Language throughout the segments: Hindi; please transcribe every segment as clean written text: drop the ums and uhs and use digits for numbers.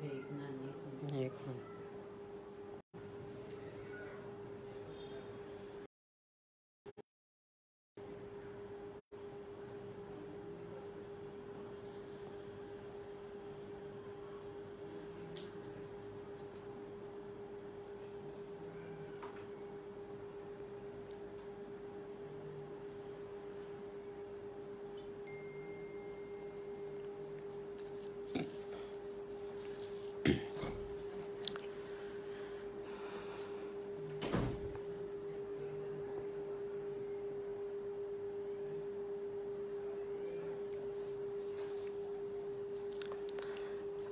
एक मिनट।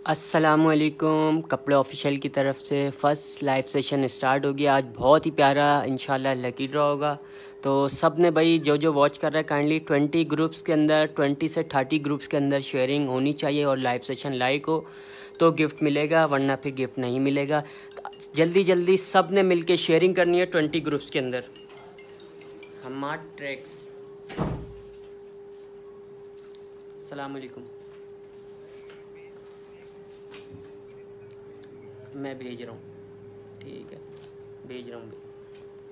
अस्सलामुअलैकुम। कपड़े ऑफिशियल की तरफ से फ़र्स्ट लाइव सेशन स्टार्ट हो गया। आज बहुत ही प्यारा इंशाल्लाह लकी ड्रॉ होगा। तो सब ने भाई जो वॉच कर रहा है काइंडली 20 ग्रुप्स के अंदर 20 से 30 ग्रुप्स के अंदर शेयरिंग होनी चाहिए और लाइव सेशन लाइक हो तो गिफ्ट मिलेगा, वरना फिर गिफ्ट नहीं मिलेगा। जल्दी जल्दी सब ने मिल के शेयरिंग करनी है 20 ग्रुप्स के अंदर। हमार ट्रैक्स। अस्सलामुअलैकुम। मैं भेज रहा हूँ, ठीक है, भेज रहा हूँ।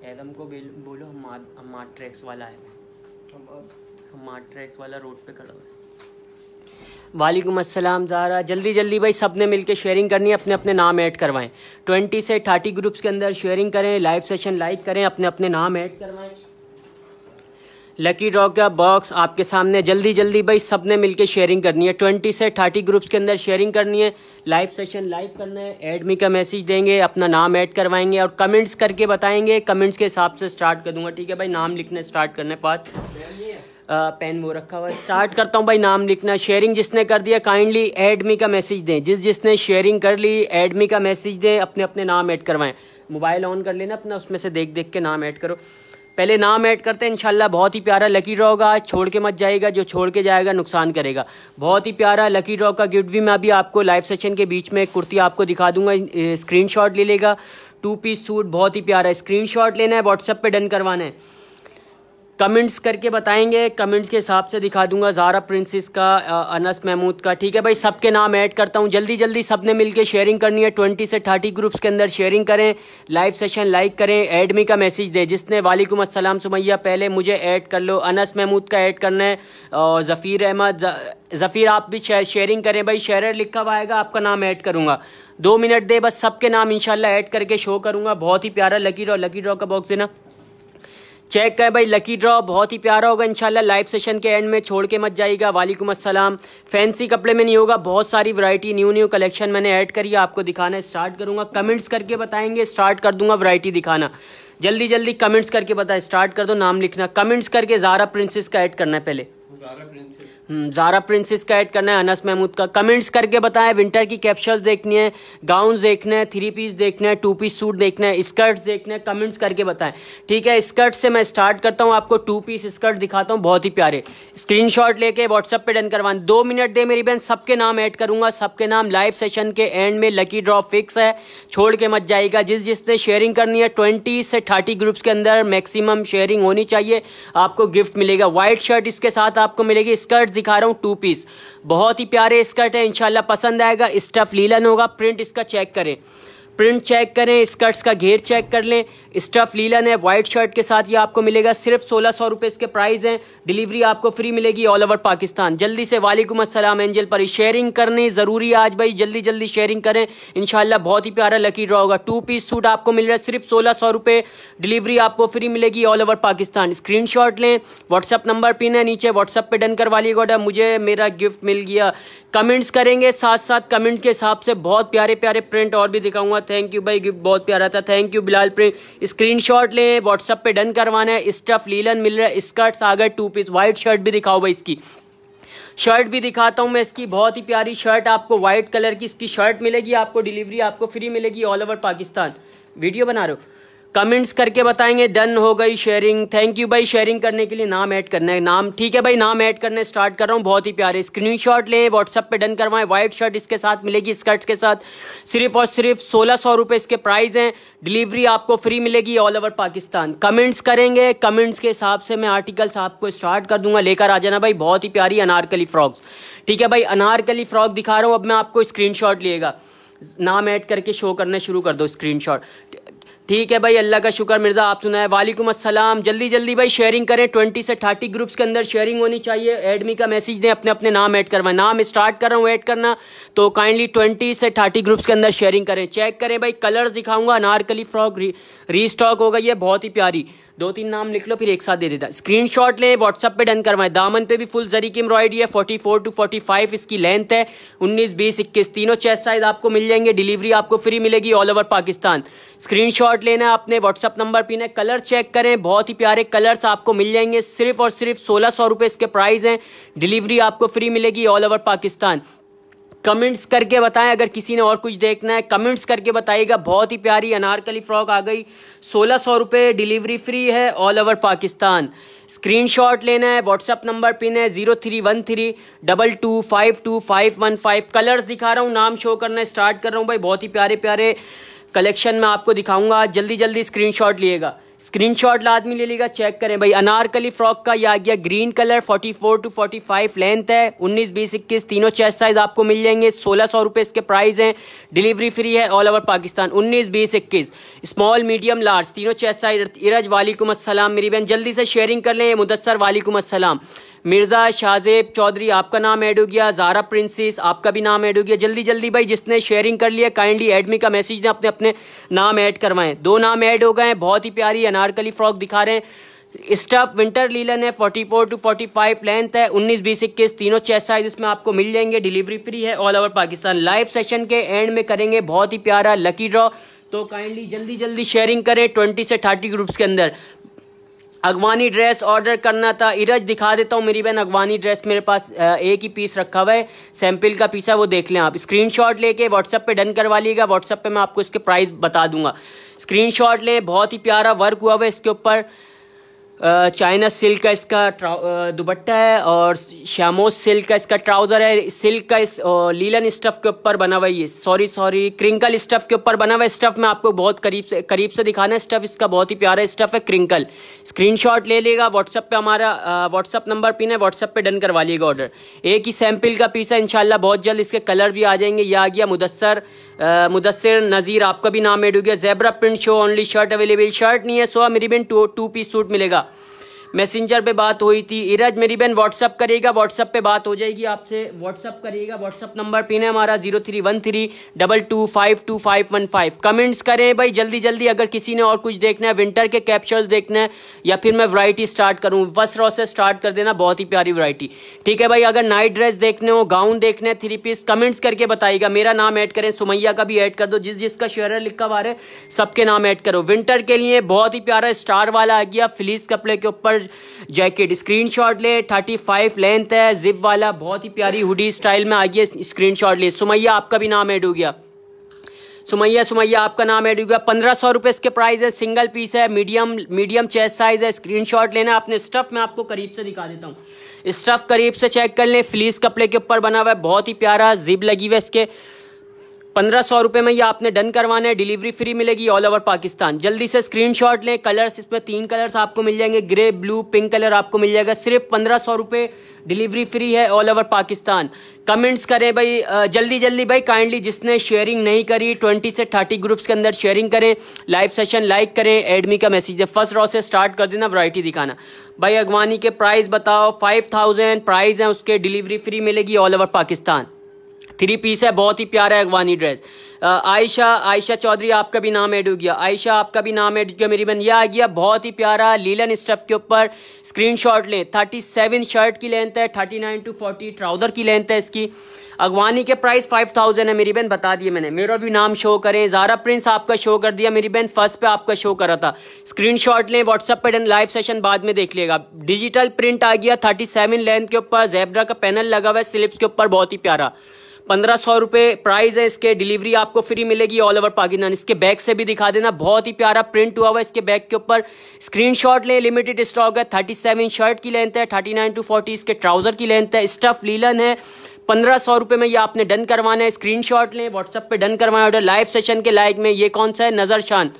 एदम को बोलो हमार ट्रैक्स वाला है, हमार ट्रैक्स वाला रोड पे खड़ा है। वालेकुम अस्सलाम ज़ारा। जल्दी जल्दी भाई सब ने मिलके शेयरिंग करनी है, अपने अपने नाम ऐड करवाएं। 20 से 30 ग्रुप्स के अंदर शेयरिंग करें, लाइव सेशन लाइक करें, अपने अपने नाम ऐड करवाएं। लकी ड्रॉ का बॉक्स आपके सामने। जल्दी जल्दी भाई सब ने मिलके शेयरिंग करनी है। 20 से 30 ग्रुप्स के अंदर शेयरिंग करनी है, लाइव सेशन लाइक करना है, ऐड मी का मैसेज देंगे, अपना नाम ऐड करवाएंगे और कमेंट्स करके बताएंगे। कमेंट्स के हिसाब से स्टार्ट कर दूंगा, ठीक है भाई। नाम लिखने स्टार्ट करने पास पेन वो रखा हुआ है। स्टार्ट करता हूँ भाई नाम लिखना। शेयरिंग जिसने कर दिया काइंडली ऐड मी का मैसेज दें। जिसने शेयरिंग कर ली ऐड मी का मैसेज दें, अपने अपने नाम ऐड करवाएं। मोबाइल ऑन कर लेना अपना, उसमें से देख देख के नाम ऐड करो। पहले नाम ऐड करते हैं इंशाल्लाह। बहुत ही प्यारा लकी ड्रॉ होगा, छोड़ के मत जाएगा, जो छोड़ के जाएगा नुकसान करेगा। बहुत ही प्यारा लकी ड्रॉ का गिफ्ट भी मैं अभी आपको लाइव सेशन के बीच में एक कुर्ती आपको दिखा दूंगा, स्क्रीनशॉट ले लेगा। 2 पीस सूट बहुत ही प्यारा है, स्क्रीनशॉट लेना है, व्हाट्सएप पे डन करवाना है। कमेंट्स करके बताएंगे, कमेंट्स के हिसाब से दिखा दूंगा। ज़ारा प्रिंसेस का, अनस महमूद का, ठीक है भाई। सबके नाम ऐड करता हूँ। जल्दी जल्दी सबने मिलके शेयरिंग करनी है। 20 से 30 ग्रुप्स के अंदर शेयरिंग करें, लाइव सेशन लाइक करें, ऐड मी का मैसेज दे। जिसने वालेकुम अस्सलाम सुमैया, पहले मुझे ऐड कर लो। अनस महमूद का ऐड करना है और ज़फ़ीर अहमद, ज़फ़ीर आप भी शेयरिंग करें भाई। शेयरर लिखा हुआ आएगा, आपका नाम ऐड करूँगा। 2 मिनट दे बस, सबके नाम इंशाल्लाह ऐड करके शो करूँगा। बहुत ही प्यारा लकी ड्रॉ का बॉक्स देना। चेक करें भाई, लकी ड्रॉ बहुत ही प्यारा होगा इंशाल्लाह। लाइव सेशन के एंड में छोड़ के मत जाइएगा। वालेकुम अस्सलाम। फैंसी कपड़े में नहीं होगा, बहुत सारी वैरायटी न्यू कलेक्शन मैंने ऐड करी है, आपको दिखाना स्टार्ट करूंगा। कमेंट्स करके बताएंगे, स्टार्ट कर दूंगा वैरायटी दिखाना। जल्दी जल्दी कमेंट्स करके बताए, स्टार्ट कर दो, नाम लिखना। कमेंट्स करके ज़ारा प्रिंसेस का ऐड करना है पहले। ज़ारा प्रिंसेस का ऐड करना है, अनस महमूद का। कमेंट्स करके बताएं। विंटर की कैप्शल्स देखनी है, गाउन देखना है, 3 पीस देखना है, 2 पीस सूट देखना है, स्कर्ट्स देखना है। कमेंट्स करके बताएं, ठीक है। स्कर्ट से मैं स्टार्ट करता हूं, आपको 2 पीस स्कर्ट दिखाता हूं, बहुत ही प्यारे। स्क्रीनशॉट लेके व्हाट्सएप पे डन करवाएं। 2 मिनट दे मेरी बहन, सबके नाम ऐड करूंगा, सबके नाम। लाइव सेशन के एंड में लकी ड्रॉ फिक्स है, छोड़ के मत जाएगा। जिसने शेयरिंग करनी है 20 से 30 ग्रुप्स के अंदर मैक्सिमम शेयरिंग होनी चाहिए, आपको गिफ्ट मिलेगा। व्हाइट शर्ट इसके साथ आपको मिलेगी। स्कर्ट दिखा रहा हूँ 2 पीस, बहुत ही प्यारे स्कर्ट है, इंशाल्लाह पसंद आएगा। स्टफ लीलन होगा, प्रिंट इसका चेक करें, प्रिंट चेक करें, स्कर्ट्स का घेर चेक कर लें। स्टफ लीलन है, व्हाइट शर्ट के साथ ये आपको मिलेगा। सिर्फ 1600 रुपये इसके प्राइस हैं। डिलीवरी आपको फ्री मिलेगी ऑल ओवर पाकिस्तान। जल्दी से वालेकुम अस्सलाम एंजल पर शेयरिंग करनी जरूरी है आज भाई, जल्दी जल्दी शेयरिंग करें इंशाल्लाह। बहुत ही प्यारा लकी ड्रॉ होगा। 2 पीस सूट आपको मिल रहा है सिर्फ 1600 रुपये, डिलीवरी आपको फ्री मिलेगी ऑल ओवर पाकिस्तान। स्क्रीनशॉट लें, व्हाट्सअप नंबर पिन है नीचे, व्हाट्सअप पे डन करवा लीजिएगा। मुझे मेरा गिफ्ट मिल गया। कमेंट्स करेंगे, साथ साथ कमेंट्स के हिसाब से बहुत प्यारे प्यारे प्रिंट और भी दिखाऊंगा। थैंक यू भाई, गिफ्ट बहुत प्यारा था, thank you Bilal print. Screenshot लें, व्हाट्सएप पे डन करवाना है। स्टफ लीलन मिल रहा है, स्कर्ट्स आ गए 2 पीस। व्हाइट शर्ट भी दिखाओ भाई, इसकी शर्ट भी दिखाता हूं मैं इसकी। बहुत ही प्यारी शर्ट आपको व्हाइट कलर की इसकी शर्ट मिलेगी, आपको डिलीवरी आपको फ्री मिलेगी ऑल ओवर पाकिस्तान। वीडियो बना रहे हो, कमेंट्स करके बताएंगे। डन हो गई शेयरिंग, थैंक यू भाई। शेयरिंग करने के लिए नाम ऐड करना है, नाम, ठीक है भाई। नाम ऐड करने स्टार्ट कर रहा हूँ, बहुत ही प्यारे। स्क्रीनशॉट लें, व्हाट्सएप पे डन करवाएं। व्हाइट शर्ट इसके साथ मिलेगी, स्कर्ट्स के साथ। सिर्फ और सिर्फ 1600 रुपये इसके प्राइस हैं, डिलीवरी आपको फ्री मिलेगी ऑल ओवर पाकिस्तान। कमेंट्स करेंगे, कमेंट्स के हिसाब से मैं आर्टिकल्स आपको स्टार्ट कर दूंगा। लेकर आ जाना भाई, बहुत ही प्यारी अनारकली फ्रॉक्स, ठीक है भाई। अनारकली फ्रॉक दिखा रहा हूँ अब मैं आपको, स्क्रीनशॉट लिएगा। नाम ऐड करके शो करना शुरू कर दो स्क्रीनशॉट। ठीक है भाई, अल्लाह का शुक्र। मिर्ज़ा आप सुनाए। वालेकुम अस्सलाम। जल्दी जल्दी भाई शेयरिंग करें, 20 से 30 ग्रुप्स के अंदर शेयरिंग होनी चाहिए। एडमी का मैसेज दें, अपने अपने नाम ऐड करवाएं। नाम स्टार्ट कर रहा हूँ ऐड करना, तो काइंडली 20 से 30 ग्रुप्स के अंदर शेयरिंग करें। चेक करें भाई, कलर्स दिखाऊंगा। अनारकली फ्रॉक रीस्टॉक हो गई है, बहुत ही प्यारी। 2-3 नाम लिख लो फिर एक साथ दे देता। स्क्रीनशॉट लें, व्हाट्सएप पे डन करवाएं। दामन पे भी फुल जरी की एम्ब्रॉयडरी है, 44 to 45 इसकी लेंथ है। 19, 20, 21 तीनों चेस्ट साइज आपको मिल जाएंगे। डिलीवरी आपको फ्री मिलेगी ऑल ओवर पाकिस्तान। स्क्रीनशॉट लेना है, अपने व्हाट्सएप नंबर पीना है। कलर चेक करें, बहुत ही प्यारे कलर्स आपको मिल जाएंगे। सिर्फ और सिर्फ 1600 रुपये इसके प्राइस हैं। डिलीवरी आपको फ्री मिलेगी ऑल ओवर पाकिस्तान। कमेंट्स करके बताएं, अगर किसी ने और कुछ देखना है कमेंट्स करके बताइएगा। बहुत ही प्यारी अनारकली फ्रॉक आ गई, 1600 रुपये, डिलीवरी फ्री है ऑल ओवर पाकिस्तान। स्क्रीनशॉट लेना है, व्हाट्सएप नंबर पिन है 031322525515। कलर्स दिखा रहा हूँ, नाम शो करना स्टार्ट कर रहा हूँ भाई। बहुत ही प्यारे प्यारे कलेक्शन में आपको दिखाऊंगा, जल्दी जल्दी स्क्रीनशॉट लिएगा। स्क्रीनशॉट लाजमी ले लेगा। चेक करें भाई, अनारकली फ्रॉक का ये आ गया ग्रीन कलर, 44 to 45 लेंथ है। 19, 20, 21 तीनों चेस्ट साइज आपको मिल जाएंगे। 1600 रुपये इसके प्राइस हैं। डिलीवरी फ्री है all over Pakistan. 19, 20, 21 small medium large तीनों चेस्ट साइज। इरज वालेकुम अस्सलाम मेरी बहन, जल्दी से शेयरिंग कर लें। मुदस्सर वालेकुम अस्सलाम। मिर्ज़ा शाहजेब चौधरी आपका नाम ऐड हो गया। ज़ारा प्रिंसेस आपका भी नाम ऐड हो गया। जल्दी जल्दी भाई, जिसने शेयरिंग कर लिया काइंडली एडमी का मैसेज दें, अपने अपने नाम ऐड करवाएं। 2 नाम ऐड हो गए हैं। बहुत ही प्यारी अनारकली फ्रॉक दिखा रहे हैं। स्टफ विंटर लीलन है, 44 to 45 लेंथ है। 19, 20, 21 तीनों चेस्ट साइज इसमें आपको मिल जाएंगे। डिलीवरी फ्री है all over Pakistan. Live session के एंड में करेंगे बहुत ही प्यारा लकी ड्रॉ, तो काइंडली जल्दी जल्दी शेयरिंग करें 20 से 30 ग्रुप्स के अंदर। अगवानी ड्रेस ऑर्डर करना था, इरज दिखा देता हूँ मेरी बहन। अगवानी ड्रेस मेरे पास एक ही पीस रखा हुआ है, सैंपल का पीस है, वो देख लें आप। स्क्रीनशॉट लेके व्हाट्सएप पे डन करवा लीजिएगा। व्हाट्सएप पे मैं आपको इसके प्राइस बता दूंगा। स्क्रीनशॉट लें, बहुत ही प्यारा वर्क हुआ हुआ है इसके ऊपर। चाइना सिल्क का इसका दुपट्टा है और शामोज सिल्क का इसका ट्राउजर है। सिल्क का इस लीलन स्टफ के ऊपर बना हुआ है, सॉरी क्रिंकल स्टफ के ऊपर बना हुआ है। स्टफ में आपको बहुत करीब से दिखाना है। स्टफ इसका बहुत ही प्यारा स्टफ है, क्रिंकल। स्क्रीनशॉट ले लेगा। व्हाट्सएप पे हमारा व्हाट्सएप नंबर पिन है, व्हाट्सएप पे डन करवा लिएगा ऑर्डर। एक ही सैंपल का पीस है, इंशाल्लाह बहुत जल्द इसके कलर भी आ जाएंगे। ये आ गया मुदस्सिर नज़ीर आपका भी नाम ऐड हो गया। Zebra print show only, shirt available. Shirt नहीं है सो मेरी बहन 2 पीस सूट मिलेगा। मैसेंजर पे बात हुई थी। इरज मेरी बहन व्हाट्सअप करेगा, व्हाट्सअप पे बात हो जाएगी आपसे। व्हाट्सअप करिएगा, व्हाट्सअप नंबर पिन है हमारा 031322525515। कमेंट्स करें भाई जल्दी जल्दी, अगर किसी ने और कुछ देखना है, विंटर के कैप्चर्स देखना है, या फिर मैं वैरायटी स्टार्ट करूँ, बस रॉ से स्टार्ट कर देना, बहुत ही प्यारी वैरायटी। ठीक है भाई, अगर नाइट ड्रेस देखने हो, गाउन देखने हैं, 3 पीस, कमेंट्स करके बताइएगा। मेरा नाम ऐड करें, सुमैया का भी ऐड कर दो, जिसका शेयर लिखा हुआ है सबके नाम ऐड करो। विंटर के लिए बहुत ही प्यारा स्टार वाला आ गया, फ्लीस कपड़े के ऊपर जैकेट। स्क्रीनशॉट ले, 35 लेंथ है, जिप वाला, बहुत ही प्यारी हुडी स्टाइल में आ गया। स्क्रीनशॉट ले। सुमैया आपका भी नाम ऐड हो गया। सुमैया आपका नाम ऐड हो गया। 1500 रुपए इसके प्राइस है। सिंगल पीस है, मीडियम चेस्ट साइज है। स्क्रीनशॉट लेना अपने। स्टफ में आपको करीब से दिखा देता हूँ, स्टफ करीब से चेक कर लें। फ्लीस कपड़े के ऊपर बना हुआ है, बहुत ही प्यारा, जिप लगी हुई है इसके। 1500 रुपये में ये आपने डन करवाना है। डिलीवरी फ्री मिलेगी ऑल ओवर पाकिस्तान। जल्दी से स्क्रीनशॉट लें। कलर्स इसमें 3 कलर्स आपको मिल जाएंगे, ग्रे, ब्लू, पिंक कलर आपको मिल जाएगा। सिर्फ 1500 रुपये, डिलीवरी फ्री है ऑल ओवर पाकिस्तान। कमेंट्स करें भाई जल्दी जल्दी भाई, काइंडली जिसने शेयरिंग नहीं करी 20 से 30 ग्रुप्स के अंदर शेयरिंग करें। लाइव सेशन लाइक करें, एडमी का मैसेज है, फर्स्ट रॉ से स्टार्ट कर देना, वैरायटी दिखाना। भाई अगवानी के प्राइस बताओ। 5000 प्राइस है उसके, डिलीवरी फ्री मिलेगी ऑल ओवर पाकिस्तान। 3 पीस है, बहुत ही प्यारा है अगवानी ड्रेस। आयशा चौधरी आपका भी नाम ऐड हो गया। आयशा आपका भी नाम ऐड हो गया मेरी बहन। यह आ गया बहुत ही प्यारा लीलन स्टफ के ऊपर। स्क्रीनशॉट लें। 37 शर्ट की लेंथ है, 39 to 40 ट्राउजर की लेंथ है इसकी। अगवानी के प्राइस 5000 है मेरी बहन, बता दिए मैंने। मेरा भी नाम शो करें। ज़ारा प्रिंस आपका शो कर दिया मेरी बहन, फर्स्ट पे आपका शो करा था। स्क्रीनशॉट लें, व्हाट्सएप पे डन, लाइव सेशन बाद में देख लेगा। डिजिटल प्रिंट आ गया, 37 लेंथ के ऊपर, ज़ेब्रा का पैनल लगा हुआ है स्लिप्स के ऊपर, बहुत ही प्यारा। 1500 रुपये प्राइस है इसके, डिलीवरी आपको फ्री मिलेगी ऑल ओवर पाकिस्तान। इसके बैक से भी दिखा देना, बहुत ही प्यारा प्रिंट हुआ हुआ है इसके बैक के ऊपर। स्क्रीनशॉट ले, लिमिटेड स्टॉक है। 37 शर्ट की लेंथ है, 39 to 40 इसके ट्राउजर की लेंथ है। स्टफ लीलन है। 1500 रुपये में ये आपने डन करवाना है। स्क्रीनशॉट लें, व्हाट्सएप पे डन करवाएं ऑर्डर। लाइव सेशन के लाइक में ये कौन सा है, नजर शान।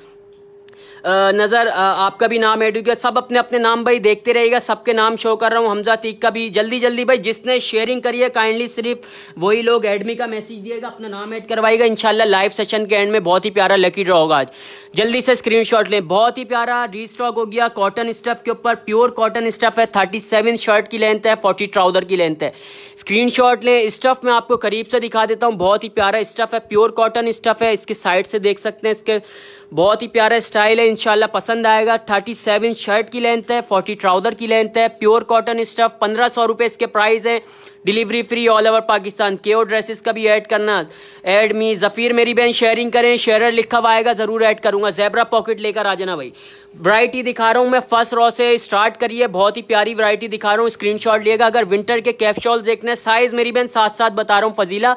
नज़र आपका भी नाम ऐड हो गया। सब अपने अपने नाम भाई देखते रहिएगा, सबके नाम शो कर रहा हूँ। हमजा तीक का भी जल्दी जल्दी भाई, जिसने शेयरिंग करी है काइंडली सिर्फ वही लोग एडमी का मैसेज दिएगा, अपना नाम ऐड करवाएगा। इंशाल्लाह लाइव सेशन के एंड में बहुत ही प्यारा लकी ड्रॉ होगा आज। जल्दी से स्क्रीनशॉट लें। बहुत ही प्यारा रीस्टॉक हो गया कॉटन स्टफ के ऊपर, प्योर कॉटन स्टफ है। 37 शर्ट की लेंथ है, 40 ट्राउजर की लेंथ है। स्क्रीनशॉट लें। स्टफ में आपको करीब से दिखा देता हूँ, बहुत ही प्यारा स्टफ है, प्योर कॉटन स्टफ है। इसके साइड से देख सकते हैं, इसके बहुत ही प्यारा स्टाइल है, इंशाल्लाह पसंद आएगा। 37 शर्ट की लेंथ है, 40 ट्राउजर की लेंथ है, प्योर कॉटन स्टफ। 1500 रुपए इसके प्राइस है, delivery free all over Pakistan. केओ ड्रेसेस का भी ऐड करना, ऐड मी जफीर मेरी बहन शेयरिंग करें, शेयरर लिखा हुआ आएगा, जरूर ऐड करूंगा। ज़ेब्रा पॉकेट लेकर आ जाना भाई। वैरायटी दिखा रहा हूं मैं, फर्स्ट रो से स्टार्ट करिए, बहुत ही प्यारी वैरायटी दिखा रहा हूं, स्क्रीनशॉट लिएगा। अगर विंटर के कैप्शॉल देखने, साइज मेरी बहन साथ साथ बता रहा हूं, Fazila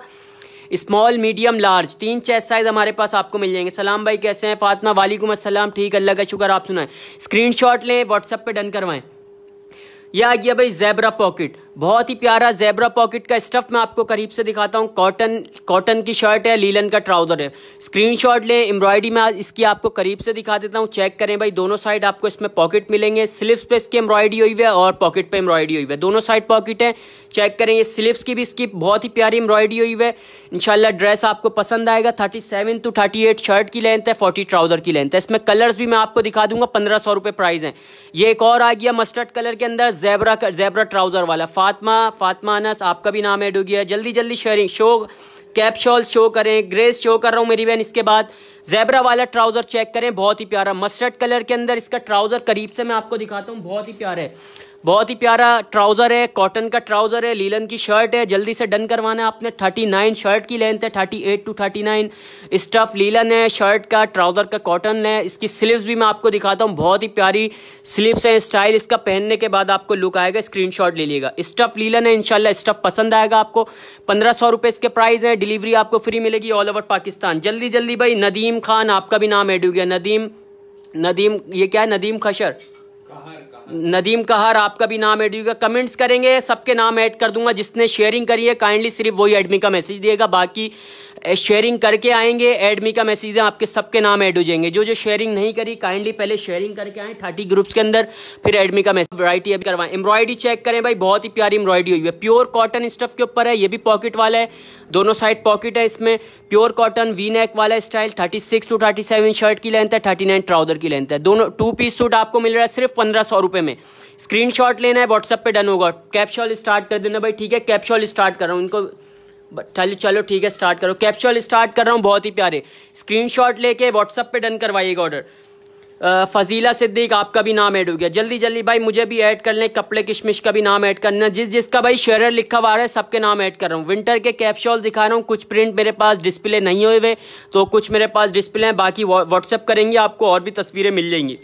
small medium large 3 chest size हमारे पास आपको मिल जाएंगे। सलाम भाई कैसे हैं? फातिमा वालेकुम अस्सलाम, ठीक अल्लाह का शुक्र, आप सुनाएं। स्क्रीनशॉट लें, व्हाट्सएप पे डन करवाएं। यह आ गया भाई ज़ेब्रा पॉकेट, बहुत ही प्यारा ज़ेब्रा पॉकेट का स्टफ मैं आपको करीब से दिखाता हूं। कॉटन की शर्ट है, लीलन का ट्राउजर है। स्क्रीनशॉट लें। एम्ब्रॉयडरी में इसकी आपको करीब से दिखा देता हूं, चेक करें भाई। दोनों साइड आपको इसमें पॉकेट मिलेंगे, स्लीव्स पे इसकी एम्ब्रॉयडरी हुई है और पॉकेट पे एम्ब्रॉयडरी हुई है, दोनों साइड पॉकेट है। चेक करें, ये स्लीव्स की भी इसकी बहुत ही प्यारी एम्ब्रॉयडरी हुई है। इंशाल्लाह ड्रेस आपको पसंद आएगा। 37 to 38 शर्ट की लेंथ है, 40 ट्राउजर की लेंथ है। इसमें कलर्स भी मैं आपको दिखा दूंगा, 1500 रुपए प्राइस है। ये एक और आ गया मस्टर्ड कलर के अंदर, ज़ेब्रा ट्राउजर वाला। फातिमा अनस आपका भी नाम ऐड हो गया। जल्दी जल्दी शेयरिंग शो, कैप्शॉल शो करें, ग्रेस शो कर रहा हूं मेरी बहन। इसके बाद ज़ेब्रा वाला ट्राउजर चेक करें, बहुत ही प्यारा मस्टर्ड कलर के अंदर इसका ट्राउजर करीब से मैं आपको दिखाता हूं, बहुत ही प्यारा है, बहुत ही प्यारा ट्राउजर है, कॉटन का ट्राउजर है, लीलन की शर्ट है। जल्दी से डन करवाना है आपने। 39 शर्ट की लेंथ है, 38 to 39 स्टफ लीलन है, शर्ट का ट्राउजर का कॉटन है। इसकी स्लीव्स भी मैं आपको दिखाता हूँ, बहुत ही प्यारी स्लीव्स है। स्टाइल इसका पहनने के बाद आपको लुक आएगा, स्क्रीनशॉट ले लीजिएगा। स्टफ लीलन है, इंशाल्लाह स्टफ पसंद आएगा आपको। 1500 रुपए इसके प्राइस है, डिलीवरी आपको फ्री मिलेगी ऑल ओवर पाकिस्तान। जल्दी जल्दी भाई। नदीम खान आपका भी नाम ऐड हो गया, नदीम ये क्या है, नदीम खशर, नदीम कहर आपका भी नाम ऐड होगा। कमेंट्स करेंगे, सबके नाम ऐड कर दूंगा। जिसने शेयरिंग करी है काइंडली सिर्फ वही एडमी का मैसेज दिएगा, बाकी शेयरिंग करके आएंगे एडमी का मैसेज दें, आपके सबके नाम ऐड हो जाएंगे। जो शेयरिंग नहीं करी काइंडली पहले शेयरिंग करके आए 30 ग्रुप्स के अंदर, फिर एडमी का मैसेज। वैरायटी अभी करवाएं। एम्ब्रॉयडरी चेक करें भाई, बहुत ही प्यारी एम्ब्रॉयडरी हुई है, प्योर कॉटन स्टफ के ऊपर है। ये भी पॉकेट वाला है, दोनों साइड पॉकेट है इसमें। प्योर कॉटन वी नेक वाला स्टाइल। 36 to 37 शर्ट की लेंथ है, 39 ट्राउजर की लेंथ है। दोनों 2 पीस सूट आपको मिल रहा है सिर्फ 1500 रुपए में। स्क्रीनशॉट लेना है, व्हाट्सएप पे डन होगा। कैप्शॉल स्टार्ट कर देना भाई, ठीक है। कैप्शॉल स्टार्ट कर रहा हूँ इनको, चलो ठीक है, स्टार्ट करो। कैप्शॉल स्टार्ट कर रहा हूँ, बहुत ही प्यारे। स्क्रीनशॉट लेके व्हाट्सएप पे डन करवाइएगा ऑर्डर। फजीला सिद्दीक आपका भी नाम ऐड हो गया। जल्दी जल्दी भाई मुझे भी ऐड कर लें। कपड़े किशमिश का भी नाम ऐड करना, जिसका भाई शेयरर लिखा हुआ है सबके नाम ऐड कर रहा हूँ। विंटर के कैप्शॉल दिखा रहा हूँ, कुछ प्रिंट मेरे पास डिस्प्ले नहीं हुए हुए, तो कुछ मेरे पास डिस्प्ले हैं, बाकी व्हाट्सएप करेंगे आपको और भी तस्वीरें मिल जाएंगी।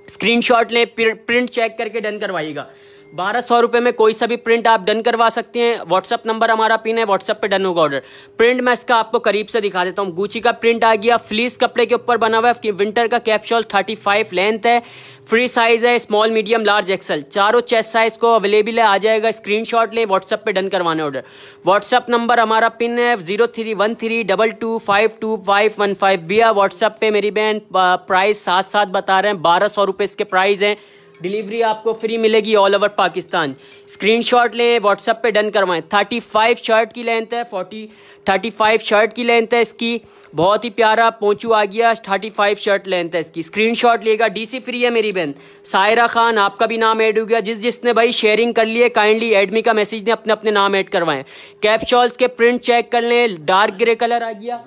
स्क्रीनशॉट लें, प्रिंट चेक करके डन करवाइएगा। 1200 रुपए में कोई सा भी प्रिंट आप डन करवा सकते हैं। व्हाट्सअप नंबर हमारा पिन है, व्हाट्सअप पे डन होगा ऑर्डर। प्रिंट मैं इसका आपको करीब से दिखा देता हूँ। गुची का प्रिंट आ गया, फ्लीस कपड़े के ऊपर बना हुआ है। विंटर का कैप्शॉल 35 लेंथ है, फ्री साइज है, स्मॉल मीडियम लार्ज एक्सल, चारों चेस्ट साइज को अवेलेबल है, आ जाएगा। स्क्रीनशॉट लें, व्हाट्सएप पे डन करवाना ऑर्डर। व्हाट्सएप नंबर हमारा पिन है 031322521515 भैया। व्हाट्सएप पे मेरी बहन प्राइस साथ साथ बता रहे हैं, 1200 रुपए इसके प्राइस है, डिलीवरी आपको फ्री मिलेगी ऑल ओवर पाकिस्तान। स्क्रीनशॉट लें, व्हाट्सएप पे डन करवाएं। 35 शर्ट की लेंथ है, 35 शर्ट की लेंथ है इसकी, बहुत ही प्यारा पोंचू आ गया। 35 शर्ट लेंथ है इसकी, स्क्रीनशॉट लेगा, डीसी फ्री है मेरी बहन। सायरा खान आपका भी नाम ऐड हो गया। जिसने भाई शेयरिंग कर लिए काइंडली एडमी का मैसेज दें, अपने अपने नाम ऐड करवाएं। कैप्शॉल्स के प्रिंट चेक कर लें, डार्क ग्रे कलर आ गया।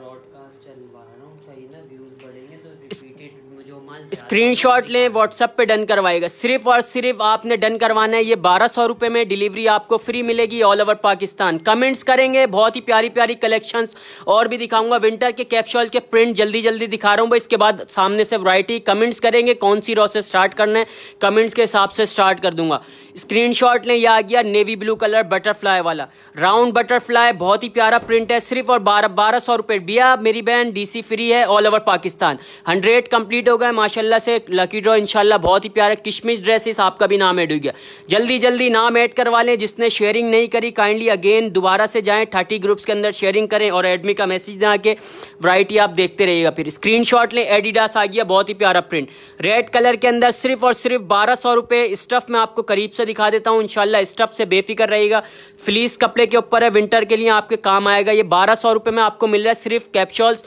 स्क्रीनशॉट लें, व्हाट्सएप पे डन करवाएगा। सिर्फ और सिर्फ आपने डन करवाना है। ये 1200 रुपए में डिलीवरी आपको फ्री मिलेगी ऑल ओवर पाकिस्तान। कमेंट्स करेंगे, बहुत ही प्यारी प्यारी कलेक्शंस और भी दिखाऊंगा। विंटर के कैप्शॉल के प्रिंट जल्दी जल्दी दिखा रहा हूँ भाई। इसके बाद सामने से वैरायटी। कमेंट्स करेंगे कौन सी रो से स्टार्ट करना है, कमेंट्स के हिसाब से स्टार्ट कर दूंगा। स्क्रीनशॉट लें, यह आ गया नेवी ब्लू कलर बटरफ्लाई वाला, राउंड बटरफ्लाई, बहुत ही प्यारा प्रिंट है। सिर्फ और 1200 रुपए भैया मेरी बहन, डीसी फ्री है ऑल ओवर पाकिस्तान। 100 कंप्लीट हो गए माशाल्लाह। अल्लाह से लकी ड्रॉ इंशाल्लाह बहुत ही प्यारा किशमिश ड्रेसेस आपका भी नाम ऐड हो गया। जल्दी जल्दी नाम ऐड करवा लें। जिसने शेयरिंग नहीं करी काइंडली अगेन दोबारा से जाएं, 30 ग्रुप्स के अंदर शेयरिंग करें और एडमी का मैसेज दें आके, वैरायटी आप देखते रहिएगा। फिर स्क्रीनशॉट लें। एडिडास आ गया बहुत ही प्यारा प्रिंट रेड कलर के अंदर, सिर्फ और सिर्फ 1200 रुपए। स्टफ में आपको करीब से दिखा देता हूं इंशाल्लाह, स्टफ से बेफिक्र रहेगा। फ्लीस कपड़े के ऊपर है, विंटर के लिए आपके काम आएगा। ये 1200 रुपए में आपको मिल रहा है सिर्फ। कैप्सूल्स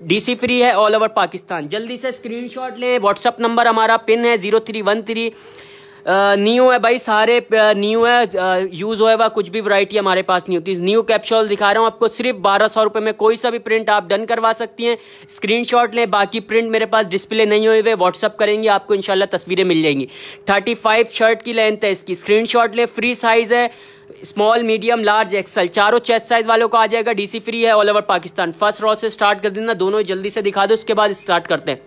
डीसी फ्री है ऑल ओवर पाकिस्तान। जल्दी से स्क्रीनशॉट लें। व्हाट्सअप नंबर हमारा पिन है 0313। न्यू है भाई, सारे न्यू है, यूज होए हुआ कुछ भी वैरायटी हमारे पास नहीं होती। न्यू कैप्सूल दिखा रहा हूं आपको सिर्फ 1200 रुपए में। कोई सा भी प्रिंट आप डन करवा सकती हैं। स्क्रीनशॉट लें। बाकी प्रिंट मेरे पास डिस्प्ले नहीं हुए हुए, व्हाट्सअप करेंगे आपको इंशाल्लाह तस्वीरें मिल जाएंगी। 35 शर्ट की लेंथ है इसकी। स्क्रीनशॉट लें। फ्री साइज है, स्मॉल मीडियम लार्ज एक्सल, चारों चेस्ट साइज वालों को आ जाएगा। डीसी फ्री है all over Pakistan. First row से स्टार्ट कर देना, दोनों जल्दी से दिखा दो, उसके बाद स्टार्ट करते हैं।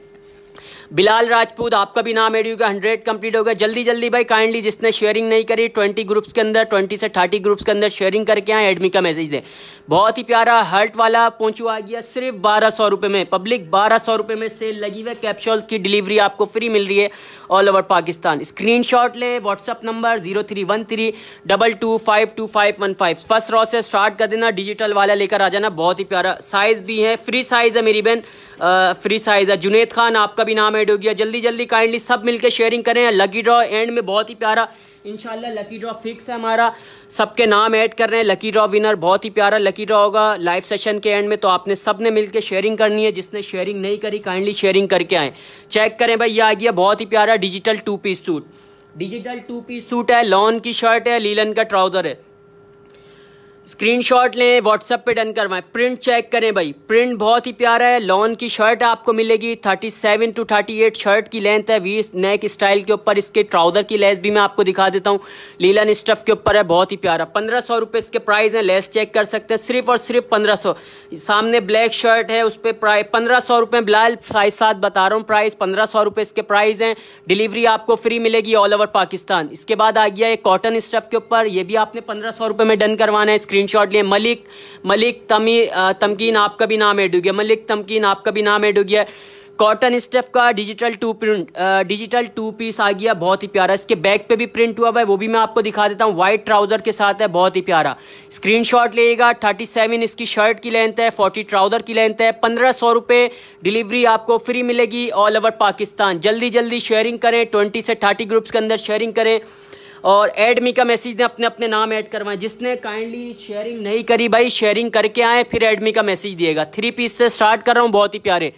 बिलाल राजपूत आपका भी नाम एड होगा। 100 कंप्लीट होगा। जल्दी जल्दी भाई काइंडली जिसने शेयरिंग नहीं करी 20 ग्रुप्स के अंदर, 20 से 30 ग्रुप्स के अंदर शेयरिंग करके आए, एडमी का मैसेज दें। बहुत ही प्यारा हर्ट वाला पोंचू आ गया सिर्फ 1200 रुपए में। पब्लिक 1200 रुपए में सेल लगी हुई है। कैप्सूल्स की डिलीवरी आपको फ्री मिल रही है ऑल ओवर पाकिस्तान। स्क्रीनशॉट लें। WhatsApp number 0313225515। फर्स्ट रॉ से स्टार्ट कर देना, डिजिटल वाला लेकर आ जाना। बहुत ही प्यारा साइज भी है, फ्री साइज है मेरी बहन, फ्री साइज है। जुनेद खान आपका भी नाम ऐड हो गया। जल्दी जल्दी काइंडली सब मिलकर शेयरिंग करें। लकी ड्रॉ एंड में बहुत ही प्यारा इंशाल्लाह लकी ड्रॉ फिक्स है हमारा, सबके नाम ऐड कर रहे हैं। लकी ड्रॉ विनर बहुत ही प्यारा लकी ड्रॉ होगा लाइव सेशन के एंड में, तो आपने सबने मिलकर शेयरिंग करनी है। जिसने शेयरिंग नहीं करी काइंडली शेयरिंग करके आए। चेक करें भाई, ये आ गया बहुत ही प्यारा digital 2 piece suit. Digital 2 piece suit है, लॉन की शर्ट है, लीलन का ट्राउजर है। स्क्रीनशॉट लें, व्हाट्सएप पे डन करवाएं। प्रिंट चेक करें भाई, प्रिंट बहुत ही प्यारा है। लॉन की शर्ट आपको मिलेगी। 37 to 38 शर्ट की लेंथ है। वी नेक स्टाइल के ऊपर इसके ट्राउजर की लेस भी मैं आपको दिखा देता हूँ। लीलन स्टफ के ऊपर है, बहुत ही प्यारा। 1500 रुपए इसके प्राइस है। लेस चेक कर सकते हैं, सिर्फ और सिर्फ 1500। सामने ब्लैक शर्ट है, उस पर प्राइस 1500 रुपए। बिलाल साइज 7 बता रहा हूँ, प्राइस 1500 रुपए इसके प्राइस है। डिलीवरी आपको फ्री मिलेगी ऑल ओवर पाकिस्तान। इसके बाद आ गया एक कॉटन स्टफ के ऊपर, ये भी आपने 1500 रुपए में डन करवाना है। स्क्रीनशॉट लिए। मलिक तमकीन आपका भी नाम ऐड हो गया। मलिक तमकीन आपका भी नाम ऐड हो गया। कॉटन स्टफ का डिजिटल 2 पीस आ गया, बहुत ही प्यारा। इसके बैक पे भी प्रिंट हुआ है, वो भी मैं आपको दिखा देता हूँ। व्हाइट ट्राउजर के साथ है, बहुत ही प्यारा। स्क्रीनशॉट लेगा। 37 इसकी शर्ट की लेंथ है, 40 ट्राउजर की लेंथ है। 1500 रुपए डिलीवरी आपको फ्री मिलेगी ऑल ओवर पाकिस्तान। जल्दी जल्दी शेयरिंग करें, 20 से 30 ग्रुप्स के अंदर शेयरिंग करें और ऐड मी का मैसेज दें, अपने अपने नाम ऐड करवाएं। जिसने काइंडली शेयरिंग नहीं करी भाई शेयरिंग करके आए, फिर ऐड मी का मैसेज दिएगा। 3 पीस से स्टार्ट कर रहा हूं, बहुत ही प्यारे।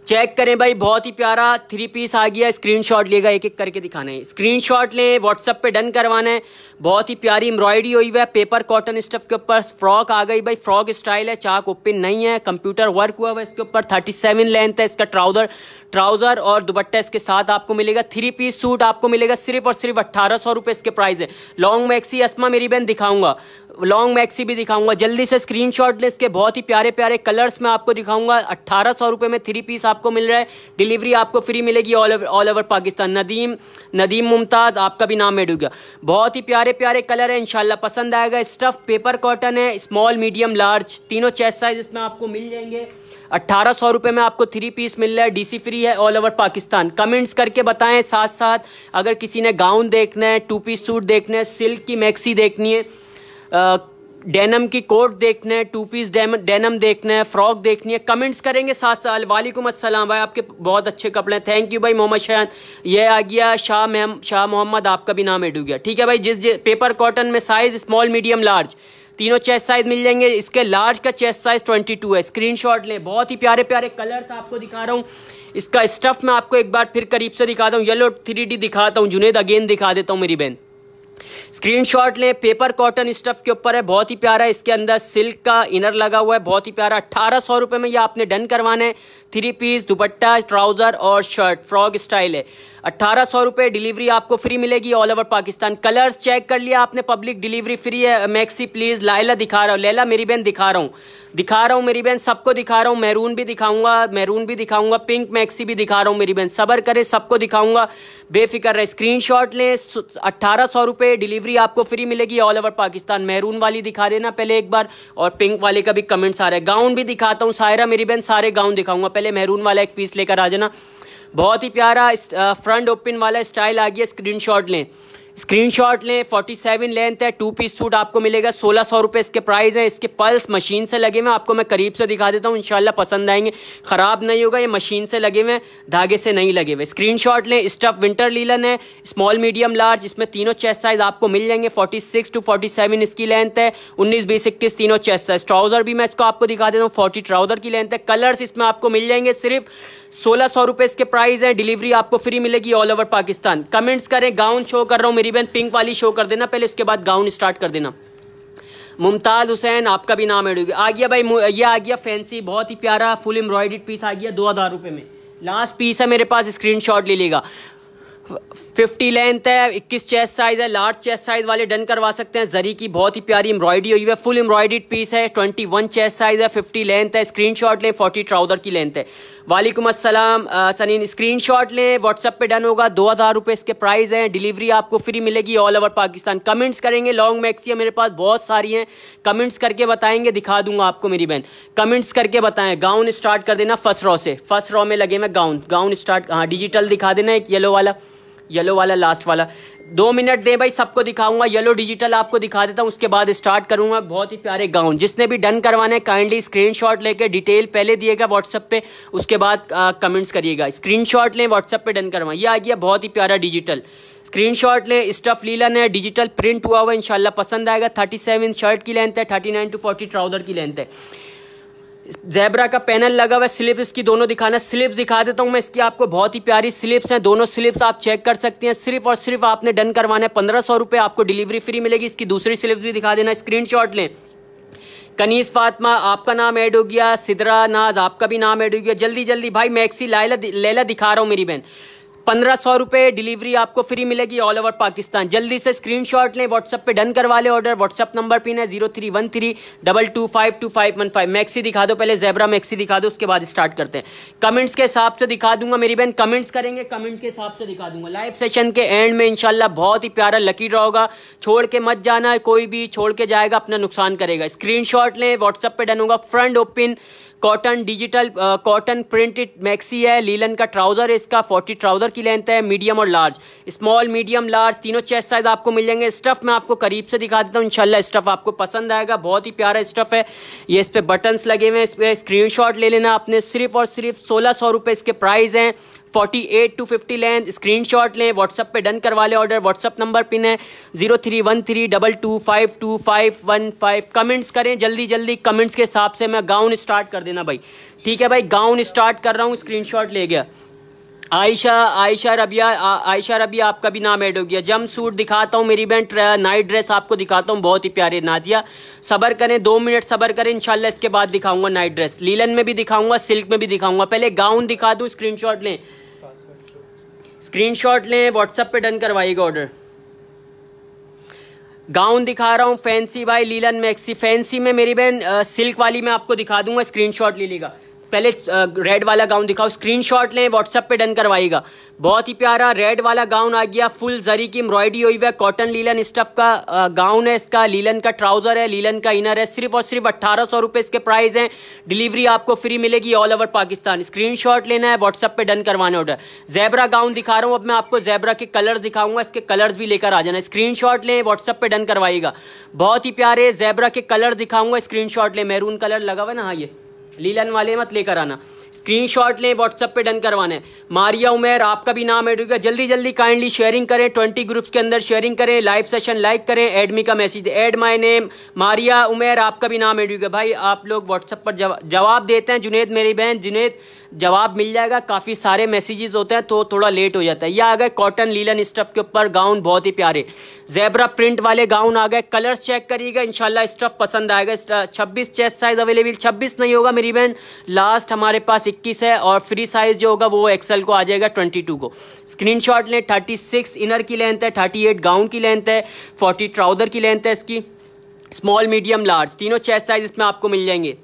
चेक करें भाई, बहुत ही प्यारा 3 पीस आ गया। स्क्रीनशॉट लेगा, एक एक करके दिखाना है। स्क्रीनशॉट लें, व्हाट्सएप पे डन करवाना है। बहुत ही प्यारी एम्ब्रॉयडरी हुई है, पेपर कॉटन स्टफ के ऊपर। फ्रॉक आ गई भाई, फ्रॉक स्टाइल है, चाक ओपन नहीं है, कंप्यूटर वर्क हुआ है इसके ऊपर। 37 लेंथ है इसका। ट्राउजर और दुपट्टा इसके साथ आपको मिलेगा। 3 पीस सूट आपको मिलेगा सिर्फ और सिर्फ 1800 रुपए इसके प्राइस है। लॉन्ग मैक्सी अस्मा मेरी बहन दिखाऊंगा, लॉन्ग मैक्सी भी दिखाऊंगा। जल्दी से स्क्रीनशॉट ले, इसके बहुत ही प्यारे प्यारे कलर्स में आपको दिखाऊंगा। 1800 रुपए में 3 पीस आपको मिल रहा है। डिलीवरी आपको फ्री मिलेगी ऑल ओवर पाकिस्तान। नदीम मुमताज आपका भी नाम ऐड हो गया। बहुत ही प्यारे प्यारे कलर है, इंशाल्लाह पसंद आएगा। स्टफ पेपर कॉटन है, स्मॉल मीडियम लार्ज, तीनों चेस्ट साइज इसमें आपको मिल जाएंगे। 1800 रुपए में आपको 3 पीस मिल रहा है। डीसी फ्री है ऑल ओवर पाकिस्तान। कमेंट्स करके बताएं, साथ साथ अगर किसी ने गाउन देखना है, 2 पीस सूट देखना है, सिल्क की मैक्सी देखनी है, डेनम की कोट देखना है, 2 पीस डेनम देखना है, फ्रॉक देखनी है, कमेंट्स करेंगे साथ साथ। वालेकुम अस्सलाम भाई, आपके बहुत अच्छे कपड़े हैं, थैंक यू भाई। मोहम्मद शान ये आ गया। शाह मोहम्मद आपका भी नाम ऐड हो गया। ठीक है भाई, जिस पेपर कॉटन में साइज स्मॉल मीडियम लार्ज तीनों चेस्ट साइज मिल जाएंगे। इसके लार्ज का चेस्ट साइज 22 है। स्क्रीनशॉट लें। बहुत ही प्यारे प्यारे कलर्स आपको दिखा रहा हूँ। इसका स्टफ मैं आपको एक बार फिर करीब से दिखाता हूँ। येलो 3D दिखाता हूँ, जुनेद अगेन दिखा देता हूँ मेरी बहन। स्क्रीनशॉट लें। पेपर कॉटन स्टफ के ऊपर है, बहुत ही प्यारा। इसके अंदर सिल्क का इनर लगा हुआ है, बहुत ही प्यारा। 1800 रुपए में ये आपने डन करवाना है। 3 पीस दुपट्टा, ट्राउजर और शर्ट फ्रॉक स्टाइल है। 1800 रुपए डिलीवरी आपको फ्री मिलेगी all over Pakistan. Colours check कर लिया आपने, पब्लिक डिलीवरी फ्री है। मैक्सी प्लीज, लाइला दिखा रहा हूँ, लैला मेरी बहन दिखा रहा हूँ मेरी बहन, सबको दिखा रहा हूँ। मैरून भी दिखाऊंगा, पिंक मैक्सी भी दिखा रहा हूँ मेरी बहन। सबर करे, सबको दिखाऊंगा, बेफिक्र रहे। स्क्रीनशॉट लें। 1800 रुपए डिलीवरी आपको फ्री मिलेगी ऑल ओवर पाकिस्तान। मैरून वाली दिखा देना पहले एक बार, और पिंक वाले का भी कमेंट्स आ रहा है। गाउन भी दिखाता हूँ सायरा मेरी बहन, सारे गाउन दिखाऊंगा। पहले मैरून वाला एक पीस लेकर आ जाना। बहुत ही प्यारा फ्रंट ओपन वाला स्टाइल आ गया, स्क्रीनशॉट लें, स्क्रीनशॉट लें। 47 लेंथ है, 2 पीस सूट आपको मिलेगा, 1600 रुपये इसके प्राइस है। इसके पल्स मशीन से लगे हुए, आपको मैं करीब से दिखा देता हूँ, इंशाल्लाह पसंद आएंगे, ख़राब नहीं होगा, ये मशीन से लगे हुए, धागे से नहीं लगे हुए। स्क्रीनशॉट लें। स्टफ विंटर लीलन है, स्मॉल मीडियम लार्ज, इसमें तीनों चेस्ट साइज आपको मिल जाएंगे। 46 to 47 इसकी लेंथ है, 19, 20, 21 तीनों चेस्ट साइज। ट्राउजर भी मैं इसको आपको दिखा देता हूँ, 40 ट्राउजर की लेंथ है। कलर्स इसमें आपको मिल जाएंगे, सिर्फ 1600 रुपये इसके प्राइस है। डिलीवरी आपको फ्री मिलेगी ऑल ओवर पाकिस्तान। कमेंट्स करें, गाउन शो कर रहा हूँ मेरी बहन, पिंक वाली शो कर देना पहले, उसके बाद गाउन स्टार्ट कर देना। मुमताज हुसैन आपका भी नाम ऐड हो गया। आ गया भाई, ये आ गया फैंसी, बहुत ही प्यारा फुल एम्ब्रॉयडर्ड पीस आ गया 2000 रुपये में। लास्ट पीस है मेरे पास, स्क्रीनशॉट ले लेगा। 50 लेंथ है, 21 चेस्ट साइज है, लार्ज चेस्ट साइज वाले डन करवा सकते हैं। जरी की बहुत ही प्यारी एम्ब्रॉयडरी हुई है, फुल एम्ब्रॉयडर्ड पीस है। 21 चेस्ट साइज है, 50 लेंथ है। स्क्रीनशॉट लें, 40 ट्राउजर की लेंथ है। वालेकुम अस्सलाम सनीन, स्क्रीनशॉट लें, व्हाट्सएप पे डन होगा। 2000 रुपये इसके प्राइस है, डिलीवरी आपको फ्री मिलेगी ऑल ओवर पाकिस्तान। कमेंट्स करेंगे, लॉन्ग मैक्सी है मेरे पास बहुत सारी हैं, कमेंट्स करके बताएंगे, दिखा दूंगा आपको मेरी बहन। कमेंट्स करके बताएं। गाउन स्टार्ट कर देना फर्स्ट रो से, फर्स्ट रो में लगे मैं गाउन स्टार्ट। हाँ, डिजिटल दिखा देना, एक येलो वाला लास्ट वाला। 2 मिनट दें भाई, सबको दिखाऊंगा। येलो डिजिटल आपको दिखा देता हूं, उसके बाद स्टार्ट करूंगा। बहुत ही प्यारे गाउन, जिसने भी डन करवाने काइंडली स्क्रीनशॉट लेके, डिटेल पहले दिएगा व्हाट्सएप पे, उसके बाद कमेंट्स करिएगा। स्क्रीनशॉट लें, व्हाट्सएप पे डन करवाएं। ये आ गया बहुत ही प्यारा डिजिटल, स्क्रीनशॉट लें। स्टफ लीलन है, डिजिटल प्रिंट हुआ हुआ, इंशाल्लाह पसंद आएगा। 37 शर्ट की लेंथ है, 39 to 40 ट्राउजर की लेंथ है। ज़ेब्रा का पैनल लगा हुआ है, स्लिप्स इसकी दोनों दिखाना। स्लिप्स दिखा देता हूं मैं इसकी आपको, बहुत ही प्यारी स्लिप्स हैं, दोनों स्लिप्स आप चेक कर सकते हैं। सिर्फ और सिर्फ आपने डन करवाना है 1500 रुपये, आपको डिलीवरी फ्री मिलेगी। इसकी दूसरी स्लिप्स भी दिखा देना, स्क्रीनशॉट लें। कनीस फातिमा आपका नाम ऐड हो गया, सिदरा नाज आपका भी नाम ऐड हो गया। जल्दी जल्दी भाई, मैक्सी लैला दिखा रहा हूं मेरी बहन, 1500 रुपये डिलीवरी आपको फ्री मिलेगी ऑल ओवर पाकिस्तान। जल्दी से स्क्रीनशॉट लें, व्हाट्सएप पे डन करवा ले ऑर्डर। व्हाट्सएप नंबर पिन है 031322522515। मैक्सी दिखा दो पहले, ज़ेब्रा मैक्सी दिखा दो, उसके बाद स्टार्ट करते हैं। कमेंट्स के हिसाब से दिखा दूंगा मेरी बहन, कमेंट्स करेंगे, कमेंट्स के हिसाब से दिखा दूंगा। लाइव सेशन के एंड में इंशाल्लाह बहुत ही प्यारा लकी ड्रॉ होगा, छोड़ के मत जाना, कोई भी छोड़ के जाएगा अपना नुकसान करेगा। स्क्रीनशॉट लें, व्हाट्सएप पे डन होगा। Front open cotton digital cotton printed maxi है, लीलन का ट्राउजर है इसका, 40 ट्राउजर की लेंथ है, मीडियम और लार्ज, स्मॉल मीडियम लार्ज तीनों चेस्ट साइज आपको मिल जाएंगे। स्टफ मैं आपको करीब से दिखा देता हूँ, इंशाल्लाह स्टफ आपको पसंद आएगा, बहुत ही प्यारा स्टफ है। ये इस पे बटन्स लगे हुए हैं, इस पे स्क्रीनशॉट ले लेना आपने। सिर्फ और सिर्फ 1600 रुपये इसके प्राइस हैं। 48 to 50 लेंथ, स्क्रीनशॉट लें, व्हाट्सएप पे डन करवा ले ऑर्डर। व्हाट्सएप नंबर पिन है 031322522515। कमेंट्स करें जल्दी जल्दी, कमेंट्स के हिसाब से मैं गाउन स्टार्ट कर देना भाई, ठीक है भाई। गाउन स्टार्ट कर रहा हूँ, स्क्रीनशॉट ले गया। आयशा रबिया आपका भी नाम ऐड हो गया। जम सूट दिखाता हूँ मेरी बहन, नाइट ड्रेस आपको दिखाता हूँ, बहुत ही प्यारे। नाजिया सबर करें, 2 मिनट सबर करें, इंशाल्लाह इसके बाद दिखाऊंगा नाइट ड्रेस। लीलन में भी दिखाऊंगा, सिल्क में भी दिखाऊंगा, पहले गाउन दिखा दूँ। स्क्रीनशॉट लें, व्हाट्सएप पे डन करवाइएगा ऑर्डर। गाउन दिखा रहा हूँ फैंसी भाई, लीलन मैक्सी फैंसी में मेरी बहन, सिल्क वाली मैं आपको दिखा दूंगा, स्क्रीनशॉट ले लेगा। पहले रेड वाला गाउन दिखाओ, स्क्रीनशॉट लें, व्हाट्सएप पे डन करवाइएगा। बहुत ही प्यारा रेड वाला गाउन आ गया, फुल जरी की एम्ब्रॉयडरी हुई है, कॉटन लीलन स्टफ का गाउन है इसका, लीलन का ट्राउजर है, लीलन का इनर है। सिर्फ और सिर्फ 1800 रुपये इसके प्राइस हैं, डिलीवरी आपको फ्री मिलेगी ऑल ओवर पाकिस्तान। स्क्रीनशॉट लेना है, व्हाट्सएप पे डन करवाना ऑर्डर। ज़ेब्रा गाउन दिखा रहा हूँ, अब मैं आपको ज़ेब्रा के कलर्स दिखाऊंगा, इसके कलर्स भी लेकर आ जाना। स्क्रीनशॉट लें, व्हाट्सएप पे डन करवाइएगा। बहुत ही प्यारे ज़ेब्रा के कलर दिखाऊंगा, स्क्रीनशॉट लें। मैरून कलर लगा हुआ है ना, हाँ ये लीलन वाले मत लेकर आना। स्क्रीनशॉट लें, व्हाट्सएप पे डन करवाना है। मारिया उमेर आपका भी नाम ऐड होगा। जल्दी जल्दी काइंडली शेयरिंग करें, 20 ग्रुप्स के अंदर शेयरिंग करें, लाइव सेशन लाइक करें, एड मी का मैसेज, add my name Maria Umer आपका भी नाम ऐड होगा। भाई आप लोग व्हाट्सएप पर जवाब देते हैं, जुनेद मेरी बहन, जुनेद जवाब मिल जाएगा, काफी सारे मैसेजेस होते हैं तो थोड़ा लेट हो जाता है। यह आ गए कॉटन लीलन स्टफ के ऊपर गाउन, बहुत ही प्यारे ज़ेब्रा प्रिंट वाले गाउन आ गए। कलर्स चेक करिएगा, इंशाल्लाह स्टफ पसंद आएगा। 26 चेस्ट साइज अवेलेबल, 26 नहीं होगा मेरी बहन, लास्ट हमारे पास 21 है, और फ्री साइज जो होगा वो एक्सेल को आ जाएगा 22 को। स्क्रीनशॉट लें। 36 इनर की लेंथ है, 38 गाउन की लेंथ है, 40 ट्राउजर की लेंथ है इसकी, स्मॉल मीडियम लार्ज तीनों चेस्ट साइज इसमें आपको मिल जाएंगे।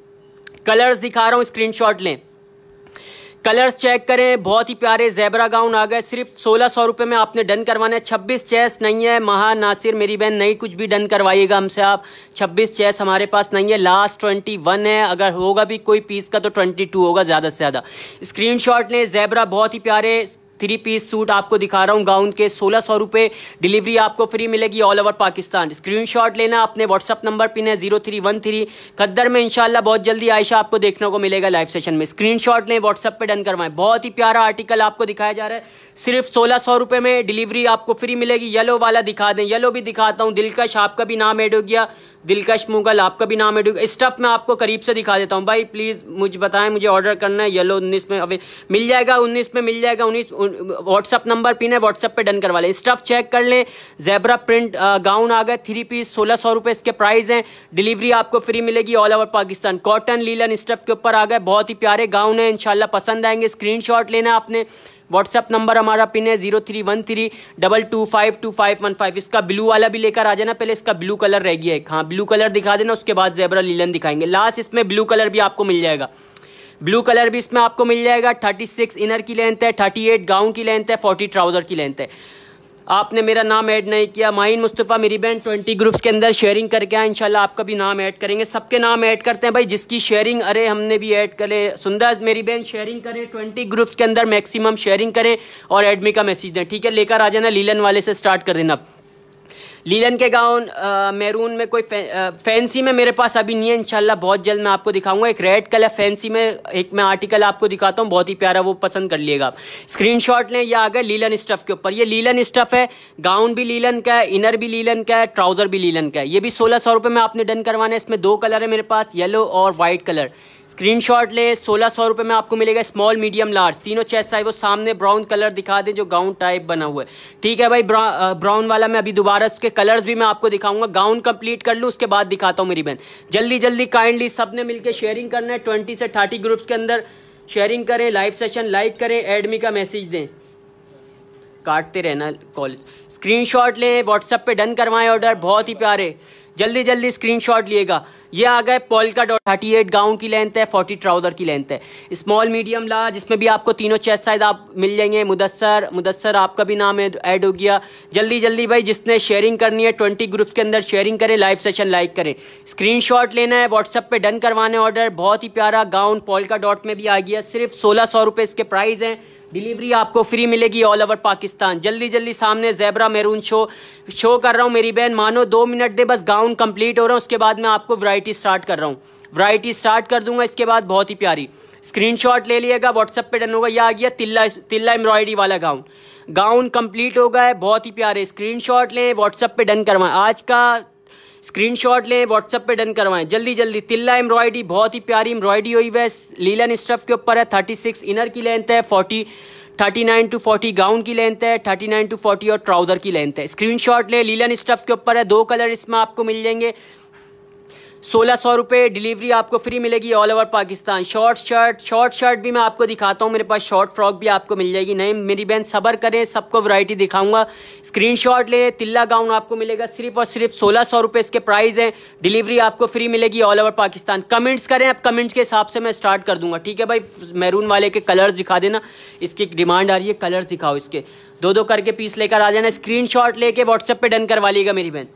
कलर्स दिखा रहा हूं, स्क्रीनशॉट लें। कलर्स चेक करें, बहुत ही प्यारे ज़ेबरा गाउन आ गए। सिर्फ 1600 रुपये में आपने डन करवाना है। 26 चेस नहीं है महा नासिर मेरी बहन, नहीं कुछ भी डन करवाइएगा हमसे आप। 26 चेस हमारे पास नहीं है, लास्ट 21 है। अगर होगा भी कोई पीस का तो 22 होगा ज़्यादा से ज़्यादा। स्क्रीनशॉट लें। ज़ेबरा बहुत ही प्यारे 3 पीस सूट आपको दिखा रहा हूँ गाउन के, 1600 रुपये। डिलीवरी आपको फ्री मिलेगी ऑल ओवर पाकिस्तान। स्क्रीनशॉट लेना, अपने व्हाट्सअप नंबर पिन है 0313। खद्दर में इंशाल्लाह बहुत जल्दी आयशा आपको देखने को मिलेगा लाइव सेशन में। स्क्रीनशॉट लें, व्हाट्सअप पे डन करवाएं। बहुत ही प्यारा आर्टिकल आपको दिखाया जा रहा है, सिर्फ 1600 रुपये में डिलीवरी आपको फ्री मिलेगी। येलो वाला दिखा दें, येलो भी दिखाता हूँ। दिलकश आपका भी नाम ऐड हो गया, दिलकश मुगल आपका भी नाम ऐड हो गया। स्टफ में आपको करीब से दिखा देता हूँ भाई, प्लीज मुझे बताएं, मुझे ऑर्डर करना है। येलो 19 में अभी मिल जाएगा, 19 में मिल जाएगा। 19 व्हाट्सअप नंबर पिन है, व्हाट्सअप पे डन करवा लें। स्टफ चेक कर लें। ज़ेबरा प्रिंट गाउन आ गए 3 पीस, 1600 रुपये इसके प्राइस हैं। डिलीवरी आपको फ्री मिलेगी all over Pakistan. Cotton linen stuff के ऊपर आ गए, बहुत ही प्यारे गाउन है, इंशाल्लाह पसंद आएंगे। स्क्रीनशॉट लेना आपने। व्हाट्सअप नंबर हमारा पिन है 031322525515। इसका ब्लू वाला भी लेकर आ जाना, पहले इसका ब्लू कलर रह गया एक, हाँ ब्लू कलर दिखा देना, उसके बाद ज़ेबरा लीलन दिखाएंगे। लास्ट इसमें ब्लू कलर भी आपको मिल जाएगा, ब्लू कलर भी इसमें आपको मिल जाएगा। 36 इनर की लेंथ है, 38 गाउन की लेंथ है, 40 ट्राउजर की लेंथ है। आपने मेरा नाम ऐड नहीं किया, माइन मुस्तफ़ा मेरी बहन 20 ग्रुप्स के अंदर शेयरिंग करके आए, इंशाल्लाह आपका भी नाम ऐड करेंगे। सबके नाम ऐड करते हैं भाई, जिसकी शेयरिंग, अरे हमने भी ऐड करे। सुंदर मेरी बहन शेयरिंग करें, 20 ग्रुप्स के अंदर मैक्सिमम शेयरिंग करें और एडमी का मैसेज दें, ठीक है। लेकर आ जाना, लीलन वाले से स्टार्ट कर देना। लीलन के गाउन मैरून में कोई फैंसी में मेरे पास अभी नहीं है, इंशाल्लाह बहुत जल्द मैं आपको दिखाऊंगा। एक रेड कलर फैंसी में एक मैं आर्टिकल आपको दिखाता हूँ, बहुत ही प्यारा, वो पसंद कर लिएगा आप। स्क्रीनशॉट लें। ये आ गए लीलन स्टफ के ऊपर, ये लीलन स्टफ है, गाउन भी लीलन का है, इनर भी लीलन का है, ट्राउजर भी लीलन का है। ये भी 1600 रुपये में आपने डन करवाना है। इसमें 2 कलर है मेरे पास, येलो और व्हाइट कलर। स्क्रीनशॉट ले। 1600 रुपये में आपको मिलेगा स्मॉल मीडियम लार्ज, तीनों चेस्ट साइज। वो सामने ब्राउन कलर दिखा दें जो गाउन टाइप बना हुआ है, ठीक है भाई। ब्राउन वाला मैं अभी दोबारा उसके कलर्स भी मैं आपको दिखाऊंगा। गाउन कंप्लीट कर लूँ उसके बाद दिखाता हूँ मेरी बहन। जल्दी जल्दी काइंडली सबने मिलकर शेयरिंग करना है। 20 से 30 ग्रुप्स के अंदर शेयरिंग करें, लाइव सेशन लाइक करें, एडमी का मैसेज दें, काटते रहना कॉल। स्क्रीनशॉट लें, व्हाट्सएप पे डन करवाएं ऑर्डर, बहुत ही प्यारे, जल्दी जल्दी स्क्रीनशॉट लिएगा। ये आ गए पोल्का डॉट, 38 गाउन की लेंथ है, 40 ट्राउजर की लेंथ है, स्मॉल मीडियम लार्ज। इसमें भी आपको तीनों चेस्ट साइज आप मिल जाएंगे। मुदस्सर आपका भी नाम ऐड हो गया। जल्दी जल्दी भाई जिसने शेयरिंग करनी है 20 ग्रुप्स के अंदर शेयरिंग करें, लाइव सेशन लाइक करें, स्क्रीनशॉट लेना है, व्हाट्सएप पे डन करवाने ऑर्डर। बहुत ही प्यारा गाउन पोल्का डॉट में भी आ गया, सिर्फ 1600 रुपये इसके प्राइस हैं। डिलीवरी आपको फ्री मिलेगी ऑल ओवर पाकिस्तान। जल्दी जल्दी सामने ज़ेबरा मैरून शो कर रहा हूँ मेरी बहन, मानो 2 मिनट दे बस, गाउन कंप्लीट हो रहा है, उसके बाद मैं आपको वैरायटी स्टार्ट कर रहा हूँ, वैरायटी स्टार्ट कर दूंगा इसके बाद। बहुत ही प्यारी, स्क्रीनशॉट ले लिएगा, व्हाट्सएप पे डन होगा। यह आ गया तिल्ला एम्ब्रॉयडरी वाला गाउन कंप्लीट हो गया है, बहुत ही प्यारे। स्क्रीनशॉट लें, व्हाट्सएप पे डन करवाएं, आज का स्क्रीनशॉट लें, व्हाट्सएप पे डन करवाएं जल्दी जल्दी। तिल्ला एम्ब्रॉयडरी, बहुत ही प्यारी एम्ब्रॉयडरी हुई है, लीलन स्टफ के ऊपर है। 36 इनर की लेंथ है, 39 to 40 गाउन की लेंथ है, 39 to 40 और ट्राउजर की लेंथ है। स्क्रीनशॉट ले, लीलन स्टफ के ऊपर है, 2 कलर इसमें आपको मिल जाएंगे। 1600 रुपये डिलीवरी आपको फ्री मिलेगी all over Pakistan. Short shirt भी मैं आपको दिखाता हूँ, मेरे पास शॉर्ट फ्रॉक भी आपको मिल जाएगी। नहीं मेरी बहन सब्र करें, सबको वैरायटी दिखाऊंगा। स्क्रीनशॉट ले, तिल्ला गाउन आपको मिलेगा सिर्फ और सिर्फ 1600 रुपये इसके प्राइस है। डिलीवरी आपको फ्री मिलेगी ऑल ओवर पाकिस्तान। कमेंट्स करें, अब कमेंट्स के हिसाब से मैं स्टार्ट कर दूंगा, ठीक है भाई। मैरून वाले के कलर्स दिखा देना, इसकी डिमांड आ रही है, कलर्स दिखाओ इसके, 2 करके पीस लेकर आ जाना। स्क्रीनशॉट लेके व्हाट्सएप पे डन करवा लीजिएगा मेरी बहन।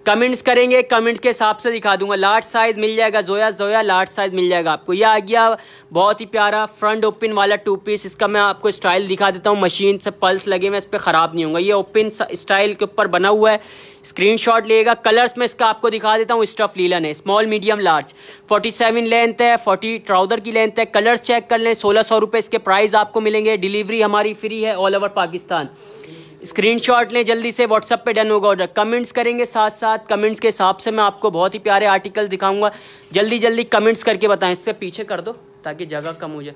कमेंट्स करेंगे, कमेंट्स के हिसाब से दिखा दूंगा। लार्ज साइज मिल जाएगा, जोया लार्ज साइज मिल जाएगा आपको। यह आ गया बहुत ही प्यारा फ्रंट ओपन वाला 2 पीस। इसका मैं आपको स्टाइल दिखा देता हूँ, मशीन से पल्स लगे हुए, इस पर ख़राब नहीं होगा। ये ओपन स्टाइल के ऊपर बना हुआ है, स्क्रीनशॉट लेगा। कलर्स में इसका आपको दिखा देता हूँ, स्टफ लीलन है, स्मॉल मीडियम लार्ज, 47 लेंथ है, 40 ट्राउजर की लेंथ है। कलर्स चेक कर लें, 1600 रुपये इसके प्राइस आपको मिलेंगे। डिलीवरी हमारी फ्री है ऑल ओवर पाकिस्तान। स्क्रीनशॉट लें, जल्दी से व्हाट्सएप पे डन होगा ऑर्डर। कमेंट्स करेंगे, साथ साथ कमेंट्स के हिसाब से मैं आपको बहुत ही प्यारे आर्टिकल दिखाऊंगा। जल्दी जल्दी कमेंट्स करके बताएं, इससे पीछे कर दो ताकि जगह कम हो जाए।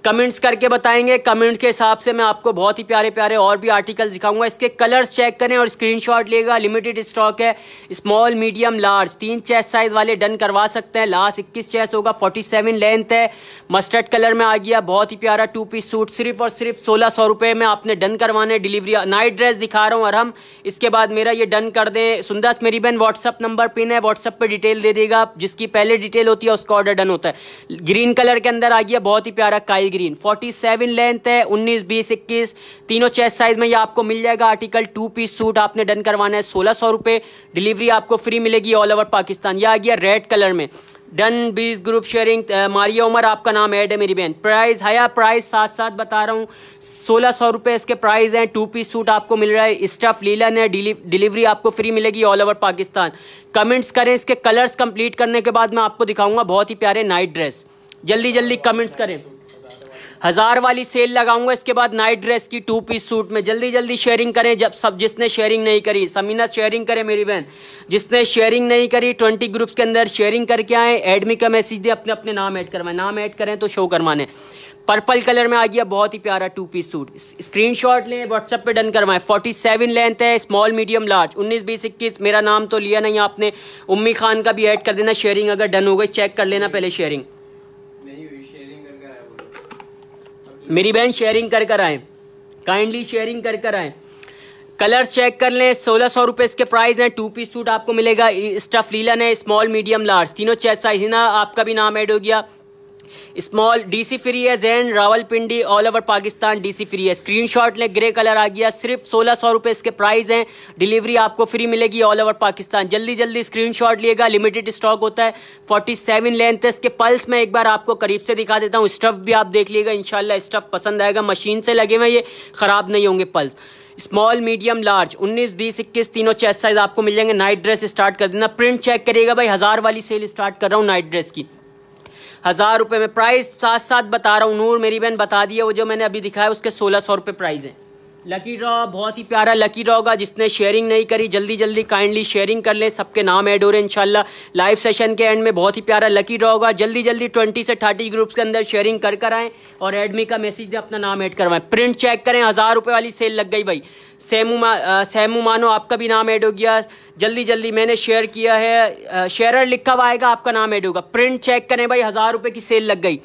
कमेंट्स करके बताएंगे, कमेंट के हिसाब से मैं आपको बहुत ही प्यारे प्यारे और भी आर्टिकल्स दिखाऊंगा। इसके कलर्स चेक करें और स्क्रीनशॉट लेगा। लिमिटेड स्टॉक है, small medium large 3 chest size वाले डन करवा सकते हैं। लास्ट 21 चेस्ट होगा, 47 लेंथ है, मस्टर्ड कलर में आ गया, बहुत ही प्यारा 2 पीस सूट सिर्फ और सिर्फ 1600 रुपए में आपने डन करवाने। डिलीवरी नाइट ड्रेस दिखा रहा हूँ और हम इसके बाद मेरा ये डन कर दें। सुंदर मेरी बहन व्हाट्सअप नंबर पिन है, व्हाट्सअप पे डिटेल दे देगा, जिसकी पहले डिटेल होती है उसका ऑर्डर डन होता है। ग्रीन कलर के अंदर आ गया, बहुत ही प्यारा काई ग्रीन, 47 लेंथ है, 19, 20, 21 तीनों चेस्ट साइज में ये आपको मिल जाएगा। आर्टिकल 2 पीस सूट आपने डन करवाना है, 1600 रुपए, डिलीवरी आपको फ्री मिलेगी ऑल ओवर पाकिस्तान। ये आ गया रेड कलर में, done 20 group sharing. Maria Umar आपका नाम ऐड है मेरी बहन। प्राइस हया प्राइस साथ साथ बता रहा हूँ, 1600 रुपए इसके प्राइस हैं। 2 पीस सूट आपको मिल रहा है, स्टफ लीलन है, डिलीवरी आपको फ्री मिलेगी ऑल ओवर पाकिस्तान। कमेंट्स करें, इसके कलर्स कंप्लीट करने के बाद मैं आपको दिखाऊंगा बहुत ही प्यारे नाइट ड्रेस। जल्दी जल्दी कमेंट्स करें। 1000 वाली सेल लगाऊंगा इसके बाद नाइट ड्रेस की 2 पीस सूट में। जल्दी जल्दी शेयरिंग करें, जब सब जिसने शेयरिंग नहीं करी, समीना शेयरिंग करें मेरी बहन, जिसने शेयरिंग नहीं करी 20 ग्रुप्स के अंदर शेयरिंग करके आए। एडमी का मैसेज दे, अपने अपने नाम ऐड करवाएं, नाम ऐड करें तो शो करवाने। पर्पल कलर में आ गया, बहुत ही प्यारा 2 पीस सूट, स्क्रीनशॉट लें, व्हाट्सएप पे डन करवाएं। 47 लेंथ है, स्मॉल मीडियम लार्ज, 19, 20, 21। मेरा नाम तो लिया नहीं आपने, उम्मी खान का भी ऐड कर देना। शेयरिंग अगर डन हो गई चेक कर लेना पहले, शेयरिंग मेरी बहन शेयरिंग कर कर आए, काइंडली शेयरिंग कर कर आए। कलर चेक कर लें, 1600 रुपए इसके प्राइस हैं। 2 पीस सूट आपको मिलेगा, स्टफ लीलन है, स्मॉल मीडियम लार्ज तीनों चेस्ट साइज है ना। आपका भी नाम ऐड हो गया, स्मॉल डीसी फ्री है, Jain Rawalpindi all over Pakistan DC free है। स्क्रीनशॉट ले, ग्रे कलर आ गया, सिर्फ 1600 रुपए इसके प्राइस हैं, डिलीवरी आपको फ्री मिलेगी ऑल ओवर पाकिस्तान। जल्दी जल्दी स्क्रीनशॉट लिएगा, लिमिटेड स्टॉक होता है। 47 लेंथ है, इसके पल्स में एक बार आपको करीब से दिखा देता हूँ। स्टफ भी आप देख लीजिएगा, इंशाल्लाह स्टफ पसंद आएगा, मशीन से लगे हुए ये खराब नहीं होंगे पल्स। स्मॉल मीडियम लार्ज 19, 20, 21 तीनों चेस्ट साइज आपको मिल जाएंगे। नाइट ड्रेस स्टार्ट कर देना, प्रिंट चेक करिएगा भाई। 1000 वाली सेल स्टार्ट कर रहा हूँ नाइट ड्रेस की, 1000 रुपए में। प्राइस साथ साथ बता रहा हूँ, नूर मेरी बहन बता दिया, वो जो मैंने अभी दिखाया उसके 1600 रुपए प्राइस है। लकी ड्रॉ, बहुत ही प्यारा लकी ड्रॉ होगा। जिसने शेयरिंग नहीं करी जल्दी जल्दी काइंडली शेयरिंग कर ले, सबके नाम ऐड हो रहे हैं इंशाल्लाह। लाइव सेशन के एंड में बहुत ही प्यारा लकी ड्रॉ होगा। जल्दी जल्दी 20 से 30 ग्रुप्स के अंदर शेयरिंग कर कर आएँ और एडमी का मैसेज दे, अपना नाम ऐड करवाएं। प्रिंट चेक करें, 1000 रुपए वाली सेल लग गई भाई। सैमू मानो आपका भी नाम ऐड हो गया। जल्दी जल्दी मैंने शेयर किया है, शेयरर लिखा हुआ आएगा, आपका नाम ऐड होगा। प्रिंट चेक करें भाई, 1000 रुपए की सेल लग गई,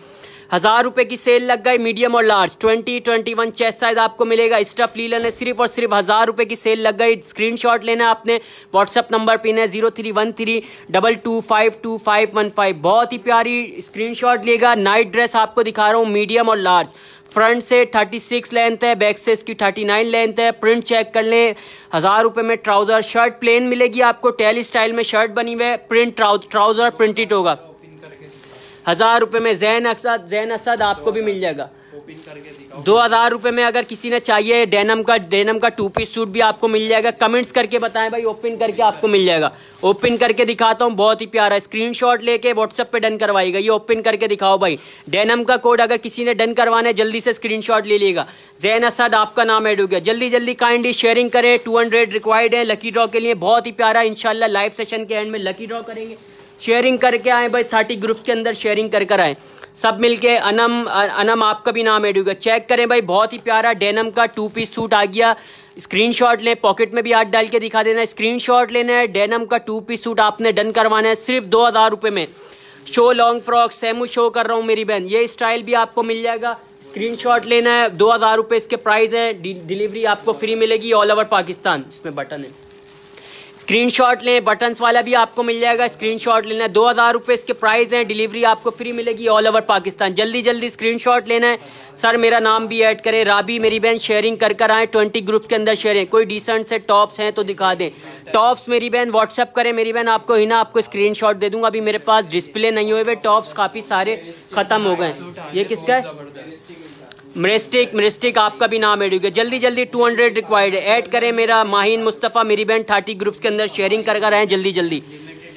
1000 रुपए की सेल लग गई। मीडियम और लार्ज 20, 21 चेस्ट साइज आपको मिलेगा। स्टफ लीलन है, सिर्फ और सिर्फ 1000 रुपए की सेल लग गई। स्क्रीनशॉट लेना है आपने, व्हाट्सएप नंबर पिन है 031322521515। बहुत ही प्यारी स्क्रीनशॉट लेगा। नाइट ड्रेस आपको दिखा रहा हूँ, मीडियम और लार्ज, फ्रंट से 36 लेंथ है, बैक से इसकी 39 लेंथ है। प्रिंट चेक कर लें। 1000 रुपए में ट्राउजर शर्ट प्लेन मिलेगी आपको, टेल स्टाइल में शर्ट बनी हुई है, प्रिंट ट्राउजर प्रिंटेड होगा। 1000 रुपए में जैन असद आपको भी मिल जाएगा। 2000 रुपए में अगर किसी ने चाहिए डेनम का 2 पीस सूट भी आपको मिल जाएगा। कमेंट्स करके बताएं भाई, ओपन करके आपको मिल जाएगा। ओपन करके दिखाता हूँ, बहुत ही प्यारा, स्क्रीनशॉट लेके व्हाट्सएप पे डन करवाएगा। ये ओपन करके दिखाओ भाई। डेनम का कोड अगर किसी ने डन करवाना है जल्दी से स्क्रीनशॉट ले लीजिएगा। जैन असद आपका नाम ऐड हो गया। जल्दी जल्दी काइंडली शेयरिंग करें, 200 रिक्वायर्ड है लकी ड्रॉ के लिए। बहुत ही प्यारा, इंशाल्लाह लाइव सेशन के एंड में लकी ड्रॉ करेंगे। शेयरिंग करके आए भाई, 30 ग्रुप्स के अंदर शेयरिंग कर कर आए सब मिलके। अनम आपका भी नाम ऐड होगा। चेक करें भाई, बहुत ही प्यारा डेनम का 2 पीस सूट आ गया। स्क्रीनशॉट लें, पॉकेट में भी हाथ डाल के दिखा देना। स्क्रीनशॉट लेना है, डेनम का 2 पीस सूट आपने डन करवाना है सिर्फ 2000 रुपए में। शो लॉन्ग फ्रॉक सैमू शो कर रहा हूँ मेरी बहन, ये स्टाइल भी आपको मिल जाएगा। स्क्रीनशॉट लेना है, 2000 रुपए इसके प्राइस है, डिलीवरी आपको फ्री मिलेगी ऑल ओवर पाकिस्तान। इसमें बटन है, स्क्रीनशॉट लें, बटन्स वाला भी आपको मिल जाएगा। स्क्रीनशॉट लेना है, 2000 रुपए इसके प्राइस हैं, डिलीवरी आपको फ्री मिलेगी ऑल ओवर पाकिस्तान। जल्दी जल्दी स्क्रीनशॉट लेना है। सर मेरा नाम भी ऐड करें, राबी मेरी बहन शेयरिंग कर कर आए। 20 ग्रुप्स के अंदर शेयरिंग, कोई डिसेंट से टॉप्स हैं तो दिखा दें। टॉप्स मेरी बहन व्हाट्सएप करें मेरी बहन, आपको ही ना आपको स्क्रीनशॉट दे दूंगा। अभी मेरे पास डिस्प्ले नहीं हुए, टॉप्स काफी सारे खत्म हो गए। ये किसका है? मिस्टिक आपका भी नाम ऐड हो गया। जल्दी जल्दी 200 रिक्वायर्ड है, ऐड करें मेरा माहिन मुस्तफ़ा मेरी बहन 30 ग्रुप्स के अंदर शेयरिंग कर रहे हैं। जल्दी जल्दी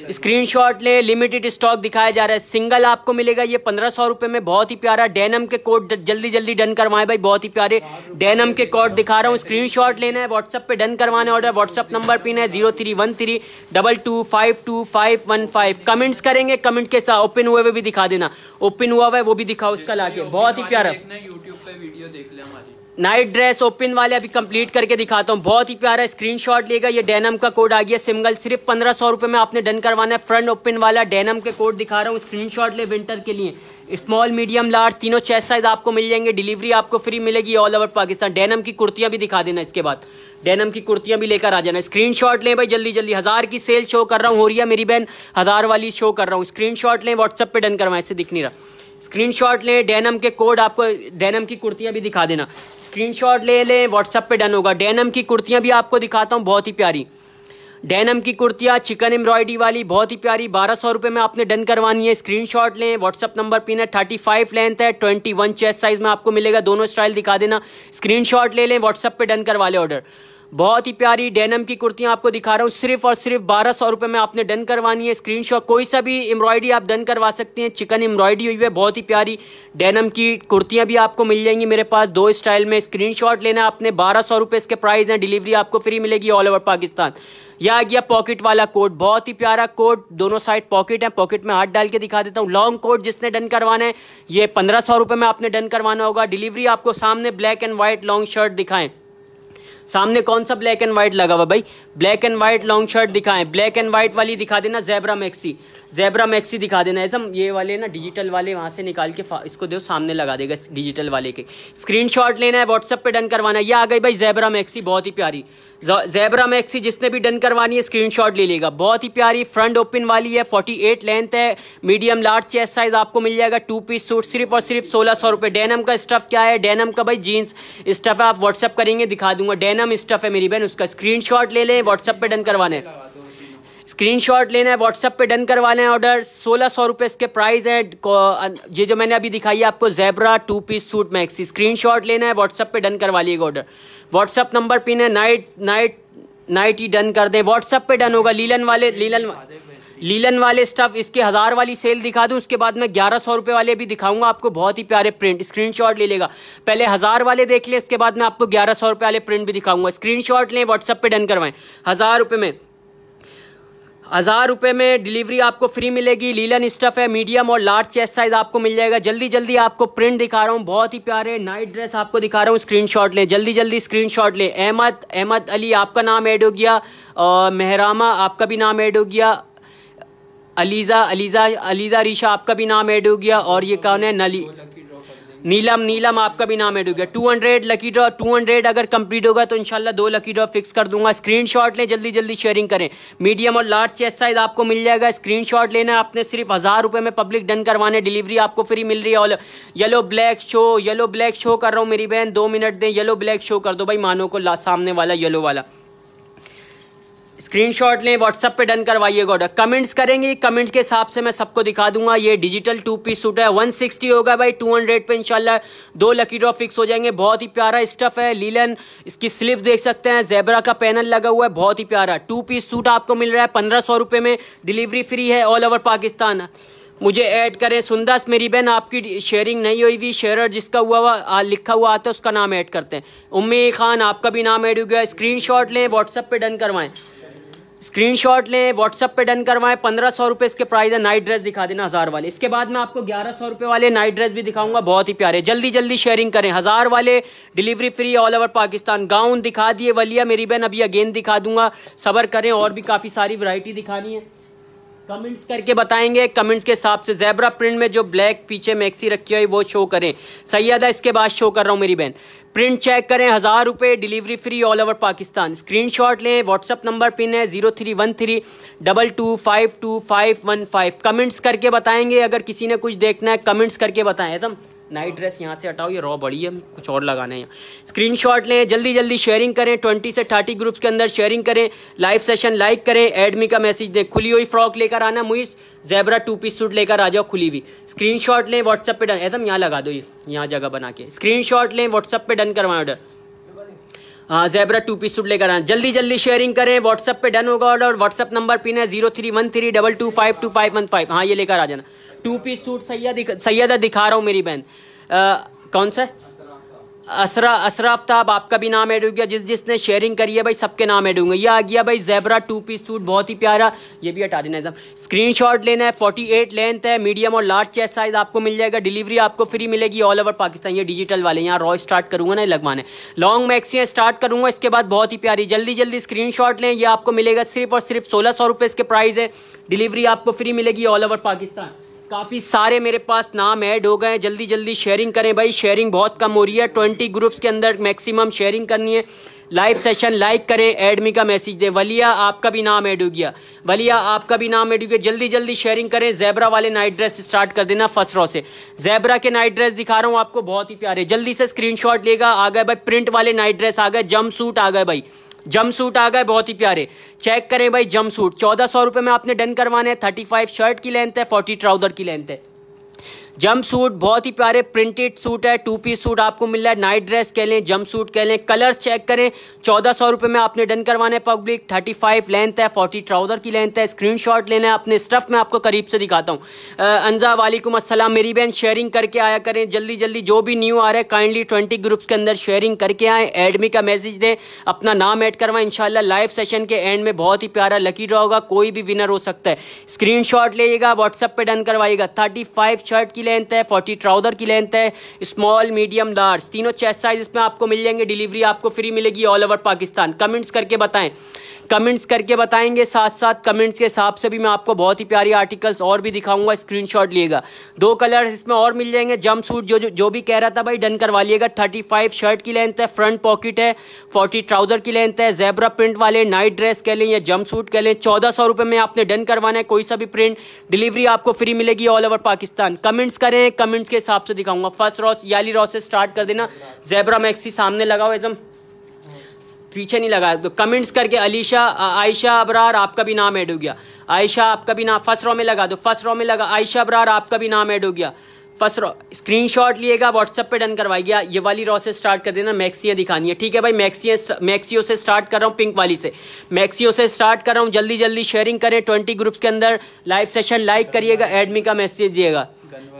स्क्रीनशॉट ले, लिमिटेड स्टॉक दिखाया जा रहा है, सिंगल आपको मिलेगा ये 1500 रुपए में, बहुत ही प्यारा डेनम के कोट, जल्दी जल्दी डन करवाएं भाई, बहुत ही प्यारे डेनम के कोट दिखा रहा हूँ। स्क्रीनशॉट लेना है, व्हाट्सएप पे डन करवाना ऑर्डर, व्हाट्सएप नंबर पिन है 031322521515। कमेंट्स करेंगे, कमेंट के साथ ओपन हुए भी दिखा देना, ओपन हुआ है वो भी दिखाओ उसका लाके, बहुत ही प्यारा। यूट्यूब पे वीडियो देख ले हमारी। नाइट ड्रेस ओपन वाले अभी कंप्लीट करके दिखाता हूँ, बहुत ही प्यारा स्क्रीनशॉट लेगा। ये डेनम का कोड आ गया सिंगल, सिर्फ 1500 रुपए में आपने डन करवाना है। फ्रंट ओपन वाला डेनम के कोड दिखा रहा हूँ, स्क्रीनशॉट ले विंटर के लिए। स्मॉल मीडियम लार्ज तीनों चेस्ट साइज आपको मिल जाएंगे, डिलीवरी आपको फ्री मिलेगी ऑल ओवर पाकिस्तान। डेनम की कुर्तियां भी दिखा देना, इसके बाद डेनम की कुर्तियां भी लेकर आ जाना। स्क्रीनशॉट लें भाई जल्दी जल्दी, 1000 की सेल शो कर रहा हूँ, हो रही है मेरी बहन 1000 वाली शो कर रहा हूँ। स्क्रीनशॉट लें, व्हाट्सएप पे डन करवाएं, इससे दिख नहीं रहा। स्क्रीनशॉट लें, डेनम के कोड आपको, डेनम की कुर्तियां भी दिखा देना। स्क्रीनशॉट ले लें, व्हाट्सएप पे डन होगा। डेनम की कुर्तियां भी आपको दिखाता हूं, बहुत ही प्यारी डेनम की कुर्तियां, चिकन एम्ब्रॉयडरी वाली, बहुत ही प्यारी, 1200 रुपए में आपने डन करवानी है। स्क्रीनशॉट लें, व्हाट्सएप नंबर पिन है, 35 लेंथ है, 21 चेस्ट साइज में आपको मिलेगा, दोनों स्टाइल दिखा देना। स्क्रीनशॉट ले लें, व्हाट्सएप पे डन करवा ले ऑर्डर। बहुत ही प्यारी डेनम की कुर्तियां आपको दिखा रहा हूँ, सिर्फ और सिर्फ 1200 रुपए में आपने डन करवानी है। स्क्रीनशॉट, कोई सा भी एम्ब्रॉयडरी आप डन करवा सकते हैं, चिकन एम्ब्रॉयडरी हुई है, बहुत ही प्यारी डेनम की कुर्तियां भी आपको मिल जाएंगी मेरे पास 2 स्टाइल में। स्क्रीनशॉट लेना आपने, 1200 रुपए इसके प्राइस हैं, डिलीवरी आपको फ्री मिलेगी ऑल ओवर पाकिस्तान। यह आ गया पॉकेट वाला कोट, बहुत ही प्यारा कोट, दोनों साइड पॉकेट है, पॉकेट में हाथ डाल के दिखा देता हूँ। लॉन्ग कोट जिसने डन करवाना है, ये 1500 रुपए में आपने डन करवाना होगा। डिलीवरी आपको सामने black and white long shirt दिखाएं, सामने कौन सा ब्लैक एंड व्हाइट लगा हुआ भाई, black and white long shirt दिखाएं, ब्लैक एंड व्हाइट वाली दिखा देना। ज़ेब्रा मैक्सी, ज़ेब्रा मैक्सी दिखा देना। एकदम ये वाले ना डिजिटल वाले, वहां से निकाल के इसको दो, सामने लगा देगा डिजिटल वाले के। स्क्रीनशॉट लेना है, व्हाट्सएप पे डन करवाना है। ये आ गई भाई ज़ेब्रा मैक्सी, बहुत ही प्यारी ज़ेब्रा मैक्सी, जिसने भी डन करवानी है स्क्रीनशॉट ले लेगा। बहुत ही प्यारी फ्रंट ओपन वाली है, 48 लेंथ है, मीडियम लार्ज चेस्ट साइज आपको मिल जाएगा। 2 पीस सूट सिर्फ और सिर्फ 1600 रुपए। डेनम का स्टफ क्या है, डेनम का भाई जीन्स स्टफ है, आप व्हाट्सएप करेंगे दिखा दूंगा। डेनम स्टफ है मेरी बहन, उसका स्क्रीनशॉट ले लें, व्हाट्सएप पे डन करवाना है। स्क्रीनशॉट लेना है, व्हाट्सएप पे डन करवाना है ऑर्डर। 1600 रुपए इसके प्राइस है। ये जो मैंने अभी दिखाई है आपको zebra 2 piece suit maxi, screenshot लेना है, व्हाट्सएप पे डन करवा लिएगा ऑर्डर। व्हाट्सएप नंबर पिन है, नाइट ही डन कर दें, व्हाट्सएप पे डन होगा। लीलन वाले स्टफ, इसके 1000 वाली सेल दिखा दूं, उसके बाद मैं 1100 रुपए वाले भी दिखाऊंगा आपको, बहुत ही प्यारे प्रिंट। स्क्रीनशॉट ले लेगा, पहले 1000 वाले देख ले, इसके बाद मैं आपको 1100 रुपए वाले प्रिंट भी दिखाऊंगा। स्क्रीनशॉट लें, व्हाट्सएप पे डन करवाएं। 1000 रुपए में, 1000 रुपए में डिलीवरी आपको फ्री मिलेगी। लीलन स्टफ है, मीडियम और लार्ज चेस्ट साइज आपको मिल जाएगा। जल्दी जल्दी आपको प्रिंट दिखा रहा हूँ, बहुत ही प्यारे नाइट ड्रेस आपको दिखा रहा हूँ। स्क्रीनशॉट ले, जल्दी जल्दी स्क्रीनशॉट ले। अहमद अली आपका नाम ऐड हो गया, मेहरामा आपका भी नाम ऐड हो गया, अलीजा रीशा आपका भी नाम ऐड हो गया, और ये कौन है, नीलम आपका भी नाम ऐड हो गया। 200 लकी ड्रॉ, 200 अगर कंप्लीट होगा तो इंशाल्लाह 2 लकी ड्रॉ फिक्स कर दूंगा। स्क्रीनशॉट ले, जल्दी जल्दी शेयरिंग करें। मीडियम और लार्ज चेस्ट साइज आपको मिल जाएगा। स्क्रीनशॉट लेना है आपने, सिर्फ 1000 रुपए में पब्लिक डन करवाने, डिलीवरी आपको फ्री मिल रही है। और येलो ब्लैक शो कर रहा हूँ मेरी बहन, 2 मिनट दें, येलो ब्लैक शो कर दो भाई मानो को, सामने वाला येलो वाला। स्क्रीनशॉट लें, व्हाट्सएप पे डन करवाइएगा ऑर्डर। कमेंट्स करेंगे, कमेंट्स के हिसाब से मैं सबको दिखा दूंगा। ये डिजिटल 2 पीस सूट है, 160 होगा भाई, 200 पे इंशाल्लाह 2 लकी ड्रॉ फिक्स हो जाएंगे। बहुत ही प्यारा स्टफ है, लीलन, इसकी स्लीव देख सकते हैं, ज़ेब्रा का पैनल लगा हुआ है, बहुत ही प्यारा 2 पीस सूट आपको मिल रहा है 1500 रुपए में, डिलीवरी फ्री है ऑल ओवर पाकिस्तान। मुझे ऐड करें। सुंदस मेरी बहन, आपकी शेयरिंग नहीं हुई हुई, शेयरर जिसका हुआ लिखा हुआ आता है उसका नाम ऐड करते हैं। उम्मी खान आपका भी नाम ऐड हो गया। स्क्रीनशॉट लें, व्हाट्सएप पे डन करवाएं। स्क्रीनशॉट लें, व्हाट्सएप पे डन करवाएं। 1500 रुपए इसके प्राइस है। नाइट ड्रेस दिखा देना 1000 वाले, इसके बाद मैं आपको 1100 रुपए वाले नाइट ड्रेस भी दिखाऊंगा, बहुत ही प्यारे। जल्दी जल्दी शेयरिंग करें। 1000 वाले delivery free all over Pakistan. Gown दिखा दिए वलिया मेरी बहन, अभी अगेन दिखा दूंगा, सबर करें, और भी काफी सारी वैरायटी दिखानी है। कमेंट्स करके बताएंगे, कमेंट्स के हिसाब से। ज़ेब्रा प्रिंट में जो ब्लैक पीछे मैक्सी रखी हुई वो शो करें। सैयदा इसके बाद शो कर रहा हूँ मेरी बहन। प्रिंट चेक करें, 1000 रुपए, delivery free all over Pakistan. Screenshot लें, व्हाट्सअप नंबर पिन है 0313225215। कमेंट्स करके बताएंगे, अगर किसी ने कुछ देखना है कमेंट्स करके बताएं। एकदम नाइट ड्रेस यहाँ से हटाओ, ये रॉ बड़ी है, कुछ और लगाना है यहाँ। स्क्रीनशॉट लें, जल्दी जल्दी शेयरिंग करें, 20 से 30 ग्रुप्स के अंदर शेयरिंग करें। लाइव सेशन लाइक करें, एडमी का मैसेज दें। खुली हुई फ्रॉक लेकर आना, मुइस ज़ेब्रा 2 पीस सूट लेकर आ जाओ खुली हुई। स्क्रीनशॉट लें, व्हाट्सएप पे डन, एकदम यहाँ लगा दो, ये यहाँ जगह बना के। स्क्रीनशॉट लें, व्हाट्सएप पे डन करवाएं ऑर्डर। हाँ ज़ेब्रा 2 पीस सूट लेकर आना, जल्दी जल्दी शेयरिंग करें, व्हाट्सएप पे डन होगा ऑर्डर, व्हाट्सएप नंबर पिन है 031322522515। हाँ ये लेकर आ जाना 2 पीस सूट। सैयदा दिखा रहा हूँ मेरी बहन, कौन सा असराफ साहब, आपका भी नाम ऐड हो गया, जिसने शेयरिंग करी है भाई सबके नाम ऐड होंगे। ये आ गया भाई ज़ेब्रा 2 पीस सूट, बहुत ही प्यारा, ये भी हटा देना एकदम। स्क्रीनशॉट लेना है, 48 लेंथ है, मीडियम और लार्ज चेस्ट साइज आपको मिल जाएगा, डिलीवरी आपको फ्री मिलेगी ऑल ओवर पाकिस्तान। ये डिजिटल वाले, यहाँ रॉ स्टार्ट करूंगा ना लगवाने, लॉन्ग मैक्सी स्टार्ट करूंगा इसके बाद, बहुत ही प्यारी, जल्दी जल्दी स्क्रीनशॉट लें। ये आपको मिलेगा सिर्फ और सिर्फ 1600 रुपये इसके प्राइस है, डिलीवरी आपको फ्री मिलेगी ऑल ओवर पाकिस्तान। काफ़ी सारे मेरे पास नाम ऐड हो गए, जल्दी जल्दी शेयरिंग करें भाई, शेयरिंग बहुत कम हो रही है, 20 ग्रुप्स के अंदर मैक्सिमम शेयरिंग करनी है। लाइव सेशन लाइक करें, एडमी का मैसेज दें। वलिया आपका भी नाम ऐड हो गया, वलिया आपका भी नाम ऐड हो गया, जल्दी जल्दी शेयरिंग करें। ज़ेब्रा वाले नाइट ड्रेस स्टार्ट कर देना फर्स्ट रो से, ज़ेब्रा के नाइट ड्रेस दिखा रहा हूँ आपको, बहुत ही प्यारे, जल्दी से स्क्रीनशॉट लेगा। आ गए भाई प्रिंट वाले नाइट ड्रेस, आ गए जंप सूट, आ गए भाई जंप सूट आ गए, बहुत ही प्यारे, चेक करें भाई जंप सूट। 1400 रुपये में आपने डन करवाने हैं, 35 शर्ट की लेंथ है, 40 ट्राउजर की लेंथ है। जंप सूट बहुत ही प्यारे प्रिंटेड सूट है, 2 पीस सूट आपको मिल रहा है, नाइट ड्रेस कह लें, जंप सूट कह लें, कलर्स चेक करें। 1400 रुपये में आपने डन करवाने हैं पब्लिक, 35 लेंथ है, 40 ट्राउजर की लेंथ है, स्क्रीनशॉट लेना है अपने स्टफ में, आपको करीब से दिखाता हूँ। अंजा वालेकुम अस्सलाम, मेरी बहन शेयरिंग करके आया करें, जल्दी जल्दी जो भी न्यू आ रहा है काइंडली 20 ग्रुप्स के अंदर शेयरिंग करके आए, एडमी का मैसेज दें, अपना नाम ऐड करवाएं। इंशाल्लाह लाइव सेशन के एंड में बहुत ही प्यारा लकी ड्रॉ होगा, कोई भी विनर हो सकता है। स्क्रीनशॉट लीजिएगा, व्हाट्सएप पे डन करवाइएगा। 35 शर्ट की लेंथ है, 40 ट्राउजर की लेंथ है, स्मॉल मीडियम लार्ज तीनों चेस्ट साइज इसमें आपको मिल जाएंगे, डिलीवरी आपको फ्री मिलेगी ऑल ओवर पाकिस्तान। कमेंट्स करके बताएं, कमेंट्स करके बताएंगे, साथ साथ कमेंट्स के हिसाब से भी मैं आपको बहुत ही प्यारी आर्टिकल्स और भी दिखाऊंगा, स्क्रीनशॉट लिएगा। 2 कलर्स इसमें और मिल जाएंगे। जंप सूट जो भी कह रहा था भाई डन करवा लिएगा। 35 शर्ट की लेंथ है, फ्रंट पॉकेट है, 40 ट्राउजर की लेंथ है, ज़ेब्रा प्रिंट वाले नाइट ड्रेस कह लें या जंप सूट कह लें, 1400 रुपये में आपने डन करवाना है, कोई सा भी प्रिंट, डिलीवरी आपको फ्री मिलेगी ऑल ओवर पाकिस्तान। कमेंट्स करें, कमेंट्स के हिसाब से दिखाऊंगा। फर्स्ट रॉ याली रॉ से स्टार्ट कर देना, ज़ेब्रा मैक्सी सामने लगाओ, एकदम पीछे नहीं लगा, तो कमेंट्स करके। अलीशा आयशा अबरार आपका भी नाम ऐड हो गया, आयशा आपका भी नाम फर्स्ट रो में लगा दो, फर्स्ट रो में लगा, आयशा अबरार आपका भी नाम ऐड हो गया फर्स्ट रो। स्क्रीनशॉट लिएगा, व्हाट्सएप पे डन करवाइएगा। ये वाली रो से स्टार्ट कर देना, मैक्सियाँ दिखानी है, ठीक है भाई। मैक्सियो से स्टार्ट कर रहा हूँ, पिंक वाली से मैक्सियो से स्टार्ट कर रहा हूँ, जल्दी जल्दी शेयरिंग करें। 20 ग्रुप्स के अंदर लाइव सेशन लाइक करिएगा, एडमी का मैसेज दिएगा।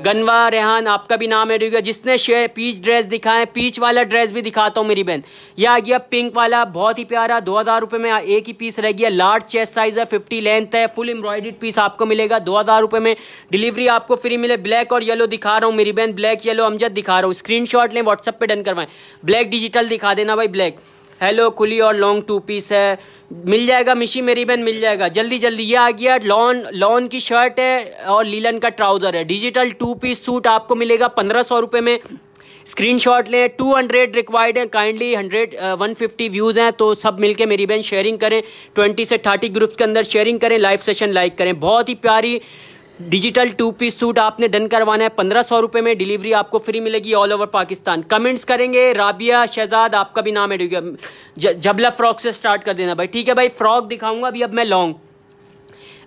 गनवा रेहान आपका भी नाम ऐड हो गया, जिसने शेयर पीच ड्रेस दिखाएं, पीच वाला ड्रेस भी दिखाता हूँ मेरी बहन। यह आ गया पिंक वाला, बहुत ही प्यारा, 2000 रुपये में एक ही पीस रह गया, लार्ज चेस्ट साइज है, 50 लेंथ है, फुल एम्ब्रॉयडर्ड पीस आपको मिलेगा 2000 रुपये में, डिलीवरी आपको फ्री मिले। ब्लैक और येलो दिखा रहा हूँ मेरी बहन, ब्लैक येलो अमजद दिखा रहा हूँ, स्क्रीनशॉट लें, व्हाट्सएप पे डन करवाएं। ब्लैक डिजिटल दिखा देना भाई, ब्लैक हेलो खुली और लॉन्ग 2 पीस है, मिल जाएगा मिशी मेरी बहन, मिल जाएगा जल्दी जल्दी। ये आ गया लॉन की शर्ट है और लीलन का ट्राउजर है, डिजिटल 2 पीस सूट आपको मिलेगा 1500 रुपये में। स्क्रीनशॉट लें, 200 रिक्वायर्ड है, काइंडली 150 व्यूज़ हैं, तो सब मिलके मेरी बहन शेयरिंग करें, 20 से 30 ग्रुप्स के अंदर शेयरिंग करें, लाइव सेशन लाइक करें। बहुत ही प्यारी डिजिटल 2 पीस सूट आपने डन करवाना है 1500 रुपये में, डिलीवरी आपको फ्री मिलेगी ऑल ओवर पाकिस्तान। कमेंट्स करेंगे। राबिया शहजाद आपका भी नाम ऐड हो गया, जबला फ्रॉक से स्टार्ट कर देना भाई, ठीक है भाई। फ्रॉक दिखाऊंगा अभी, अब मैं लॉन्ग।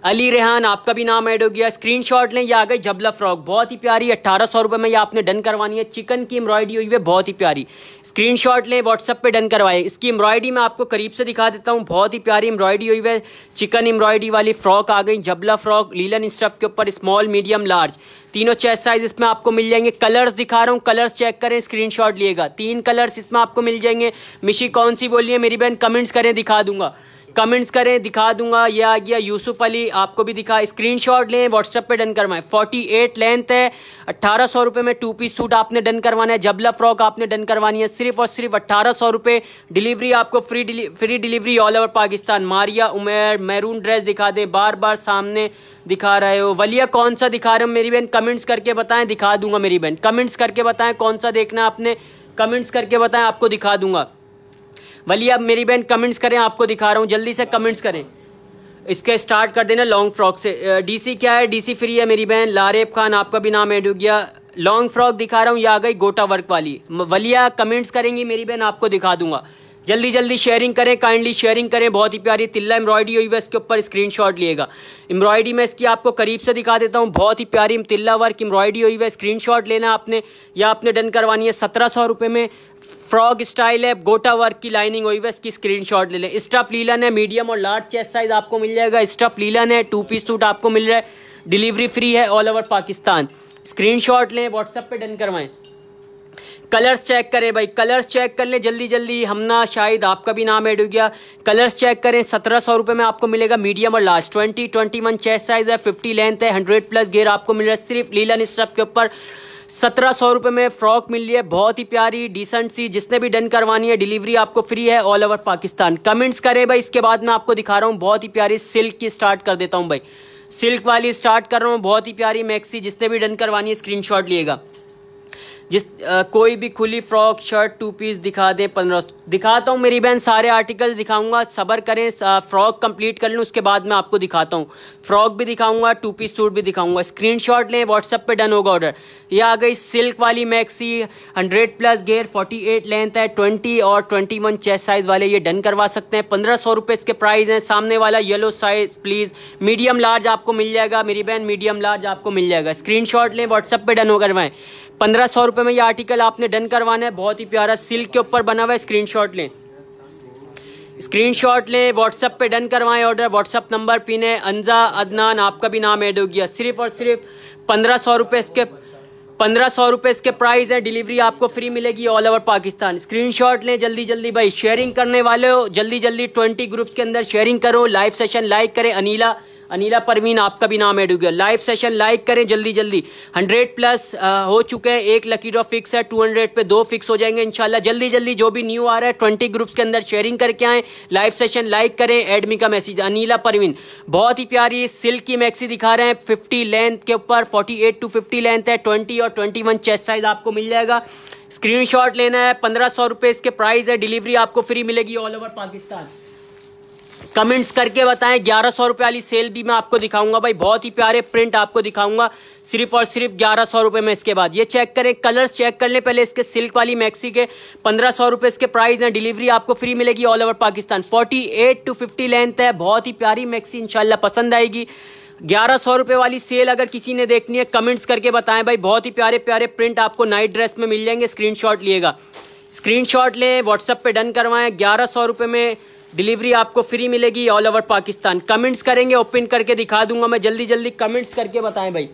अली रेहान आपका भी नाम ऐड हो गया, स्क्रीनशॉट लें, ये आ गई जबला फ्रॉक, बहुत ही प्यारी, 1800 रुपये में ये आपने डन करवानी है, चिकन की एम्ब्रॉयडरी हुई है, बहुत ही प्यारी। स्क्रीनशॉट लें, व्हाट्सएप पे डन करवाए। इसकी एम्ब्रॉयडरी मैं आपको करीब से दिखा देता हूँ, बहुत ही प्यारी एम्ब्रॉयडरी हुई है, चिकन एम्ब्रॉयडरी वाली फ्रॉक आ गई, जबला फ्रॉक, लीलन स्टफ के ऊपर, स्मॉल मीडियम लार्ज तीनों चेस्ट साइज इसमें आपको मिल जाएंगे। कलर्स दिखा रहा हूँ, कलर्स चेक करें, स्क्रीनशॉट लिएगा। 3 कलर्स इसमें आपको मिल जाएंगे। मिशी कौन सी बोलिए मेरी बहन, कमेंट्स करें, दिखा दूंगा, कमेंट्स करें, दिखा दूंगा। ये आ गया यूसुफ अली, आपको भी दिखा, स्क्रीनशॉट लें, व्हाट्सएप पे डन करवाएं। 48 लेंथ है, 1800 रुपये में 2 पीस सूट आपने डन करवाना है, जबला फ्रॉक आपने डन करवानी है, सिर्फ और सिर्फ 1800 रुपये, डिलीवरी आपको free delivery all over Pakistan. Maria Umar maroon dress दिखा दें, बार बार सामने दिखा रहे हो। वलिया कौन सा दिखा रहे हो मेरी बहन, कमेंट्स करके बताएं, दिखा दूंगा मेरी बहन, कमेंट्स करके बताएं कौन सा देखना है आपने, कमेंट्स करके बताएं, आपको दिखा दूंगा। वलिया मेरी बहन कमेंट्स करें, आपको दिखा रहा हूँ, जल्दी से कमेंट्स करें। इसके स्टार्ट कर देना लॉन्ग फ्रॉक से। डीसी क्या है, डीसी फ्री है मेरी बहन। लारेब खान आपका भी नाम ऐड हो गया, लॉन्ग फ्रॉक दिखा रहा हूँ, ये आ गई गोटा वर्क वाली। वलिया कमेंट्स करेंगी मेरी बहन, आपको दिखा दूंगा, जल्दी जल्दी शेयरिंग करें, काइंडली शेयरिंग करें। बहुत ही प्यारी तिल्ला एम्ब्रॉयडरी हुई है, इसके ऊपर स्क्रीनशॉट लिएगा। एम्ब्रॉयडरी में इसकी आपको करीब से दिखा देता हूँ, बहुत ही प्यारी तिल्ला वर्क एम्ब्रॉयडरी हुई है, स्क्रीनशॉट लेना आपने, या आपने डन करवानी है 1700 रुपये में। फ्रॉक स्टाइल है, गोटा वर्क की लाइनिंग हुई है, इसकी स्क्रीनशॉट ले लें। स्टफ लीलन है, मीडियम और लार्ज चेस्ट साइज आपको मिल जाएगा। स्टफ लीलन है, 2 पीस सूट आपको मिल रहा है, डिलीवरी फ्री है ऑल ओवर पाकिस्तान। स्क्रीनशॉट लें, व्हाट्सएप पे डन करवाएं। कलर्स चेक करें भाई, कलर्स चेक कर लें जल्दी जल्दी। हमना शायद आपका भी नाम ऐड हो गया। कलर्स चेक करें, 1700 रुपये में आपको मिलेगा मीडियम और लार्ज। 21 चेस्ट साइज है, 50 लेंथ है, 100+ घेर आपको मिल रहा है सिर्फ लीलन स्टफ के ऊपर। 1700 रुपये में फ्रॉक मिल रही है, बहुत ही प्यारी डिसेंट सी। जिसने भी डन करवानी है डिलीवरी आपको फ्री है ऑल ओवर पाकिस्तान। कमेंट्स करें भाई। इसके बाद मैं आपको दिखा रहा हूँ बहुत ही प्यारी सिल्क की स्टार्ट कर देता हूँ भाई। सिल्क वाली स्टार्ट कर रहा हूँ, बहुत ही प्यारी मैक्सी। जिसने भी डन करवानी है स्क्रीनशॉट लिएगा। कोई भी खुली फ्रॉक शर्ट 2 पीस दिखा दें। 15 दिखाता हूँ मेरी बहन, सारे आर्टिकल दिखाऊंगा, सब्र करें। फ्रॉक कंप्लीट कर लूँ उसके बाद मैं आपको दिखाता हूँ। फ्रॉक भी दिखाऊंगा, 2 पीस सूट भी दिखाऊंगा। स्क्रीनशॉट लें, व्हाट्सएप पे डन होगा ऑर्डर। ये आ गई सिल्क वाली मैक्सी, 100+ घेर, 48 लेंथ है, 20 और 21 चेस्ट साइज वाले ये डन करवा सकते हैं। 1500 रुपये इसके प्राइस हैं। सामने वाला yellow size please, medium large आपको मिल जाएगा मेरी बहन, मीडियम लार्ज आपको मिल जाएगा। स्क्रीनशॉट लें, व्हाट्सएप पे डन हो करवाएं। 1500 रुपये में ये आर्टिकल आपने डन करवाना है, बहुत ही प्यारा सिल्क के ऊपर बना हुआ है। स्क्रीनशॉट लें, स्क्रीनशॉट लें, व्हाट्सएप पे डन करवाएं ऑर्डर। व्हाट्सएप नंबर पिन है अंजा अदनान, आपका भी नाम ऐड हो गया। सिर्फ और सिर्फ 1500 रुपये इसके 1500 रुपये इसके प्राइस है। डिलीवरी आपको फ्री मिलेगी ऑल ओवर पाकिस्तान। स्क्रीनशॉट लें जल्दी जल्दी भाई। शेयरिंग करने वाले हो जल्दी जल्दी 20 ग्रुप्स के अंदर शेयरिंग करो। लाइव सेशन लाइक करें। अनीला परवीन, आपका भी नाम ऐड हो गया। लाइव सेशन लाइक करें जल्दी जल्दी। 100+ हो चुके हैं। 1 लकी ड्रॉ फिक्स है, 200 पे 2 फिक्स हो जाएंगे इंशाल्लाह। जल्दी जल्दी जो भी न्यू आ रहा है 20 ग्रुप्स के अंदर शेयरिंग करके आए। लाइव सेशन लाइक करें, एडमी का मैसेज। अनीला परवीन, बहुत ही प्यारी सिल्क की मैक्सी दिखा रहे हैं, 50 लेंथ के ऊपर, 48 to 50 लेंथ है, 20 और 21 चेस्ट साइज आपको मिल जाएगा। स्क्रीनशॉट लेना है। 1500 रुपये इसके प्राइस है। डिलीवरी आपको फ्री मिलेगी ऑल ओवर पाकिस्तान। कमेंट्स करके बताएं। 1100 रुपये वाली सेल भी मैं आपको दिखाऊंगा भाई, बहुत ही प्यारे प्रिंट आपको दिखाऊंगा सिर्फ और सिर्फ 1100 रुपये में। इसके बाद ये चेक करें, कलर्स चेक कर लें पहले इसके। सिल्क वाली मैक्सी के 1500 रुपये इसके प्राइस हैं। डिलीवरी आपको फ्री मिलेगी all over Pakistan. 48 to 50 length है, बहुत ही प्यारी मैक्सी, इंशाल्लाह पसंद आएगी। 1100 रुपये वाली सेल अगर किसी ने देखनी है कमेंट्स करके बताएं भाई। बहुत ही प्यारे प्यारे प्रिंट आपको नाइट ड्रेस में मिल जाएंगे। स्क्रीनशॉट लिएगा, स्क्रीनशॉट लें, व्हाट्सएप पे डन करवाएं। 1100 रुपये में डिलीवरी आपको फ्री मिलेगी ऑल ओवर पाकिस्तान। कमेंट्स करेंगे, ओपन करके दिखा दूंगा मैं। जल्दी जल्दी कमेंट्स करके बताएं भाई,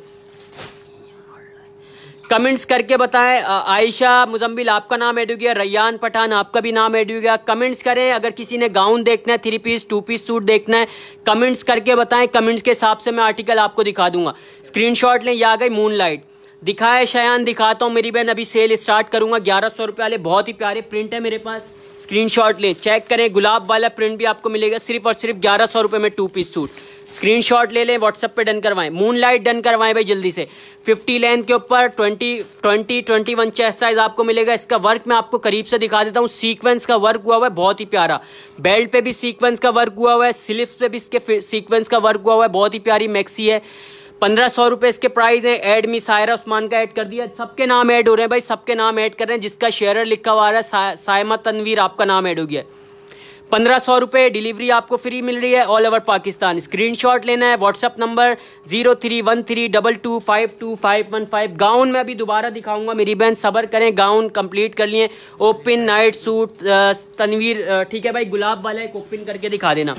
कमेंट्स करके बताएं। आयशा मुजम्बिल, आपका नाम ऐड हो गया। रैयान पठान, आपका भी नाम ऐड हो गया। कमेंट्स करें। अगर किसी ने गाउन देखना है, 3 पीस 2 पीस सूट देखना है, कमेंट्स करके बताएं। कमेंट्स के हिसाब से मैं आर्टिकल आपको दिखा दूंगा। स्क्रीनशॉट लें। ये आ गई मूनलाइट, दिखाए शयान, दिखाता हूँ मेरी बहन। अभी सेल स्टार्ट करूंगा। 1100 रुपये वाले बहुत ही प्यारे प्रिंट है मेरे पास। स्क्रीनशॉट लें, चेक करें। गुलाब वाला प्रिंट भी आपको मिलेगा सिर्फ और सिर्फ 1100 रुपये में 2 पीस सूट। स्क्रीनशॉट ले लें, व्हाट्सएप पे डन करवाएं। मूनलाइट डन करवाएं भाई जल्दी से। 50 लेंथ के ऊपर, 21 चेस्ट साइज आपको मिलेगा। इसका वर्क मैं आपको करीब से दिखा देता हूँ। सीक्वेंस का वर्क हुआ हुआ है, बहुत ही प्यारा। बेल्ट पे भी सीक्वेंस का वर्क हुआ हुआ है, स्लीव्स पे भी इसके सीक्वेंस का वर्क हुआ हुआ है। बहुत ही प्यारी मैक्सी है। 1500 रुपये इसके प्राइस है। एड मी सायरा उस्मान का ऐड कर दिया। सबके नाम ऐड हो रहे हैं भाई, सबके नाम ऐड कर रहे हैं। जिसका शेयरर लिखा हुआ है सायमा तनवीर, आपका नाम ऐड हो गया। 1500 रुपये डिलीवरी आपको फ्री मिल रही है ऑल ओवर पाकिस्तान। स्क्रीनशॉट लेना है। WhatsApp number 031322525515। गाउन में अभी दोबारा दिखाऊंगा मेरी बहन, सब्र करें। गाउन कंप्लीट कर लिए। ओपन नाइट सूट तनवीर, ठीक है भाई। गुलाब वाला एक ओपन करके दिखा देना।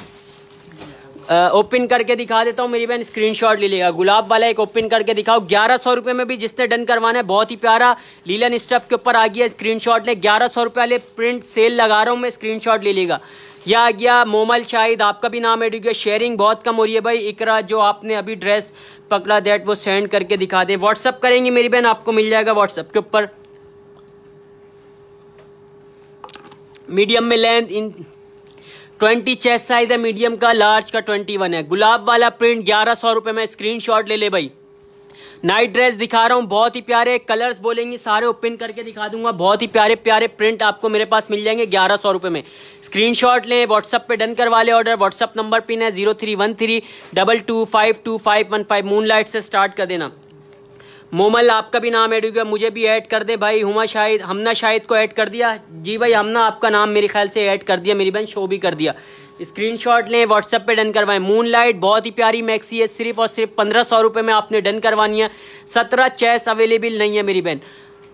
ओपन करके दिखा देता हूँ मेरी बहन, स्क्रीनशॉट ले लेगा। गुलाब वाला एक ओपन करके दिखाओ। 1100 रुपये में भी जिसने डन करवाना है, बहुत ही प्यारा लीलन स्टफ के ऊपर आ गया। स्क्रीनशॉट ले। 1100 रुपये वाले प्रिंट सेल लगा रहा हूँ मैं, स्क्रीनशॉट ले लेगा। यह आ गया मोमल शाहिद, आपका भी नाम ऐड हो गया। शेयरिंग बहुत कम हो रही है भाई। इकरा, जो आपने अभी ड्रेस पकड़ा दैट वो सेंड करके दिखा दे। व्हाट्सअप करेंगे मेरी बहन, आपको मिल जाएगा व्हाट्सअप के ऊपर। मीडियम में लेंथ इन 20 चेस्ट साइज है मीडियम का, लार्ज का 21 है। गुलाब वाला प्रिंट 1100 रुपये में। स्क्रीनशॉट ले ले भाई। नाइट ड्रेस दिखा रहा हूँ, बहुत ही प्यारे कलर्स बोलेंगे सारे ओपन करके दिखा दूंगा। बहुत ही प्यारे प्यारे प्रिंट आपको मेरे पास मिल जाएंगे 1100 रुपये में। स्क्रीनशॉट लें, व्हाट्सअप पे डन करवा ले ऑर्डर। व्हाट्सअप नंबर पिन है 031322525515। मूनलाइट से स्टार्ट कर देना। मोमल, आपका भी नाम ऐड हो गया। मुझे भी ऐड कर दे भाई। हमना शाहिद को ऐड कर दिया जी भाई। हमना आपका नाम मेरे ख्याल से ऐड कर दिया मेरी बहन, शो भी कर दिया। स्क्रीनशॉट लें, व्हाट्सएप पे डन करवाएं। मूनलाइट बहुत ही प्यारी मैक्सी है, सिर्फ और सिर्फ 1500 रुपये में आपने डन करवानी है। 17 चेस अवेलेबल नहीं है मेरी बहन।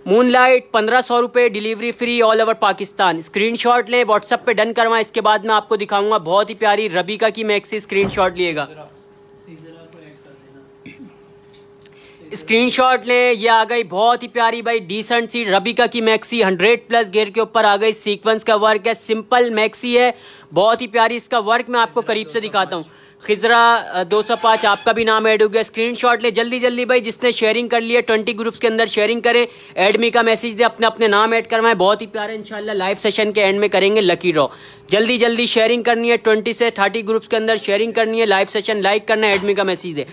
मूनलाइट 1500 रुपये, delivery free all over Pakistan. Screenshot लें, व्हाट्सएप पे डन करवाएं। इसके बाद मैं आपको दिखाऊंगा बहुत ही प्यारी रबीका की मैक्सी। स्क्रीनशॉट लिएगा, स्क्रीनशॉट ले। ये आ गई बहुत ही प्यारी भाई डिसेंट सी रबीका की मैक्सी, 100+ गेयर के ऊपर आ गई। सीक्वेंस का वर्क है, सिंपल मैक्सी है, बहुत ही प्यारी। इसका वर्क मैं आपको करीब से दिखाता हूँ। खिजरा 205 आपका भी नाम ऐड हो गया। स्क्रीनशॉट ले जल्दी जल्दी भाई, जिसने शेयरिंग कर लिया 20 ग्रुप्स के अंदर शेयरिंग करें, एडमी का मैसेज दे, अपने अपने नाम ऐड करवाएं। बहुत ही प्यारा, इंशाल्लाह लाइव सेशन के एंड में करेंगे लकी ड्रॉ। जल्दी जल्दी शेयरिंग करनी है, 20 से 30 ग्रुप्स के अंदर शेयरिंग करनी है, लाइव सेशन लाइक करना है, एडमी का मैसेज दे।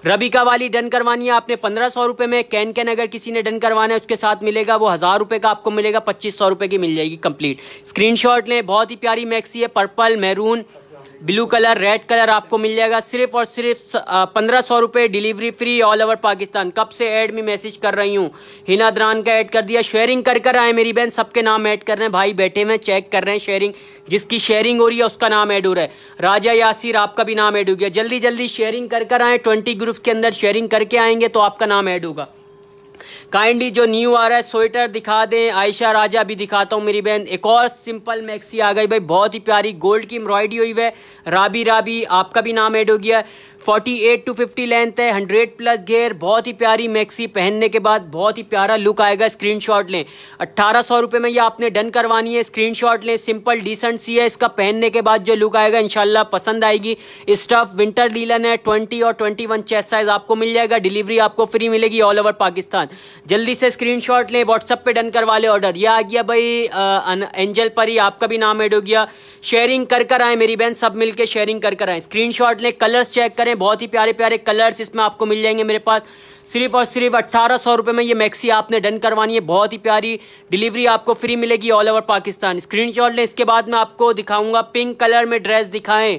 रबीका वाली डन करवानी है आपने 1500 रुपये में। कैन अगर किसी ने डन करवाना है उसके साथ मिलेगा वो 1000 रुपये का आपको मिलेगा, 2500 रुपये की मिल जाएगी कंप्लीट। स्क्रीनशॉट लें, बहुत ही प्यारी मैक्सी है, purple, maroon, blue colour, red colour आपको मिल जाएगा। सिर्फ और सिर्फ 1500 रुपये, delivery free all over Pakistan. कब से ऐड में मैसेज कर रही हूँ, हिना दरान का ऐड कर दिया। शेयरिंग कर आए मेरी बहन, सबके नाम ऐड कर रहे हैं भाई, बैठे हुए चेक कर रहे हैं। शेयरिंग जिसकी शेयरिंग हो रही है उसका नाम ऐड हो रहा है। राजा यासिर आपका भी नाम ऐड हो गया। जल्दी जल्दी शेयरिंग कर आए, 20 ग्रुप्स के अंदर शेयरिंग करके आएंगे तो आपका नाम ऐड होगा। काइंडली जो न्यू आ रहा है स्वेटर दिखा दें। आयशा राजा भी दिखाता हूँ मेरी बहन। एक और सिंपल मैक्सी आ गई भाई, बहुत ही प्यारी, गोल्ड की एम्ब्रॉयडरी हुई है। राबी आपका भी नाम ऐड हो गया। 48 to 50 लेंथ है, 100+ घेर, बहुत ही प्यारी मैक्सी। पहनने के बाद बहुत ही प्यारा लुक आएगा। स्क्रीनशॉट लें, 1800 रुपये में ये आपने डन करवानी है। स्क्रीनशॉट लें, सिंपल डिसेंट सी है। इसका पहनने के बाद जो लुक आएगा इंशाल्लाह पसंद आएगी। स्टफ विंटर लीलन है, 20 और 21 चेस्ट साइज आपको मिल जाएगा। डिलीवरी आपको फ्री मिलेगी ऑल ओवर पाकिस्तान। जल्दी से स्क्रीनशॉट लें, व्हाट्सएप पे डन करवा ले ऑर्डर। यह आ गया भाई एंजल परी, आपका भी नाम ऐड हो गया। शेयरिंग कर आए मेरी बहन, सब मिलकर शेयरिंग कर आए। स्क्रीनशॉट लें, कलर्स चेक करें, बहुत ही प्यारे प्यारे कलर्स इसमें आपको मिल जाएंगे मेरे पास। सिर्फ और सिर्फ 1800 रुपये में ये मैक्सी आपने डन करवानी है, बहुत ही प्यारी। डिलीवरी आपको फ्री मिलेगी ऑल ओवर पाकिस्तान। स्क्रीनशॉट लें। इसके बाद मैं आपको दिखाऊंगा पिंक कलर में ड्रेस दिखाएं,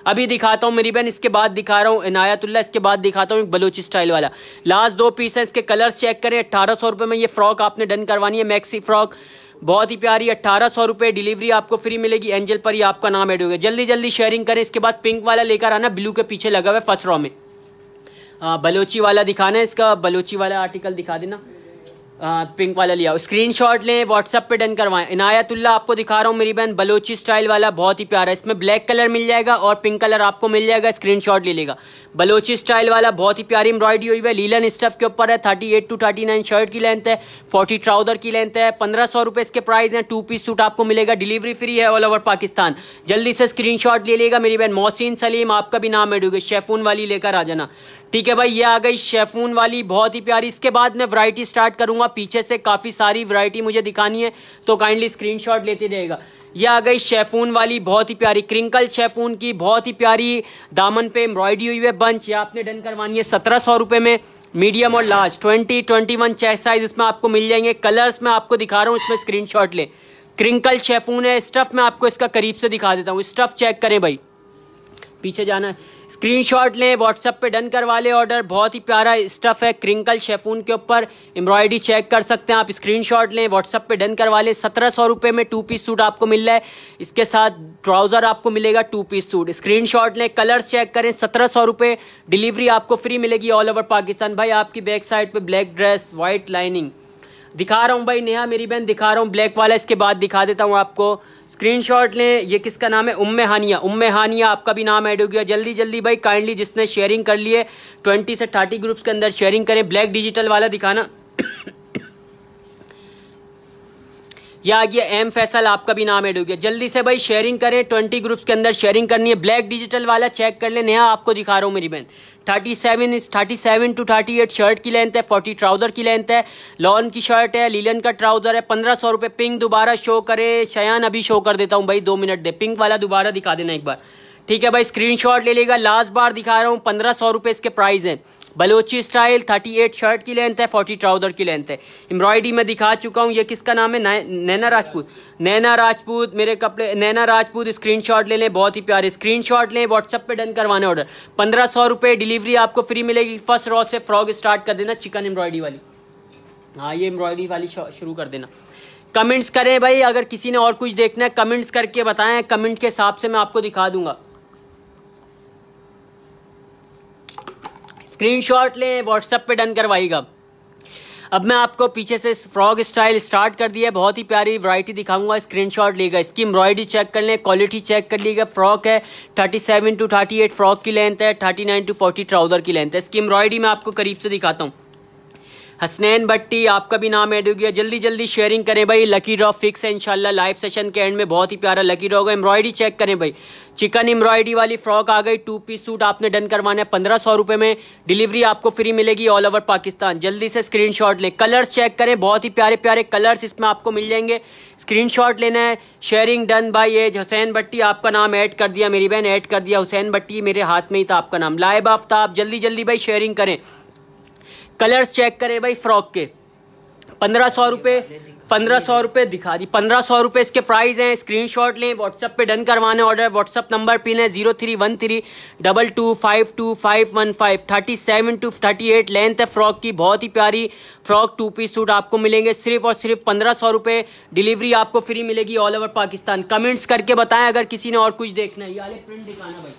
अभी दिखाता हूँ मेरी बहन। इसके बाद दिखा रहा हूँ इनायतुल्लाह, इसके बाद दिखाता हूँ एक बलोची स्टाइल वाला। लास्ट 2 पीस है, इसके कलर्स चेक करें। 1800 रुपये में ये फ्रॉक आपने डन करवानी है, मैक्सी फ्रॉक, बहुत ही प्यारी। 1800 रुपये, डिलीवरी आपको फ्री मिलेगी। एंजल पर ही आपका नाम ऐड हो गया। जल्दी जल्दी शेयरिंग करें। इसके बाद पिंक वाला लेकर आना, ब्लू के पीछे लगा हुआ है फर्स्ट रो में। बलोची वाला दिखाना है, इसका बलोची वाला आर्टिकल दिखा देना। पिंक वाला लिया। स्क्रीनशॉट लें, व्हाट्सएप पे डन करवाएं। इनायतुल्लाह आपको दिखा रहा हूँ मेरी बहन, बलोची स्टाइल वाला, बहुत ही प्यारा। इसमें ब्लैक कलर मिल जाएगा और पिंक कलर आपको मिल जाएगा। स्क्रीनशॉट ले लेगा। बलोची स्टाइल वाला, बहुत ही प्यारी एम्ब्रॉयडरी हुई है, लीलन स्टफ के ऊपर है। 38 to 39 शर्ट की लेंथ है, 40 ट्राउजर की लेंथ है। 1500 रुपये इसके प्राइस है। 2 पीस सूट आपको मिलेगा, डिलीवरी फ्री है ऑल ओवर पाकिस्तान। जल्दी से स्क्रीनशॉट ले लेगा मेरी बहन। मोहसिन सलीम आपका भी नाम ऐड होगा। शेफून वाली लेकर आ जाना, ठीक है भाई। ये आ गई शेफून वाली, बहुत ही प्यारी। इसके बाद मैं वैरायटी स्टार्ट करूंगा, पीछे से काफी सारी वैरायटी मुझे दिखानी है तो काइंडली स्क्रीनशॉट लेते रहेगा। ये आ गई शेफून वाली, बहुत ही प्यारी, क्रिंकल शेफून की, बहुत ही प्यारी। दामन पे एम्ब्रॉयडरी हुई है बंच, ये आपने डन करवानी है 1700 रुपये में। मीडियम और लार्ज 20, 21 चेस्ट साइज इसमें आपको मिल जाएंगे। कलर्स में आपको दिखा रहा हूँ, इसमें स्क्रीनशॉट ले। क्रिंकल शेफून है। स्टफ में आपको इसका करीब से दिखा देता हूँ, स्टफ चेक करें भाई, पीछे जाना है। स्क्रीनशॉट लें, व्हाट्सएप पे डन करवा ले ऑर्डर। बहुत ही प्यारा स्टफ है, क्रिंकल शेफून के ऊपर एम्ब्रॉयडरी चेक कर सकते हैं आप। स्क्रीनशॉट लें, व्हाट्सएप पे डन करवा ले। 1700 रुपये में 2 पीस सूट आपको मिल रहा है, इसके साथ ट्राउजर आपको मिलेगा 2 पीस सूट। स्क्रीनशॉट लें, कलर्स चेक करें। 1700 रुपये, डिलीवरी आपको फ्री मिलेगी ऑल ओवर पाकिस्तान। भाई आपकी बैक साइड पे ब्लैक ड्रेस, व्हाइट लाइनिंग दिखा रहा हूँ भाई, नेहा मेरी बहन दिखा रहा हूँ ब्लैक वाला। इसके बाद दिखा देता हूँ आपको। स्क्रीनशॉट लें। ये किसका नाम है, उम्मे हानिया आपका भी नाम ऐड हो गया। जल्दी जल्दी भाई, काइंडली जिसने शेयरिंग कर लिए 20 से 30 ग्रुप्स के अंदर शेयरिंग करें। ब्लैक डिजिटल वाला दिखाना। यह आ गया एम फैसल, आपका भी नाम ऐड हो गया। जल्दी से भाई शेयरिंग करें, 20 ग्रुप्स के अंदर शेयरिंग करनी है। ब्लैक डिजिटल वाला चेक कर ले, नेहा आपको दिखा रहा हूँ मेरी बहन। 37 to 38 शर्ट की लेंथ है, 40 ट्राउजर की लेंथ है। लॉन की शर्ट है, लीलन का ट्राउजर है। 1500 रुपये। पिंक दोबारा शो करे, शयान अभी शो कर देता हूँ भाई, 2 मिनट दे। पिंक वाला दोबारा दिखा देना एक बार, ठीक है भाई। स्क्रीनशॉट ले लेगा। लास्ट बार दिखा रहा हूँ, 1500 रुपये इसके प्राइस है। बलोची स्टाइल, 38 शर्ट की लेंथ है, 40 ट्राउजर की लेंथ है। एम्ब्रॉयडरी में दिखा चुका हूँ। ये किसका नाम है, नैना राजपूत मेरे कपड़े, नैना राजपूत। स्क्रीनशॉट ले लें, बहुत ही प्यारे। स्क्रीनशॉट लें, व्हाट्सएप पे डन करवाने ऑर्डर। 1500 रुपये, डिलीवरी आपको फ्री मिलेगी। फर्स्ट रो से फ्रॉक स्टार्ट कर देना, चिकन एम्ब्रॉयडरी वाली। हाँ, ये एम्ब्रॉयडरी वाली शुरू कर देना। कमेंट्स करें भाई, अगर किसी ने और कुछ देखना है कमेंट्स करके बताएं, कमेंट के हिसाब से मैं आपको दिखा दूंगा। स्क्रीनशॉट लें, व्हाट्सएप पे डन करवाइएगा। अब मैं आपको पीछे से फ्रॉक स्टाइल स्टार्ट कर दिया है, बहुत ही प्यारी वैरायटी दिखाऊंगा, स्क्रीनशॉट लेगा, इसकी एम्ब्रॉयडरी चेक कर लें, क्वालिटी चेक कर लीजिएगा। फ्रॉक है 37 to 38 फ्रॉक की लेंथ है, 39 to 40 ट्राउजर की लेंथ है। इसकी एम्ब्रॉयडरी मैं आपको करीब से दिखाता हूँ। हसनैन भट्टी आपका भी नाम ऐड हो गया, जल्दी जल्दी शेयरिंग करें भाई। लकी ड्रॉ फिक्स है इंशाल्लाह, लाइव सेशन के एंड में बहुत ही प्यारा लकी ड्रॉ होगा। एम्ब्रॉयडरी चेक करें भाई, चिकन एम्ब्रॉयडरी वाली फ्रॉक आ गई, 2 पीस सूट आपने डन करवाना है 1500 रुपए में, डिलीवरी आपको फ्री मिलेगी ऑल ओवर पाकिस्तान। जल्दी से स्क्रीनशॉट लें, कलर्स चेक करें, बहुत ही प्यारे प्यारे कलर्स इसमें आपको मिल जाएंगे। स्क्रीनशॉट लेना है, शेयरिंग डन बाय एज हुसैन भट्टी, आपका नाम ऐड कर दिया, मेरी बहन ऐड कर दिया, हुसैन भट्टी मेरे हाथ में ही था आपका नाम। लाइब आफ्ताब, जल्दी जल्दी भाई शेयरिंग करें, कलर्स चेक करें भाई। फ्रॉक के 1500 रुपए दिखा दी, 1500 रुपए इसके प्राइस हैं। स्क्रीनशॉट लें, व्हाट्सएप पे डन करवाने ऑर्डर, व्हाट्सएप नंबर पिन है 031322525515। 37 to 38 लेंथ है फ्रॉक की, बहुत ही प्यारी फ्रॉक 2 पीस सूट आपको मिलेंगे सिर्फ और सिर्फ 1500 रुपए, डिलीवरी आपको फ्री मिलेगी ऑल ओवर पाकिस्तान। कमेंट्स करके बताएं अगर किसी ने और कुछ देखना है। ये वाले प्रिंट दिखाना भाई,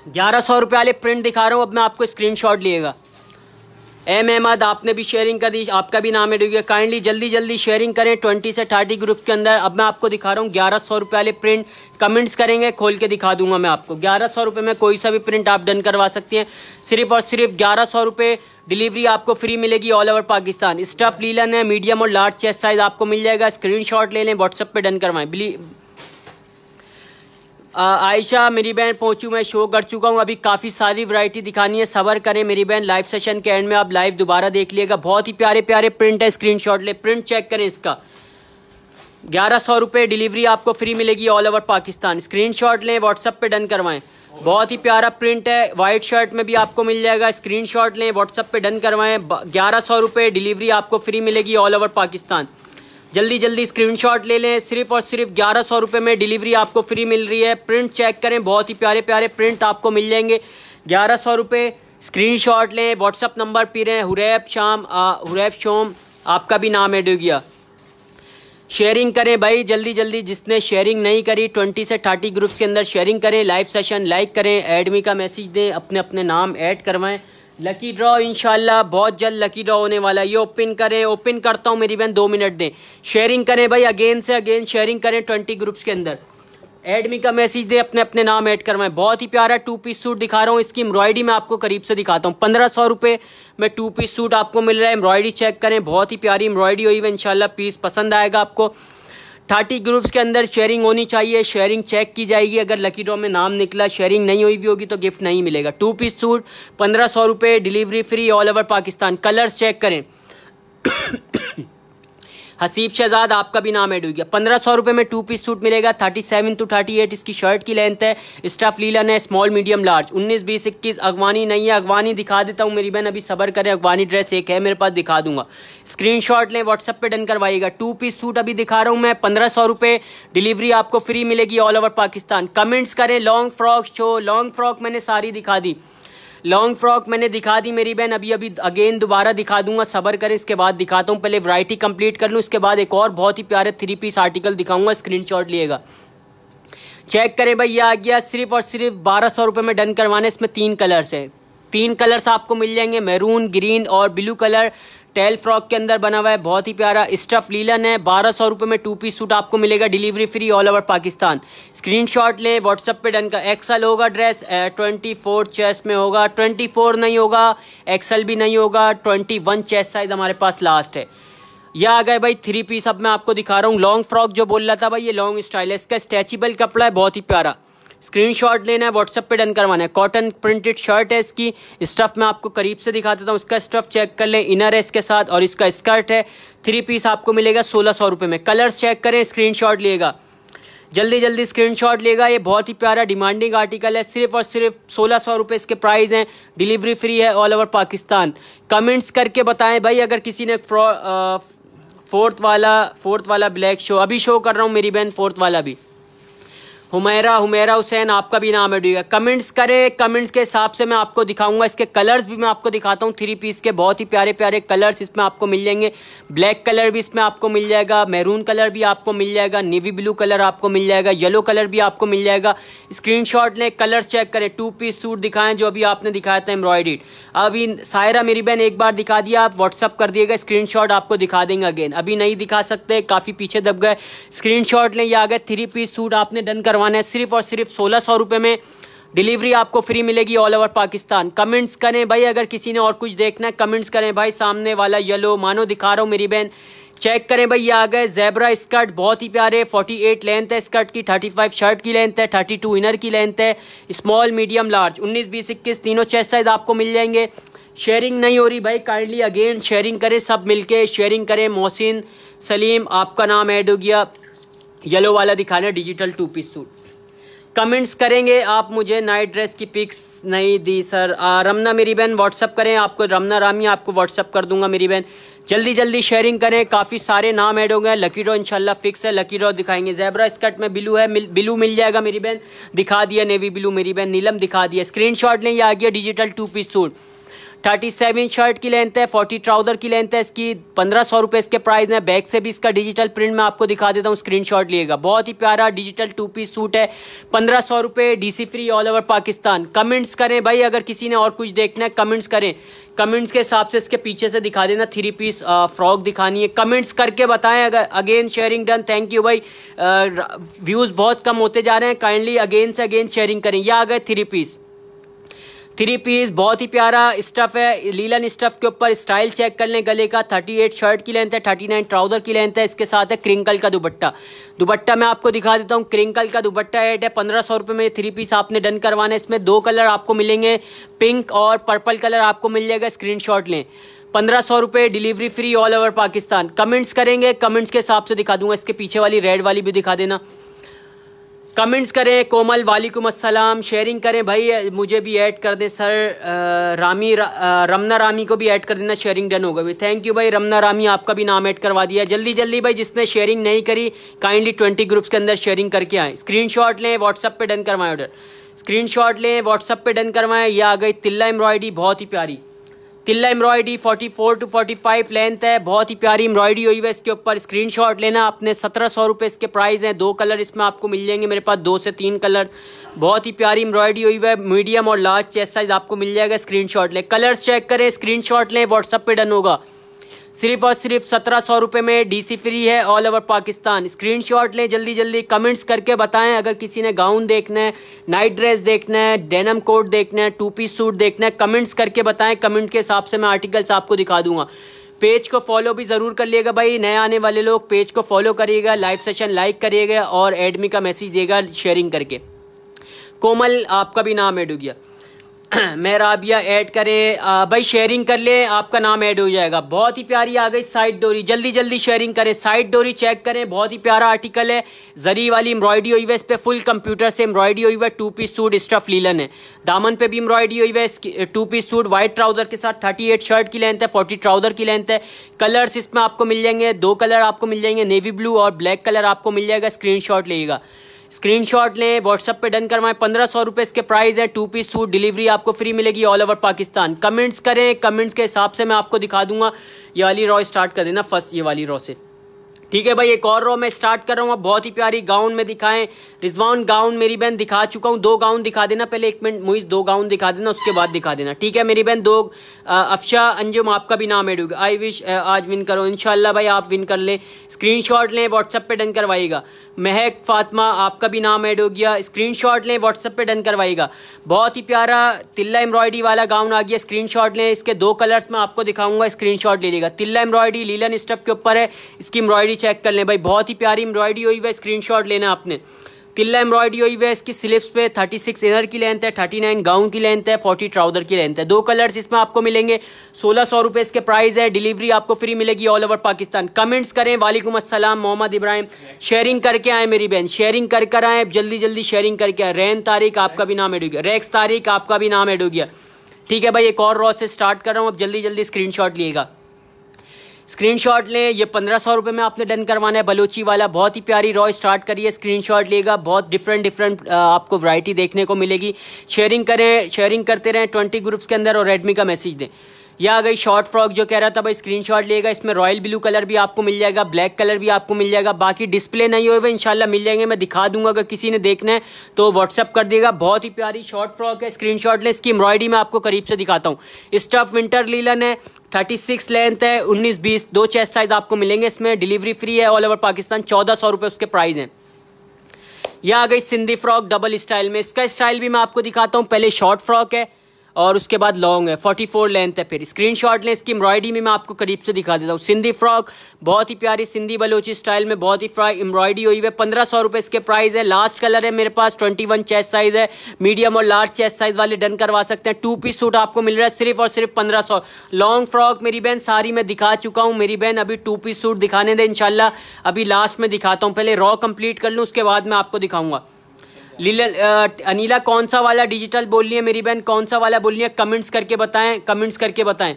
1100 रुपये वाले प्रिंट दिखा रहा हूँ, अब मैं आपको स्क्रीनशॉट लिएगा। एम अहमद आपने भी शेयरिंग कर दी, आपका भी नाम है, काइंडली जल्दी जल्दी शेयरिंग करें 20 से 30 ग्रुप के अंदर। अब मैं आपको दिखा रहा हूँ 1100 रुपये वाले प्रिंट, कमेंट्स करेंगे खोल के दिखा दूंगा मैं आपको। 1100 रुपये में कोई सा भी प्रिंट आप डन करवा सकते हैं, सिर्फ और सिर्फ 1100 रुपये, डिलीवरी आपको फ्री मिलेगी all over Pakistan. Stuff linen है, मीडियम और लार्ज चेस्ट साइज आपको मिल जाएगा, स्क्रीनशॉट ले लें, व्हाट्सएप पे डन करवाएं। आयशा मेरी बहन पहुंचू, मैं शो कर चुका हूं, अभी काफ़ी सारी वैरायटी दिखानी है, सबर करें मेरी बहन। लाइव सेशन के एंड में आप लाइव दोबारा देख लिएगा, बहुत ही प्यारे प्यारे प्रिंट है, स्क्रीनशॉट ले, प्रिंट चेक करें इसका। 1100 रुपये, डिलीवरी आपको फ्री मिलेगी ऑल ओवर पाकिस्तान। स्क्रीनशॉट लें, व्हाट्सएप पे डन करवाएं, बहुत ही प्यारा प्रिंट है, व्हाइट शर्ट में भी आपको मिल जाएगा। स्क्रीनशॉट लें, व्हाट्सएप पे डन करवाएं, 1100 रुपये, डिलीवरी आपको फ्री मिलेगी ऑल ओवर पाकिस्तान। जल्दी जल्दी स्क्रीनशॉट ले लें, सिर्फ और सिर्फ 1100 रुपये में डिलीवरी आपको फ्री मिल रही है। प्रिंट चेक करें, बहुत ही प्यारे प्यारे प्रिंट आपको मिल जाएंगे, 1100 रुपये। स्क्रीनशॉट लें, व्हाट्सअप नंबर पी रहे हैं, हुरैब शोम आपका भी नाम ऐड हो गया। शेयरिंग करें भाई जल्दी जल्दी, जिसने शेयरिंग नहीं करी 20 से 30 ग्रुप के अंदर शेयरिंग करें, लाइव सेशन लाइक करें, एडमी का मैसेज दें, अपने अपने नाम ऐड करवाएं। लकी ड्रॉ इंशाल्लाह बहुत जल्द लकी ड्रॉ होने वाला है, ये ओपन करें, ओपन करता हूँ मेरी बहन, 2 मिनट दें। शेयरिंग करें भाई, अगेन से अगेन शेयरिंग करें 20 ग्रुप्स के अंदर, एडमी का मैसेज दे, अपने अपने नाम ऐड करवाएं। बहुत ही प्यारा 2 पीस सूट दिखा रहा हूँ, इसकी एम्ब्रॉयडरी मैं आपको करीब से दिखाता हूँ। 1500 रुपये में 2 पीस सूट आपको मिल रहा है, एम्ब्रॉयडरी चेक करें, बहुत ही प्यारी एम्ब्रॉयडरी हुई है, इंशाल्लाह पीस पसंद आएगा आपको। 30 ग्रुप्स के अंदर शेयरिंग होनी चाहिए, शेयरिंग चेक की जाएगी, अगर लकी ड्रॉ में नाम निकला, शेयरिंग नहीं हुई भी होगी तो गिफ्ट नहीं मिलेगा। 2 पीस सूट 1500 रुपये, delivery free all over Pakistan. Colours check करें, हसीब शहजाद आपका भी नाम ऐड हो गया। 1500 रुपये में 2 पीस सूट मिलेगा, 37 to 38 इसकी शर्ट की लेंथ है, स्टफ लीलन है, स्मॉल मीडियम लार्ज। 19 20 21 अगवानी नहीं है, अगवानी दिखा देता हूँ मेरी बहन, अभी सबर करें, अगवानी ड्रेस एक है मेरे पास, दिखा दूंगा। स्क्रीनशॉट लें, व्हाट्सएप पे डन करवाइएगा। 2 पीस सूट अभी दिखा रहा हूँ मैं, 1500 रुपये, डिलीवरी आपको फ्री मिलेगी ऑल ओवर पाकिस्तान। कमेंट्स करें, long frock show, long frock मैंने सारी दिखा दी, लॉन्ग फ्रॉक मैंने दिखा दी मेरी बहन, अभी अभी अगेन दोबारा दिखा दूंगा, सबर करें, इसके बाद दिखाता हूँ, पहले वैरायटी कंप्लीट कर लूँ, इसके बाद एक और बहुत ही प्यारे 3 पीस आर्टिकल दिखाऊंगा, स्क्रीनशॉट लिएगा। चेक करें भाई, ये आ गया सिर्फ और सिर्फ 1200 रुपये में डन करवाने। इसमें 3 कलर्स हैं, 3 कलर्स आपको मिल जाएंगे, मैरून, ग्रीन और ब्लू कलर, टेल फ्रॉक के अंदर बना हुआ है, बहुत ही प्यारा स्टफ लीलन है। 1200 रुपये में 2 पीस सूट आपको मिलेगा, delivery free all over Pakistan. Screenshot लें, व्हाट्सएप पे डन कर। एक्सल होगा ड्रेस, 24 चेस्ट में होगा, 24 नहीं होगा, एक्सल भी नहीं होगा, 21 चेस्ट साइज हमारे पास लास्ट है। यह आ गए भाई 3 पीस, अब मैं आपको दिखा रहा हूँ लॉन्ग फ्रॉक जो बोल रहा था भाई, ये लॉन्ग स्टाइल है, इसका स्ट्रेचेबल कपड़ा है, बहुत ही प्यारा। स्क्रीनशॉट लेना है, व्हाट्सएप पे डन करवाना है। कॉटन प्रिंटेड शर्ट है इसकी, स्टफ मैं आपको करीब से दिखा देता हूँ, उसका स्टफ चेक कर लें, इनर है इसके साथ और इसका स्कर्ट है। 3 पीस आपको मिलेगा 1600 रुपये में। कलर्स चेक करें, स्क्रीनशॉट लिएगा, जल्दी जल्दी स्क्रीनशॉट लेगा, ये बहुत ही प्यारा डिमांडिंग आर्टिकल है, सिर्फ और सिर्फ 1600 रुपये इसके प्राइस हैं, डिलीवरी फ्री है ऑल ओवर पाकिस्तान। कमेंट्स करके बताएं भाई, अगर किसी ने फोर्थ वाला ब्लैक शो अभी शो कर रहा हूँ मेरी बहन, फोर्थ वाला भी हुमैरा हुसैन आपका भी नाम ऐड होगा। कमेंट्स करें, कमेंट्स के हिसाब से मैं आपको दिखाऊंगा। इसके कलर्स भी मैं आपको दिखाता हूँ। 3 पीस के बहुत ही प्यारे प्यारे कलर्स इसमें आपको मिल जाएंगे। ब्लैक कलर भी इसमें आपको मिल जाएगा, मैरून कलर भी आपको मिल जाएगा, नेवी ब्लू कलर आपको मिल जाएगा, येलो कलर भी आपको मिल जाएगा। स्क्रीनशॉट लें, कलर्स चेक करें। 2 पीस सूट दिखाएं जो अभी आपने दिखाया था एम्ब्रॉयडर्ड। अभी सायरा मेरी बहन एक बार दिखा दिया, आप व्हाट्सअप कर दिएगा, स्क्रीनशॉट आपको दिखा देंगे अगेन। अभी नहीं दिखा सकते, काफी पीछे दब गए। स्क्रीनशॉट लें, ये आ गए 3 पीस सूट आपने डन करवाना है। सिर्फ और सिर्फ 1600 रुपए में डिलीवरी आपको फ्री मिलेगी ऑल ओवर पाकिस्तान। कमेंट्स करें भाई, अगर किसी ने और कुछ देखना है कमेंट्स करें भाई। सामने वाला येलो मानो दिखा रहा हूं मेरी बहन, चेक करें भाई। ये आ गए ज़ेब्रा स्कर्ट, बहुत ही प्यारे। 48 लेंथ है स्कर्ट की, 35 शर्ट की लेंथ है, 32 इनर की लेंथ है। स्मॉल मीडियम लार्ज 19 20 21 तीनों चेस्ट साइज आपको मिल जाएंगे। शेयरिंग नहीं हो रही भाई, काइंडली अगेन शेयरिंग करें, सब मिलके शेयरिंग करें। मोहसिन सलीम आपका नाम ऐड हो गया। येलो वाला दिखाना डिजिटल 2 पीस सूट। कमेंट्स करेंगे आप। मुझे नाइट ड्रेस की पिक्स नहीं दी सर। रमना मेरी बहन व्हाट्सअप करें, आपको रमना रामी आपको व्हाट्सअप कर दूंगा मेरी बहन। जल्दी जल्दी शेयरिंग करें, काफी सारे नाम ऐड हो गए। लकी ड्रॉ इंशाल्लाह फिक्स है, लकी ड्रॉ दिखाएंगे। ज़ेब्रा स्कर्ट में ब्लू है, ब्लू मिल जाएगा मेरी बहन, दिखा दिया। नेवी ब्लू मेरी बहन नीलम दिखा दिया। स्क्रीनशॉट लें, ये आ गया डिजिटल 2 पीस सूट। 37 शर्ट की लेंथ है, 40 ट्राउजर की लेंथ है इसकी। 1500 रुपए इसके प्राइस है। बैक से भी इसका डिजिटल प्रिंट मैं आपको दिखा देता हूँ, स्क्रीनशॉट लिएगा। बहुत ही प्यारा डिजिटल 2 पीस सूट है। 1500 रुपए, DC free all over Pakistan. Comments करें भाई, अगर किसी ने और कुछ देखना है कमेंट्स करें। कमेंट्स के हिसाब से इसके पीछे से दिखा देना। 3 पीस फ्रॉक दिखानी है, कमेंट्स करके बताएं। अगर again sharing done, thank you भाई। व्यूज बहुत कम होते जा रहे हैं, काइंडली अगेन से अगेन शेयरिंग करें। ये आ गए 3 पीस। 3 पीस बहुत ही प्यारा स्टफ है, लीलन स्टफ के ऊपर। स्टाइल चेक कर लें गले का। 38 शर्ट की लेंथ है, 39 ट्राउजर की लेंथ है। इसके साथ है क्रिंकल का दुपट्टा। दुपट्टा मैं आपको दिखा देता हूँ, क्रिंकल का दुपट्टा ऐड है। 1500 रुपए में 3 पीस आपने डन करवाना है। इसमें 2 कलर आपको मिलेंगे, पिंक और पर्पल कलर आपको मिल जाएगा। स्क्रीनशॉट लें। 1500 रुपए, delivery free all over Pakistan. Comments करेंगे, कमेंट्स के हिसाब से दिखा दूंगा। इसके पीछे वाली रेड वाली भी दिखा देना। कमेंट्स करें। कोमल वालेकुम अस्सलाम। शेयरिंग करें भाई, मुझे भी ऐड कर दें सर। रमना रामी को भी ऐड कर देना, शेयरिंग डन होगा भाई। थैंक यू भाई रमना रामी, आपका भी नाम ऐड करवा दिया। जल्दी जल्दी भाई, जिसने शेयरिंग नहीं करी काइंडली 20 ग्रुप्स के अंदर शेयरिंग करके आए। स्क्रीनशॉट लें, व्हाट्सएप पे डन करवाएं ऑर्डर। स्क्रीनशॉट लें, व्हाट्सएप पे डन करवाएं। ये आ गई तिल्ला एम्ब्रॉयडरी, बहुत ही प्यारी तिल्ला एम्ब्रॉयडरी। 44 to 45 लेंथ है, बहुत ही प्यारी एम्ब्रॉयडरी हुई है इसके ऊपर। स्क्रीनशॉट लेना आपने। 1700 रुपए इसके प्राइस हैं। 2 कलर इसमें आपको मिल जाएंगे, मेरे पास 2 से 3 कलर। बहुत ही प्यारी एम्ब्रॉयडरी हुई है। मीडियम और लार्ज चेस्ट साइज आपको मिल जाएगा। स्क्रीनशॉट लें, कलर्स चेक करें, स्क्रीनशॉट लें, व्हाट्सएप पे डन होगा। सिर्फ और सिर्फ 1700 रुपए में डीसी फ्री है ऑल ओवर पाकिस्तान। स्क्रीनशॉट लें, जल्दी जल्दी कमेंट्स करके बताएं। अगर किसी ने गाउन देखना है, नाइट ड्रेस देखना है, डेनम कोट देखना है, 2 पीस सूट देखना है, कमेंट्स करके बताएं। कमेंट के हिसाब से मैं आर्टिकल्स आपको दिखा दूंगा। पेज को फॉलो भी जरूर कर लिएगा भाई, नए आने वाले लोग पेज को फॉलो करिएगा, लाइव सेशन लाइक करिएगा और एडमी का मैसेज देगा शेयरिंग करके। कोमल आपका भी नाम ऐड हो गया। मैं राबिया ऐड करें भाई, शेयरिंग कर ले, आपका नाम ऐड हो जाएगा। बहुत ही प्यारी आ गई साइड डोरी, जल्दी जल्दी शेयरिंग करें। साइड डोरी चेक करें, बहुत ही प्यारा आर्टिकल है। जरी वाली एम्ब्रॉयडरी हुई है इस पे, फुल कंप्यूटर से एम्ब्रॉयडरी हुई है। 2 पीस सूट स्टफ लीलन है। दामन पे भी एम्ब्रॉयडरी हुई है। 2 पीस सूट व्हाइट ट्राउजर के साथ। 38 शर्ट की लेंथ है, 40 ट्राउजर की लेंथ है। कलर्स इसमें आपको मिल जाएंगे, 2 कलर आपको मिल जाएंगे, नेवी ब्लू और ब्लैक कलर आपको मिल जाएगा। स्क्रीनशॉट लेगा, स्क्रीनशॉट लें, व्हाट्सएप पे डन करवाएं। 1500 रुपए इसके प्राइस है। 2 पीस सूट, डिलीवरी आपको फ्री मिलेगी ऑल ओवर पाकिस्तान। कमेंट्स करें, कमेंट्स के हिसाब से मैं आपको दिखा दूंगा। ये वाली रॉ स्टार्ट कर देना फर्स्ट, ये वाली रॉ से, ठीक है भाई। एक और रो में स्टार्ट कर रहा हूँ। बहुत ही प्यारी गाउन में दिखाएं। रिजवान गाउन मेरी बहन दिखा चुका हूँ। 2 गाउन दिखा देना पहले, 1 मिनट मुझे 2 गाउन दिखा देना, उसके बाद दिखा देना, ठीक है मेरी बहन। 2 अफशा अंजुम आपका भी नाम ऐड होगा। आई विश आज विन करो, इंशाल्लाह भाई आप विन कर लें। स्क्रीनशॉट लें, व्हाट्सएप पे डन करवाइएगा। महक फातिमा आपका भी नाम ऐड हो गया। स्क्रीनशॉट लें, व्हाट्सएप पे डन करवाइएगा। बहुत ही प्यारा तिल्ला एम्ब्रॉयडरी वाला गाउन आ गया। स्क्रीनशॉट लें, इसके 2 कलर्स मैं आपको दिखाऊंगा, स्क्रीनशॉट ले लीजिएगा। तिल्ला एम्ब्रॉयडरी लीलन स्टफ के ऊपर है, इसकी एम्ब्रॉयडरी चेक कर लें भाई, बहुत ही प्यारी एम्ब्रॉयडरी हुई है। स्क्रीनशॉट लेना आपने। तिल्ला एम्ब्रॉयडरी हुई है, इसकी स्लीव्स पे 36 इनर की लेंथ है, 39 गाउन की लेंथ है, 40 ट्राउजर की लेंथ है। 2 कलर्स इसमें आपको मिलेंगे। 1600 रुपए इसके प्राइस है। डिलीवरी आपको फ्री मिलेगी ऑल ओवर पाकिस्तान। कमेंट्स करें। वालेकुम अस्सलाम मोहम्मद इब्राहिम। शेयरिंग करके आए मेरी बहन, शेयरिंग कर आए, जल्दी जल्दी शेयरिंग करके आए। रैन तारिक आपका भी नाम ऐड हो गया। रेक्स तारिक आपका भी नाम ऐड हो गया, ठीक है भाई। एक और रॉ से स्टार्ट कर रहा हूँ, अब जल्दी जल्दी स्क्रीनशॉट लिएगा। स्क्रीनशॉट लें। ये 1500 रुपये में आपने डन करवाना है, बलोची वाला, बहुत ही प्यारी रॉ स्टार्ट करिए, स्क्रीनशॉट लेगा, बहुत डिफरेंट आपको वैरायटी देखने को मिलेगी। शेयरिंग करें, शेयरिंग करते रहें 20 ग्रुप्स के अंदर और रेडमी का मैसेज दें। यह आ गई शॉर्ट फ्रॉक जो कह रहा था भाई स्क्रीनशॉट लेगा, इसमें रॉयल ब्लू कलर भी आपको मिल जाएगा, ब्लैक कलर भी आपको मिल जाएगा, बाकी डिस्प्ले नहीं हुए इंशाल्लाह मिल जाएंगे, मैं दिखा दूंगा, अगर किसी ने देखना है तो व्हाट्सअप कर देगा। बहुत ही प्यारी शॉर्ट फ्रॉक है, स्क्रीनशॉट ले। इसकी एम्ब्रॉयडरी मैं आपको करीब से दिखाता हूँ। स्टफ विंटर लीलन है, 36 लेंथ है, 19-20 दो चेस्ट साइज आपको मिलेंगे इसमें, डिलीवरी फ्री है ऑल ओवर पाकिस्तान, 1400 रुपये उसके प्राइस हैं। यह आ गई सिंधी फ्रॉक डबल स्टाइल में, इसका स्टाइल भी मैं आपको दिखाता हूँ। पहले शॉर्ट फ्रॉक है और उसके बाद लॉन्ग है, 44 लेंथ है, फिर स्क्रीनशॉट लें। इसकी एम्ब्रॉयडरी में मैं आपको करीब से दिखा देता हूँ। सिंधी फ्रॉक बहुत ही प्यारी सिंधी बलोची स्टाइल में, बहुत ही एम्ब्रॉयडरी हुई है, 1500 रुपये इसके प्राइस है। लास्ट कलर है मेरे पास, 21 चेस्ट साइज है, मीडियम और लार्ज चेस्ट साइज वाले डन करवा सकते हैं। 2 पीस सूट आपको मिल रहा है सिर्फ और सिर्फ 1500। लॉन्ग फ्रॉक मेरी बहन सारी मैं दिखा चुका हूँ मेरी बहन, अभी 2 पीस सूट दिखाने दें इंशाल्लाह, अभी लास्ट में दिखाता हूँ, पहले रॉ कंप्लीट कर लूँ उसके बाद मैं आपको दिखाऊंगा। अनीला कौन सा वाला डिजिटल बोल रही है मेरी बहन, कौन सा वाला बोल रही है, कमेंट्स करके बताएं, कमेंट्स करके बताएं,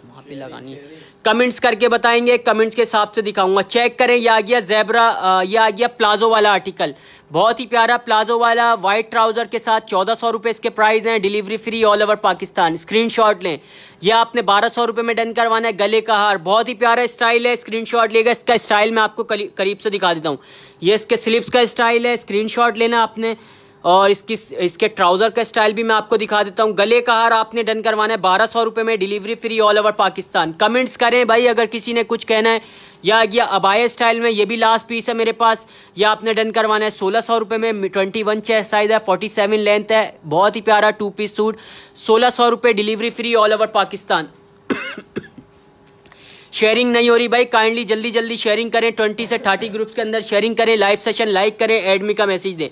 वहां पे लगानी है, कमेंट्स करके बताएंगे, कमेंट्स के हिसाब से दिखाऊंगा। चेक करें, ये आ गया ज़ेब्रा, ये आ गया प्लाजो वाला आर्टिकल, बहुत ही प्यारा प्लाजो वाला, वाइट ट्राउजर के साथ, 1400 रुपये इसके प्राइस हैं, delivery free all over Pakistan. Screenshot लें, ये आपने 1200 रुपये में डन करवाना है। गले का हार, बहुत ही प्यारा स्टाइल है, स्क्रीनशॉट लेगा। इसका स्टाइल मैं आपको करीब से दिखा देता हूँ। ये इसके स्लिप्स का स्टाइल है, स्क्रीनशॉट लेना आपने, और इसके ट्राउजर का स्टाइल भी मैं आपको दिखा देता हूँ। गले का हार आपने डन करवाना है 1200 रुपये में, delivery free all over Pakistan. Comments करें भाई अगर किसी ने कुछ कहना है। या आ गया अबाया स्टाइल में, ये भी लास्ट पीस है मेरे पास, ये आपने डन करवाना है 1600 रुपये में, 21 चेस्ट साइज है, 47 लेंथ है, बहुत ही प्यारा 2 पीस सूट, 1600 रुपये, delivery free all over Pakistan. Sharing नहीं हो रही भाई, काइंडली जल्दी जल्दी शेयरिंग करें, 20 से 30 ग्रुप्स के अंदर शेयरिंग करें, लाइव सेशन लाइक करें, एडमी का मैसेज दें।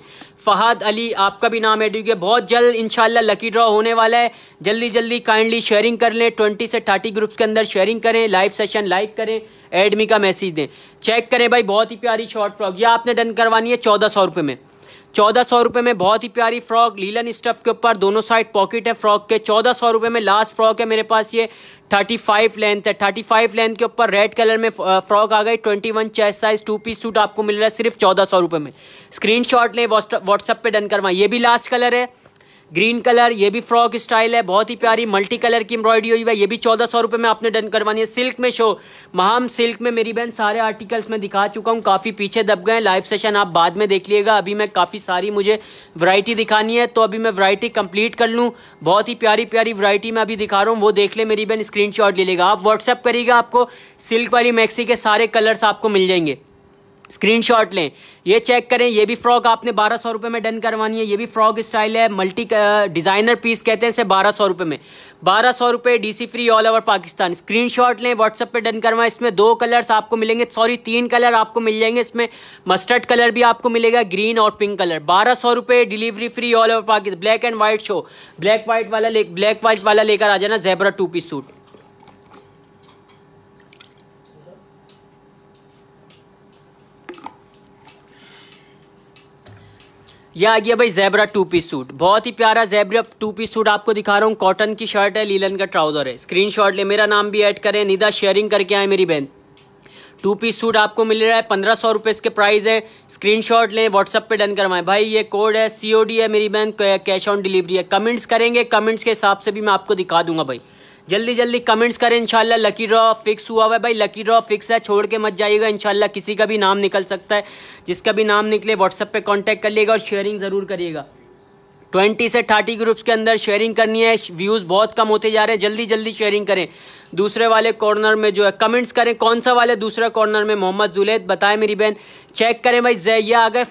फहद अली आपका भी नाम एड हो गया, बहुत जल्द इंशाल्लाह लकी ड्रॉ होने वाला है, जल्दी जल्दी काइंडली शेयरिंग कर लें, 20 से 30 ग्रुप्स के अंदर शेयरिंग करें, लाइव सेशन लाइक करें, एडमी का मैसेज दें। चेक करें भाई, बहुत ही प्यारी शॉर्ट फ्रॉक, यह आपने डन करवानी है 1400 रुपये में, 1400 रुपये में बहुत ही प्यारी फ्रॉक, लीलन स्टफ के ऊपर, दोनों साइड पॉकेट है फ्रॉक के, 1400 रुपये में लास्ट फ्रॉक है मेरे पास। ये 35 लेंथ है, 35 लेंथ के ऊपर रेड कलर में फ्रॉक आ गई, 21 चेस्ट साइज, 2 पीस सूट आपको मिल रहा है सिर्फ 1400 रुपये में। स्क्रीनशॉट लें, व्हाट्सएप पे डन करवाएं। ये भी लास्ट कलर है, ग्रीन कलर, ये भी फ्रॉक स्टाइल है, बहुत ही प्यारी मल्टी कलर की एम्ब्रॉयडरी हुई है, ये भी 1400 रुपये में आपने डन करवानी है। सिल्क में शो, महाम सिल्क में मेरी बहन सारे आर्टिकल्स में दिखा चुका हूँ, काफ़ी पीछे दब गए, लाइव सेशन आप बाद में देख लीजिएगा, अभी मैं काफ़ी सारी मुझे वैरायटी दिखानी है, तो अभी मैं वैरायटी कंप्लीट कर लूँ। बहुत ही प्यारी प्यारी वैरायटी मैं अभी दिखा रहा हूँ, वो देख ले मेरी बहन, स्क्रीनशॉट ले लेगा, आप व्हाट्सएप करिएगा, आपको सिल्क वाली मैक्सी के सारे कलर्स आपको मिल जाएंगे। स्क्रीनशॉट लें, ये चेक करें, ये भी फ्रॉक आपने 1200 रुपये में डन करवानी है, ये भी फ्रॉक स्टाइल है, मल्टी डिजाइनर पीस कहते हैं इसे, 1200 रुपये में, 1200 रुपये, DC free all over Pakistan. Screenshot लें, व्हाट्सएप पे डन करवाएं। इसमें 2 कलर्स आपको मिलेंगे, सॉरी 3 कलर आपको मिल जाएंगे, इसमें मस्टर्ड कलर भी आपको मिलेगा, ग्रीन और पिंक कलर, 1200 रुपये, delivery free all over Pakistan. Black and white show, black white वाला लेकर आ जाना, ज़ेब्रा 2 पीस सूट। यह आ गया भाई ज़ेब्रा 2 पीस सूट, बहुत ही प्यारा ज़ेब्रा 2 पीस सूट आपको दिखा रहा हूँ, कॉटन की शर्ट है, लीलन का ट्राउजर है। स्क्रीनशॉट ले, मेरा नाम भी ऐड करें, निदा शेयरिंग करके आए मेरी बहन। 2 पीस सूट आपको मिल रहा है, 1500 रुपये इसके प्राइस है। स्क्रीनशॉट लें, व्हाट्सएप पे डन करवाएं भाई। ये कोड है, COD है मेरी बहन, कैश ऑन डिलीवरी है। कमेंट्स करेंगे, कमेंट्स के हिसाब से भी मैं आपको दिखा दूंगा भाई, जल्दी जल्दी कमेंट्स करें। इंशाल्लाह लकी ड्रॉ फिक्स हुआ हुआ है भाई, लकी ड्रॉ फिक्स है, छोड़ के मत जाइएगा, इंशाल्लाह किसी का भी नाम निकल सकता है, जिसका भी नाम निकले व्हाट्सएप पे कांटेक्ट कर लीजिएगा और शेयरिंग ज़रूर करिएगा। 20 से 30 ग्रुप्स के अंदर शेयरिंग करनी है, व्यूज़ बहुत कम होते जा रहे हैं, जल्दी जल्दी शेयरिंग करें। दूसरे वाले कॉर्नर में जो है कमेंट्स करें, कौन सा वाले दूसरा कॉर्नर में, मोहम्मद जुलैद बताएं मेरी बहन। चेक करें भाई, ये आ गए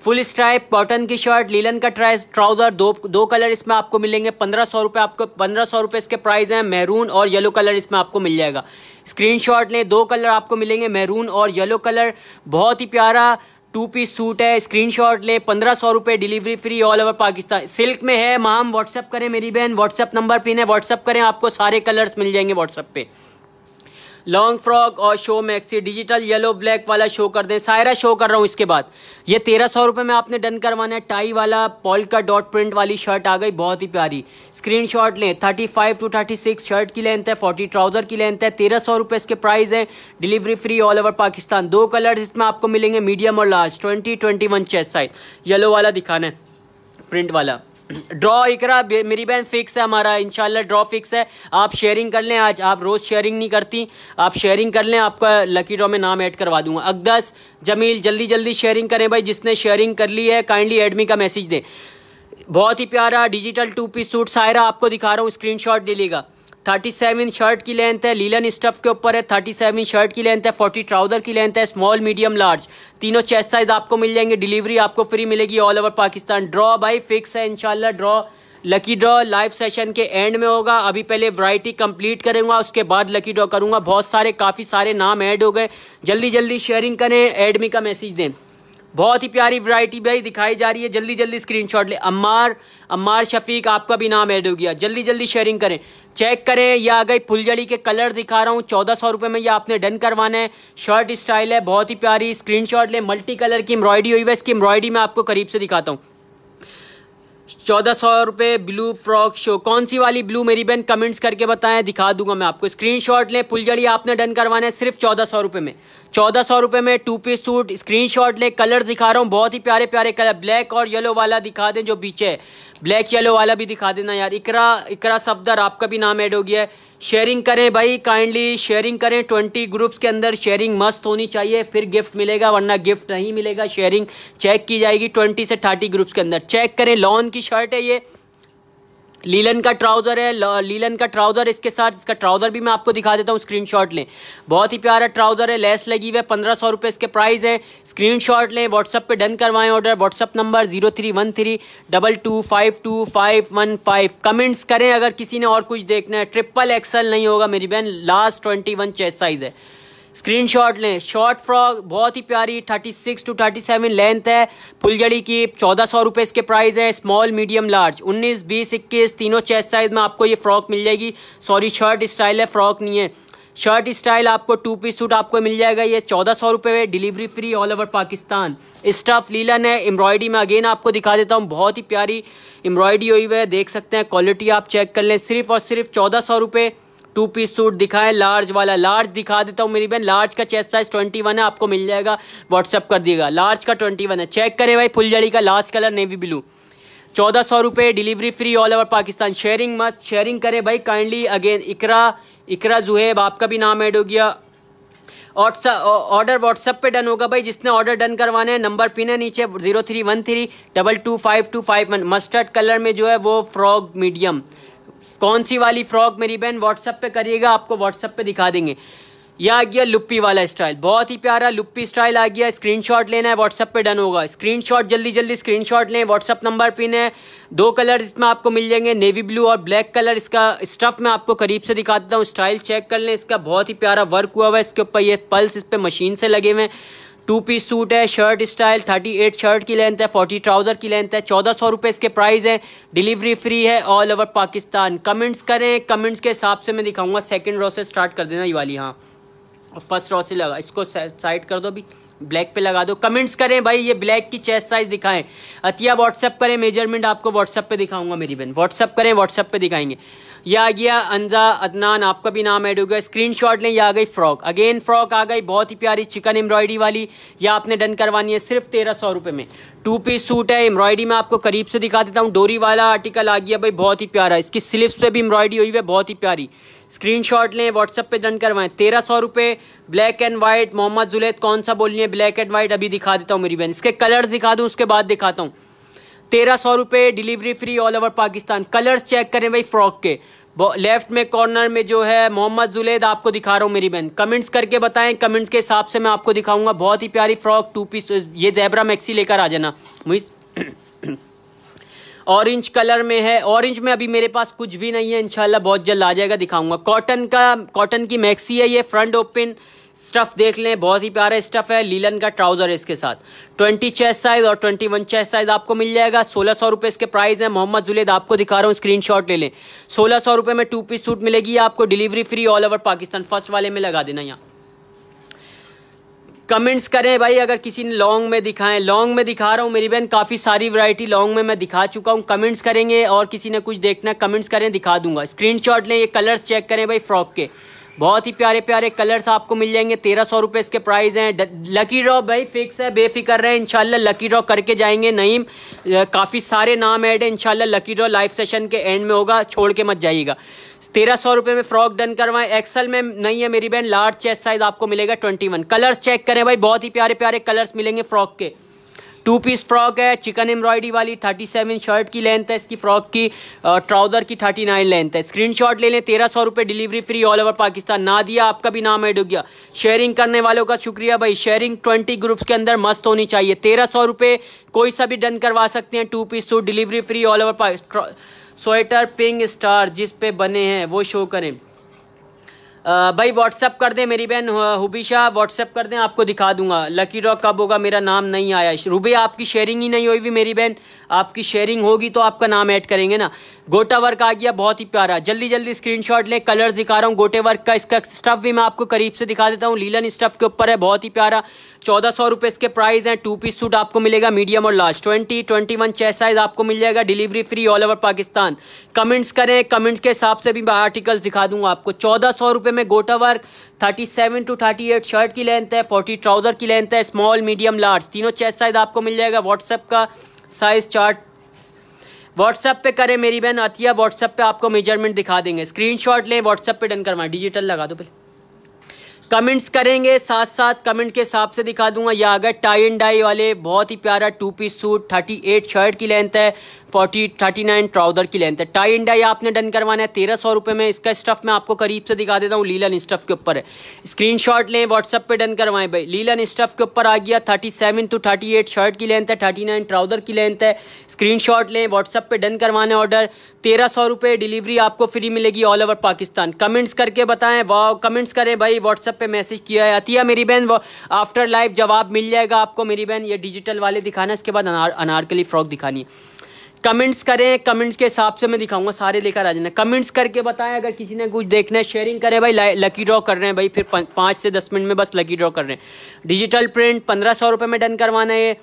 फुल स्ट्राइप कॉटन की शर्ट, लीलन का ट्राउजर, दो कलर इसमें आपको मिलेंगे, 1500 रुपये, आपको 1500 रुपये इसके प्राइस हैं। मैरून और येलो कलर इसमें आपको मिल जाएगा। स्क्रीनशॉट लें, 2 कलर आपको मिलेंगे, मैरून और येलो कलर, बहुत ही प्यारा 2 पीस सूट है। स्क्रीनशॉट लें, 1500 रुपये, delivery free all over Pakistan. Silk में है, माम व्हाट्सएप करें मेरी बहन, व्हाट्सएप नंबर पिन है, व्हाट्सएप करें, आपको सारे कलर्स मिल जाएंगे व्हाट्सएप पे। लॉन्ग फ्रॉक और show maxi digital yellow black वाला शो कर दें। सायरा शो कर रहा हूँ। इसके बाद ये 1300 रुपये में आपने डन करवाना है। टाई वाला पॉल्का डॉट प्रिंट वाली शर्ट आ गई, बहुत ही प्यारी। स्क्रीनशॉट लें। 35 to 36 शर्ट की लेंथ है, 40 ट्राउजर की लेंथ है। 1300 रुपये इसके प्राइस है। Delivery free all over Pakistan. 2 colour इसमें आपको मिलेंगे, मीडियम और लार्ज। 20-21 chest size. येलो वाला दिखाना है, प्रिंट वाला। ड्रॉ इकरा मेरी बहन फिक्स है हमारा, इंशाल्लाह ड्रॉ फिक्स है। आप शेयरिंग कर लें, आज आप रोज़ शेयरिंग नहीं करती, आप शेयरिंग कर लें, आपका लकी ड्रॉ में नाम ऐड करवा दूंगा। अकदस जमील जल्दी जल्दी शेयरिंग करें भाई, जिसने शेयरिंग कर ली है काइंडली एडमी का मैसेज दें। बहुत ही प्यारा डिजिटल 2 पीस सूट सायरा आपको दिखा रहा हूँ, स्क्रीनशॉट ले लीजिएगा। 37 शर्ट की लेंथ है, लीलन स्टफ के ऊपर है। 37 शर्ट की लेंथ है, 40 ट्राउजर की लेंथ है। स्मॉल मीडियम लार्ज तीनों चेस्ट साइज आपको मिल जाएंगे। डिलीवरी आपको फ्री मिलेगी ऑल ओवर पाकिस्तान। ड्रॉ भाई फिक्स है इंशाल्लाह। Draw lucky draw live session के एंड में होगा। अभी पहले वैरायटी कंप्लीट करूंगा, उसके बाद लकी ड्रॉ करूंगा। बहुत सारे काफ़ी सारे नाम ऐड हो गए, जल्दी जल्दी शेयरिंग करें, एडमी का मैसेज दें। बहुत ही प्यारी वैरायटी भाई दिखाई जा रही है, जल्दी जल्दी स्क्रीनशॉट ले। अम्मार शफीक आपका भी नाम ऐड हो गया, जल्दी जल्दी शेयरिंग करें। चेक करें, यह आ गई फुलझड़ी के कलर दिखा रहा हूँ। 1400 रुपये में यह आपने डन करवाना है। शर्ट स्टाइल है, बहुत ही प्यारी। स्क्रीनशॉट ले। मल्टी कलर की एम्ब्रॉयडरी हुई है, इसकी एम्ब्रॉयडरी मैं आपको करीब से दिखाता हूँ। 1400 रुपये ब्लू फ्रॉक शो। कौन सी वाली ब्लू मेरी बहन कमेंट्स करके बताएं, दिखा दूंगा मैं आपको। स्क्रीनशॉट लें। फुलझड़ी आपने डन करवाना है सिर्फ 1400 रुपये में। 1400 रुपये में 2 पीस सूट। स्क्रीनशॉट ले। कलर दिखा रहा हूँ, बहुत ही प्यारे प्यारे कलर। ब्लैक और येलो वाला दिखा दें जो पीछे है, ब्लैक येलो वाला भी दिखा देना यार। इकरा सफदर आपका भी नाम ऐड हो गया है। शेयरिंग करें भाई, काइंडली शेयरिंग करें। 20 ग्रुप्स के अंदर शेयरिंग मस्त होनी चाहिए, फिर गिफ्ट मिलेगा, वरना गिफ्ट नहीं मिलेगा। शेयरिंग चेक की जाएगी 20 से 30 ग्रुप्स के अंदर। चेक करें, लॉन की शर्ट है ये, लीलन का ट्राउजर है। लीलन का ट्राउजर इसके साथ, इसका ट्राउजर भी मैं आपको दिखा देता हूँ, स्क्रीनशॉट लें। बहुत ही प्यारा ट्राउजर है, लेस लगी हुई है। 1500 रुपये इसके प्राइस है। स्क्रीनशॉट लें, व्हाट्सएप पे डन करवाएं ऑर्डर। WhatsApp number 0313222515। कमेंट्स करें अगर किसी ने और कुछ देखना है। ट्रिपल एक्सल नहीं होगा मेरी बहन, लास्ट 21 चेस्ट साइज है। स्क्रीनशॉट लें। शॉर्ट फ्रॉक बहुत ही प्यारी, 36 to 37 लेंथ है, फुलझड़ी की। 1400 रुपये इसके प्राइस है। स्मॉल मीडियम लार्ज 19, 20, 21 तीनों चेस्ट साइज में आपको ये फ्रॉक मिल जाएगी। सॉरी शर्ट स्टाइल है, फ्रॉक नहीं है। शर्ट स्टाइल आपको 2 पीस सूट आपको मिल जाएगा। ये 1400 रुपये, delivery free all over Pakistan. Stuff linen है। एम्ब्रॉयडरी में अगेन आपको दिखा देता हूँ, बहुत ही प्यारी एम्ब्रॉयडरी हुई है, देख सकते हैं। क्वालिटी आप चेक कर लें। सिर्फ और सिर्फ 1400 रुपये। 2 पीस सूट दिखाएं, लार्ज वाला। लार्ज दिखा देता हूँ मेरी बहन, लार्ज का चेस्ट साइज 21 है, आपको मिल जाएगा, व्हाट्सअप कर दिएगा। लार्ज का 21 है। चेक करें भाई, फुलझड़ी का लास्ट कलर नेवी ब्लू। 1400 रुपये, delivery free all over Pakistan. Sharing मत, शेयरिंग करें भाई काइंडली। अगेन इकरा जुहेब आपका भी नाम ऐड हो गया। ऑर्डर व्हाट्सएप पे डन होगा भाई, जिसने ऑर्डर डन करवाने हैं। नंबर पिन है नीचे 0313222551। मस्टर्ड कलर में जो है वो फ्रॉक मीडियम। कौन सी वाली फ्रॉक मेरी बहन व्हाट्सएप पे करिएगा, आपको व्हाट्सएप पे दिखा देंगे। यह आ गया लुप्पी वाला स्टाइल, बहुत ही प्यारा लुप्पी स्टाइल आ गया। स्क्रीनशॉट लेना है, व्हाट्सएप पे डन होगा। स्क्रीनशॉट जल्दी जल्दी स्क्रीनशॉट लें। व्हाट्सएप नंबर पिन है। 2 कलर इसमें आपको मिल जाएंगे, नेवी ब्लू और ब्लैक कलर। इसका स्टफ मैं आपको करीब से दिखा देता हूँ। स्टाइल चेक कर लें, इसका बहुत ही प्यारा वर्क हुआ हुआ है इसके ऊपर। ये पल्स इस पे मशीन से लगे हुए हैं। 2 पीस सूट है। शर्ट स्टाइल 38 शर्ट की लेंथ है, 40 ट्राउजर की लेंथ है। 1400 रुपये इसके प्राइस है। डिलीवरी फ्री है ऑल ओवर पाकिस्तान। कमेंट्स करें, कमेंट्स के हिसाब से मैं दिखाऊंगा। सेकंड रो से स्टार्ट कर देना ये वाली, हाँ, और फर्स्ट रो से लगा। इसको साइड कर दो, अभी ब्लैक पे लगा दो। कमेंट्स करें भाई, ये ब्लैक की चेस्ट साइज दिखाएं। अतिया व्हाट्सएप करें, मेजरमेंट आपको व्हाट्सएप पे दिखाऊंगा मेरी बहन। व्हाट्सएप करें, व्हाट्सएप पे दिखाएंगे। यह आ गया अंजा अदनान, आपका भी नाम ऐड हो गया। स्क्रीनशॉट लें। यह आ गई फ्रॉक, अगेन फ्रॉक आ गई, बहुत ही प्यारी चिकन एम्ब्रॉयडरी वाली। यह आपने डन करवानी है सिर्फ 1300 रुपये में। 2 पीस सूट है। एम्ब्रॉयडरी में आपको करीब से दिखा देता हूँ। डोरी वाला आर्टिकल आ गया भाई, बहुत ही प्यारा। इसकी स्लीव्स पे भी एम्ब्रॉयडरी हुई है, बहुत ही प्यारी। स्क्रीनशॉट लें, व्हाट्सएप पे डन करवाएं। 1300 रुपये। Black and white. Mohammad Julaid कौन सा बोलनी है, ब्लैक एंड व्हाइट अभी दिखा देता हूँ मेरी बहन। इसके कलर्स दिखा दूँ, उसके बाद दिखाता हूँ। 1300 रुपये, delivery free all over Pakistan. Colours check करें भाई फ्रॉक के। लेफ्ट में कॉर्नर में जो है मोहम्मद जुलैद आपको दिखा रहा हूँ मेरी बहन। कमेंट्स करके बताएं, कमेंट्स के हिसाब से मैं आपको दिखाऊंगा। बहुत ही प्यारी फ्रॉक 2 पीस। ये ज़ेब्रा मैक्सी लेकर आ जाना मुझे। ऑरेंज कलर में है। ऑरेंज में अभी मेरे पास कुछ भी नहीं है, इंशाल्लाह बहुत जल्द आ जाएगा, दिखाऊंगा। कॉटन की मैक्सी है ये, फ्रंट ओपन। स्टफ देख लें, बहुत ही प्यारा स्टफ है। लीलन का ट्राउजर है इसके साथ। 20 चेस्ट साइज और 21 चेस्ट साइज आपको मिल जाएगा। 1600 रुपए इसके प्राइस है। मोहम्मद जुलेद आपको दिखा रहा हूँ, स्क्रीनशॉट ले लें। 1600 रुपए में 2 पीस सूट मिलेगी आपको, delivery free all over Pakistan. First वाले में लगा देना यहाँ। कमेंट्स करें भाई अगर किसी ने लॉन्ग में दिखाएं। लॉन्ग में दिखा रहा हूँ मेरी बहन, काफी सारी वैरायटी लॉन्ग में मैं दिखा चुका हूँ। कमेंट्स करेंगे और किसी ने कुछ देखना है कमेंट्स करें, दिखा दूंगा। स्क्रीनशॉट लें, ये कलर्स चेक करें भाई फ्रॉक के, बहुत ही प्यारे प्यारे कलर्स आपको मिल जाएंगे। 1300 रुपए इसके प्राइस हैं। लकी ड्रॉ भाई फिक्स है, बेफिक्र रहे, इंशाल्लाह लकी ड्रॉ करके जाएंगे। नईम काफी सारे नाम ऐड है, इंशाल्लाह लकी ड्रॉ लाइव सेशन के एंड में होगा, छोड़ के मत जाइएगा। 1300 रुपए में फ्रॉक डन करवाएं। एक्सल में नहीं है मेरी बहन, लार्ज चेस्ट साइज आपको मिलेगा 21। कलर्स चेक करें भाई, बहुत ही प्यारे प्यारे कलर्स मिलेंगे फ्रॉक के। 2 पीस फ्रॉक है, चिकन एम्ब्रॉयडरी वाली। 37 शर्ट की लेंथ है इसकी, फ्रॉक की ट्राउजर की 39 लेंथ है। स्क्रीनशॉट ले लें। 1300 रुपए, delivery free all over Pakistan. ना दिया आपका भी नाम ऐड हो गया। शेयरिंग करने वालों का शुक्रिया भाई। शेयरिंग 20 ग्रुप्स के अंदर मस्त होनी चाहिए। 1300 रुपए कोई सा भी डन करवा सकते हैं। 2 piece suit, delivery free all over Pakistan. Sweater pink star जिस पे बने हैं वो शो करें भाई। व्हाट्सएप कर दें मेरी बहन हुबीशा, व्हाट्सएप कर दें, आपको दिखा दूंगा। लकी ड्रॉ कब होगा, मेरा नाम नहीं आया। रुबी आपकी शेयरिंग ही नहीं हुई भी मेरी बहन, आपकी शेयरिंग होगी तो आपका नाम ऐड करेंगे ना। गोटा वर्क आ गया, बहुत ही प्यारा। जल्दी जल्दी स्क्रीनशॉट ले। कलर दिखा रहा हूँ गोटे वर्क का। इसका स्टफ भी मैं आपको करीब से दिखा देता हूँ। लीलन स्टफ के ऊपर है, बहुत ही प्यारा। 1400 रुपए इसके प्राइस हैं। 2 पीस सूट आपको मिलेगा मीडियम और लार्ज। 20, 21 चेस्ट साइज आपको मिल जाएगा, delivery free all over Pakistan. Comments करें, कमेंट्स के हिसाब से भी आर्टिकल्स दिखा दूंगा आपको। 1400 रुपए में गोटा वर्क, 37 to 38 शर्ट की लेंथ है, 40 ट्राउजर की लेंथ है, स्मॉल मीडियम लार्ज तीनों चेस्ट साइज आपको मिल जाएगा। व्हाट्सएप का साइज चार्ट व्हाट्सएप पे करें मेरी बहन अतिया, व्हाट्सएप पे आपको मेजरमेंट दिखा देंगे। स्क्रीनशॉट लें, व्हाट्सएप पे डन करवाएं। डिजिटल लगा दो पहले। कमेंट्स करेंगे, साथ साथ कमेंट के हिसाब से दिखा दूंगा। या अगर टाई एंड डाई वाले, बहुत ही प्यारा 2 पीस सूट, 38 शर्ट की लेंथ है, 39 ट्राउजर की लेंथ है। टाई एंड डाई आपने डन करवाना है 1300 रुपए में। इसका स्टफ मैं आपको करीब से दिखा देता हूँ, लीलन स्टफ के ऊपर है। स्क्रीनशॉट लें, व्हाट्सएप पे डन करवाएं भाई। लीलन स्टफ के ऊपर आ गया। 37 to 38 शर्ट की लेंथ है, 39 ट्राउजर की लेंथ है। स्क्रीनशॉट लें, व्हाट्सएप पे डन करवाने ऑर्डर। 1300 रुपए, डिलीवरी आपको फ्री मिलेगी ऑल ओवर पाकिस्तान। कमेंट्स करके बताएं, वाह कमेंट्स करें भाई। व्हाट्सएप पे मैसेज किया है अतिया मेरी बहन, वो आफ्टर लाइव जवाब मिल जाएगा आपको मेरी बहन। ये डिजिटल वाले दिखाना, इसके बाद अनारकली फ्रॉक दिखानी है। कमेंट्स करें, कमेंट्स के हिसाब से मैं दिखाऊंगा, सारे लेकर आ जाना। कमेंट्स करके बताएं अगर किसी ने कुछ देखना है। शेयरिंग करें भाई। लकी ड्रॉ कर रहे हैं भाई, फिर 5 से 10 मिनट में बस लकी ड्रॉ कर रहे हैं। डिजिटल प्रिंट 1500 रुपए में डन करवाना है।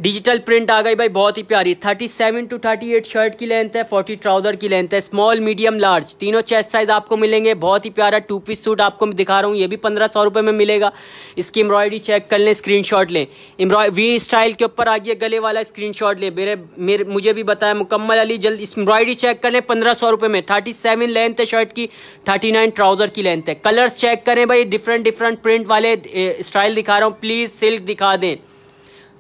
डिजिटल प्रिंट आ गई भाई, बहुत ही प्यारी। 37 to 38 शर्ट की लेंथ है, 40 ट्राउजर की लेंथ है, स्मॉल मीडियम लार्ज तीनों चेस्ट साइज आपको मिलेंगे। बहुत ही प्यारा 2 पीस सूट आपको दिखा रहा हूँ, ये भी 1500 रुपए में मिलेगा। इसकी एम्ब्रॉयडरी चेक कर लें, स्क्रीनशॉट लें। वी स्टाइल के ऊपर आ गया गले वाला, स्क्रीनशॉट लें। मुझे भी बताया मुकम्मल अली, जल्द एम्ब्रॉयडरी चेक कर लें। 1500 रुपए में 37 लेंथ है शर्ट की, 39 ट्राउजर की लेंथ है। कलर्स चेक करें भाई, डिफरेंट प्रिंट वाले स्टाइल दिखा रहा हूँ। प्लीज सिल्क दिखा दें,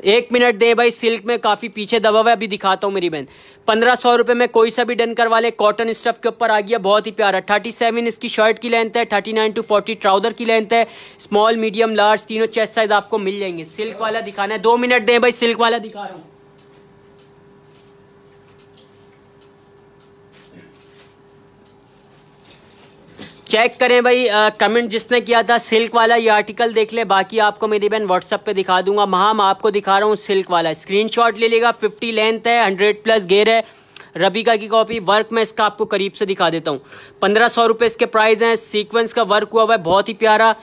1 मिनट दे भाई। सिल्क में काफी पीछे दबा हुआ है, अभी दिखाता हूँ मेरी बहन। 1500 रुपए में कोई सा भी डन करवा ले। कॉटन स्टफ के ऊपर आ गया, बहुत ही प्यारा। 37 इसकी शर्ट की लेंथ है, 39 to 40 ट्राउजर की लेंथ है, स्मॉल मीडियम लार्ज तीनों चेस्ट साइज आपको मिल जाएंगे। सिल्क वाला दिखाना है, 2 मिनट दे भाई, सिल्क वाला दिखा रहा हूँ। चेक करें भाई, कमेंट जिसने किया था सिल्क वाला, ये आर्टिकल देख ले। बाकी आपको मेरी बहन व्हाट्सएप पे दिखा दूंगा। मैं आपको दिखा रहा हूँ सिल्क वाला, स्क्रीनशॉट ले लेगा। 50 लेंथ है, 100+ घेर है, रबीका की कॉपी। वर्क में इसका आपको करीब से दिखा देता हूँ। 1500 रुपए इसके प्राइस हैं। सीक्वेंस का वर्क हुआ हुआ है, बहुत ही प्यारा।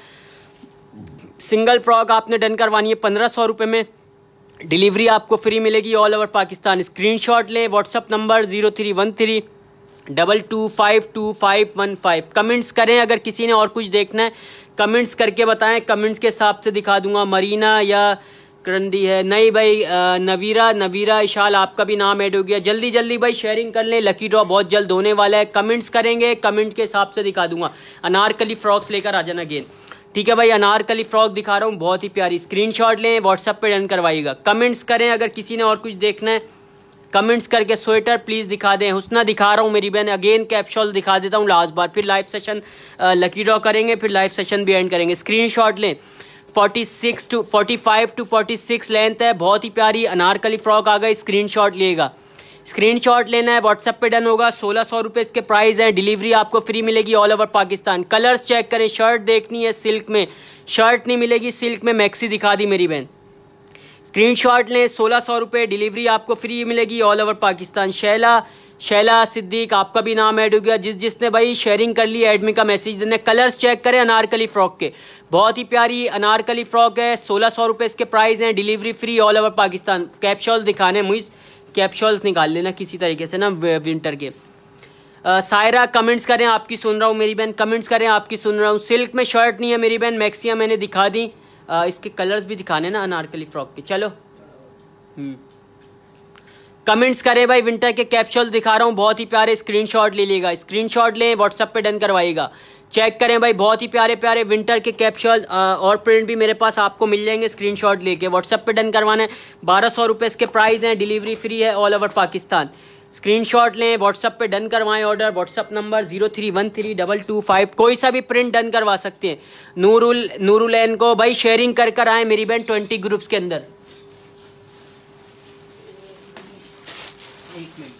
सिंगल फ्रॉक आपने डन करवानी है 1500 रुपए में, डिलीवरी आपको फ्री मिलेगी ऑल ओवर पाकिस्तान। स्क्रीनशॉट ले, व्हाट्सएप नंबर 031322522515। कमेंट्स करें अगर किसी ने और कुछ देखना है, कमेंट्स करके बताएं, कमेंट्स के हिसाब से दिखा दूंगा। मरीना या करंदी है नहीं भाई, नवीरा इशाल आपका भी नाम ऐड हो गया। जल्दी जल्दी भाई शेयरिंग कर लें, लकी ड्रॉ बहुत जल्द होने वाला है। कमेंट्स करेंगे, कमेंट के हिसाब से दिखा दूंगा। अनारकली फ्रॉक्स लेकर आ जाना अगेन, ठीक है भाई। अनारकली फ्रॉक दिखा रहा हूँ, बहुत ही प्यारी। स्क्रीनशॉट लें, व्हाट्सएप पे डन करवाइएगा। कमेंट्स करें अगर किसी ने और कुछ देखना है, कमेंट्स करके। स्वेटर प्लीज दिखा दें। हुस्ना दिखा रहा हूँ मेरी बहन, अगेन कैप्शॉल दिखा देता हूँ लास्ट बार, फिर लाइव सेशन लकी ड्रॉ करेंगे, फिर लाइव सेशन भी एंड करेंगे। स्क्रीनशॉट लें। 45 to 46 लेंथ है, बहुत ही प्यारी अनारकली फ्रॉक आ गई। स्क्रीनशॉट लिएगा। स्क्रीनशॉट लेना है, व्हाट्सएप पे डन होगा। 1600 रुपये इसके प्राइस हैं, डिलीवरी आपको फ्री मिलेगी all over Pakistan. Colours check करें, शर्ट देखनी है सिल्क में, शर्ट नहीं मिलेगी सिल्क में, मैक्सी दिखा दी मेरी बहन। स्क्रीनशॉट लें, 1600 रुपये, डिलीवरी आपको फ्री मिलेगी ऑल ओवर पाकिस्तान। शैला सिद्दीक आपका भी नाम ऐड हो गया। जिसने भाई शेयरिंग कर ली एडमी का मैसेज देना। कलर्स चेक करें अनारकली फ्रॉक के, बहुत ही प्यारी अनारकली फ्रॉक है। 1600 रुपये इसके प्राइस हैं, delivery free all over Pakistan. Capsules दिखाने, मुझे कैप्शॉल्स निकाल लेना किसी तरीके से ना विंटर के। सायरा कमेंट्स करें, आपकी सुन रहा हूँ मेरी बहन, कमेंट्स करें, आपकी सुन रहा हूँ। सिल्क में शर्ट नहीं है मेरी बहन, मैक्सियाँ मैंने दिखा दी। इसके कलर्स भी दिखाने ना अनारकली फ्रॉक के। चलो कमेंट्स करें भाई, विंटर के कैप्शूल्स दिखा रहा हूँ, बहुत ही प्यारे। स्क्रीनशॉट ले लीजिएगा, स्क्रीनशॉट लें, व्हाट्सएप पे डन करवाइएगा। चेक करें भाई, बहुत ही प्यारे प्यारे विंटर के कैप्शूल और प्रिंट भी मेरे पास आपको मिल जाएंगे। स्क्रीनशॉट लेके व्हाट्सएप पे डन करवाना है। 1200 रुपये इसके प्राइस हैं, डिलीवरी फ्री है ऑल ओवर पाकिस्तान। स्क्रीनशॉट लें, व्हाट्सएप पे डन करवाएं ऑर्डर। व्हाट्सएप नंबर 03132225, कोई सा भी प्रिंट डन करवा सकते हैं। नूरुलैन को भाई शेयरिंग कर आए मेरी बहन 20 ग्रुप्स के अंदर। एक मिनट,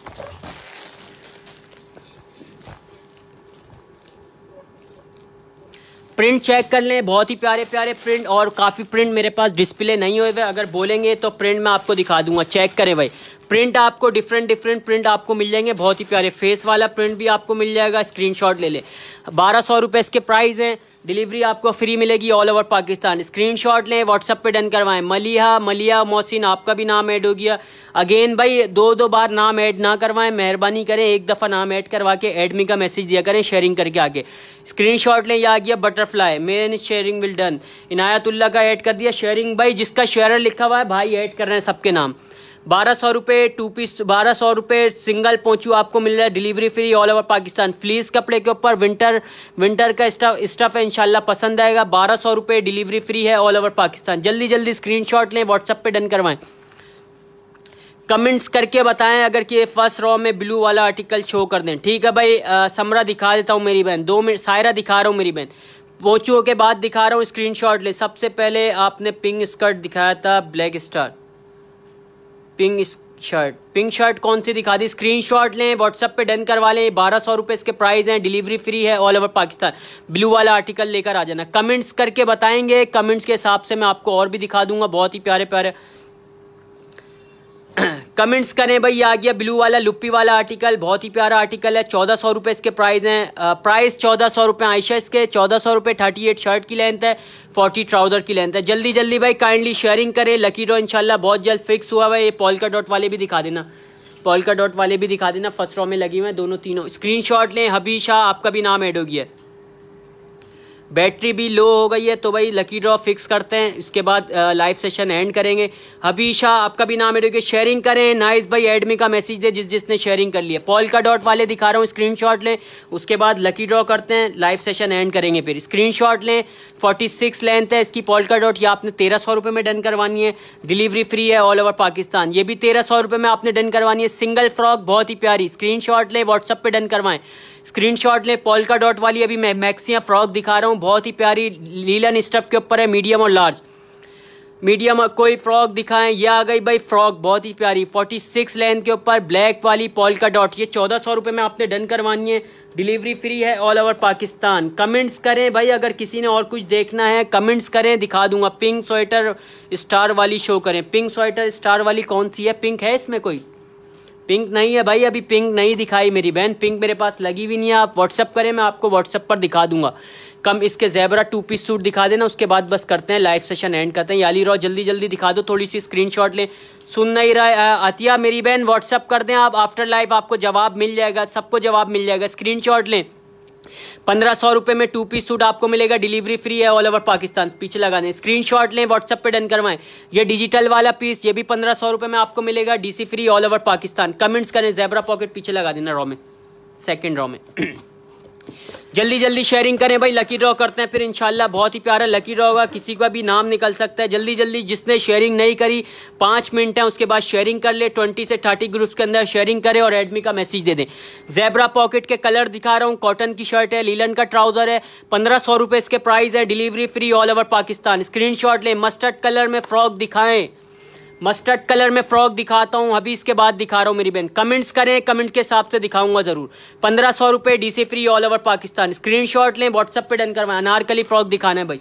प्रिंट चेक कर लें, बहुत ही प्यारे प्यारे प्रिंट, और काफ़ी प्रिंट मेरे पास डिस्प्ले नहीं हुए हुए, अगर बोलेंगे तो प्रिंट मैं आपको दिखा दूंगा। चेक करें भाई, प्रिंट आपको डिफरेंट प्रिंट आपको मिल जाएंगे, बहुत ही प्यारे। फेस वाला प्रिंट भी आपको मिल जाएगा, स्क्रीनशॉट ले लें। 1200 रुपये इसके प्राइस हैं, डिलीवरी आपको फ्री मिलेगी ऑल ओवर पाकिस्तान। स्क्रीनशॉट लें, व्हाट्सएप पे डन करवाएं। मलिया मोहसिन आपका भी नाम ऐड हो गया। अगेन भाई दो बार नाम ऐड ना करवाएं, मेहरबानी करें, एक दफ़ा नाम ऐड करवा के एडमी का मैसेज दिया करें शेयरिंग करके आगे। स्क्रीनशॉट लें, यह आ गया बटरफ्लाई, मैंने शेयरिंग विल डन। इनायतुल्लाह का ऐड कर दिया शेयरिंग। भाई जिसका शेयरर लिखा हुआ है भाई ऐड कर रहे हैं सबके नाम। 1200 रुपये 2 पीस, 1200 रुपये सिंगल पोंचू आपको मिल रहा है, delivery free all over Pakistan. Fleece कपड़े के ऊपर विंटर का स्टफ है, इंशाल्लाह पसंद आएगा। 1200 रुपये, डिलीवरी फ्री है ऑल ओवर पाकिस्तान। जल्दी स्क्रीनशॉट लें, व्हाट्सएप पे डन करवाएं। कमेंट्स करके बताएं अगर कि फर्स्ट रॉ में ब्लू वाला आर्टिकल शो कर दें, ठीक है भाई। समरा दिखा देता हूँ मेरी बहन, 2 मिनट। सायरा दिखा रहा हूँ मेरी बहन, पोंचुओं के बाद दिखा रहा हूँ, स्क्रीनशॉट ले। सबसे पहले आपने पिंक स्कर्ट दिखाया था, ब्लैक स्टार, पिंक शर्ट कौन सी दिखा दी। स्क्रीनशॉट लें, व्हाट्सएप पे डन करवा लें। 1200 रुपये इसके प्राइस हैं, डिलीवरी फ्री है ऑल ओवर पाकिस्तान। ब्लू वाला आर्टिकल लेकर आ जाना। कमेंट्स करके बताएंगे, कमेंट्स के हिसाब से मैं आपको और भी दिखा दूंगा, बहुत ही प्यारे प्यारे कमेंट्स करें भाई। आ गया ब्लू वाला लुप्पी वाला आर्टिकल, बहुत ही प्यारा आर्टिकल है। 1400 रुपये इसके प्राइस हैं, प्राइस 1400 रुपये आयशा इसके, 1400 रुपये। 38 शर्ट की लेंथ है, 40 ट्राउजर की लेंथ है। जल्दी भाई काइंडली शेयरिंग करें। लकी ड्रॉ इंशाल्लाह बहुत जल्द फिक्स हुआ है। ये पॉल्का डॉट वाले भी दिखा देना, पॉल्का डॉट वाले भी दिखा देना, फर्स्ट ड्रॉ में लगी हुए हैं दोनों तीनों। स्क्रीनशॉट लें। हबीशा आपका भी नाम ऐड हो गया है। बैटरी भी लो हो गई है तो भाई लकी ड्रॉ फिक्स करते हैं, इसके बाद लाइव सेशन एंड करेंगे। हबीशा आपका भी नाम है, शेयरिंग करें। नाइस भाई एडमी का मैसेज दे जिसने शेयरिंग कर लिया। पॉल्का डॉट वाले दिखा रहा हूँ, स्क्रीनशॉट लें, उसके बाद लकी ड्रॉ करते हैं, लाइव सेशन एंड करेंगे। फिर स्क्रीनशॉट लें। 46 लेंथ है इसकी पॉल्का डॉट, ये आपने 1300 रुपये में डन करवानी है, डिलीवरी फ्री है ऑल ओवर पाकिस्तान। ये भी 1300 रुपये में आपने डन करवानी है। सिंगल फ्रॉक बहुत ही प्यारी, स्क्रीनशॉट लें, व्हाट्सएप पे डन करवाएं। स्क्रीनशॉट ले। पॉल्का डॉट वाली अभी मैं मैक्सियां फ्रॉक दिखा रहा हूँ, बहुत ही प्यारी लीलन स्टफ के ऊपर है, मीडियम और लार्ज। मीडियम कोई फ्रॉक दिखाएं, ये आ गई भाई फ्रॉक बहुत ही प्यारी, 46 लेंथ के ऊपर ब्लैक वाली पॉल्का डॉट। ये 1400 रुपये में आपने डन करवानी है, डिलीवरी फ्री है ऑल ओवर पाकिस्तान। कमेंट्स करें भाई, अगर किसी ने और कुछ देखना है कमेंट्स करें, दिखा दूंगा। पिंक स्वेटर स्टार वाली शो करें। पिंक स्वेटर स्टार वाली कौन सी है? पिंक है इसमें कोई? पिंक नहीं है भाई, अभी पिंक नहीं दिखाई मेरी बहन, पिंक मेरे पास लगी भी नहीं है। आप व्हाट्सअप करें, मैं आपको व्हाट्सअप पर दिखा दूंगा। कम इसके ज़ेबरा 2 पीस सूट दिखा देना, उसके बाद बस करते हैं लाइव सेशन एंड करते हैं। याली रो जल्दी दिखा दो, थोड़ी सी स्क्रीनशॉट लें। सुन नहीं रहा है अतिया मेरी बहन, व्हाट्सअप कर दें आप, आफ्टर लाइव आपको जवाब मिल जाएगा, सबको जवाब मिल जाएगा। स्क्रीनशॉट लें। 1500 रुपये में 2 पीस सूट आपको मिलेगा, डिलीवरी फ्री है ऑल ओवर पाकिस्तान। पीछे लगा दें, स्क्रीनशॉट लें, व्हाट्सएप पे डन करवाएं। ये डिजिटल वाला पीस, ये भी 1500 रुपये में आपको मिलेगा, DC free all over Pakistan. Comments करें, ज़ेबरा पॉकेट पीछे लगा देना रॉ में, सेकंड रॉ में। जल्दी शेयरिंग करें भाई, लकी ड्रॉ करते हैं फिर इंशाल्लाह। बहुत ही प्यारा लकी ड्रॉ होगा, किसी का भी नाम निकल सकता है। जल्दी जिसने शेयरिंग नहीं करी 5 मिनट है, उसके बाद शेयरिंग कर ले। 20 से 30 ग्रुप्स के अंदर शेयरिंग करें और एडमी का मैसेज दे दें। ज़ेबरा पॉकेट के कलर दिखा रहा हूँ, कॉटन की शर्ट है, लीलन का ट्राउजर है, 1500 रुपये इसके प्राइस है, delivery free all over Pakistan. Screenshot लें। मस्टर्ड कलर में फ्रॉक दिखाएं, मस्टर्ड कलर में फ्रॉक दिखाता हूँ अभी, इसके बाद दिखा रहा हूँ मेरी बहन। कमेंट्स करें, कमेंट के हिसाब से दिखाऊंगा जरूर। 1500 रुपये DC free all over Pakistan. Screenshot लें, व्हाट्सएप पे डन करवाएं। अनारकली फ्रॉक दिखाना है भाई,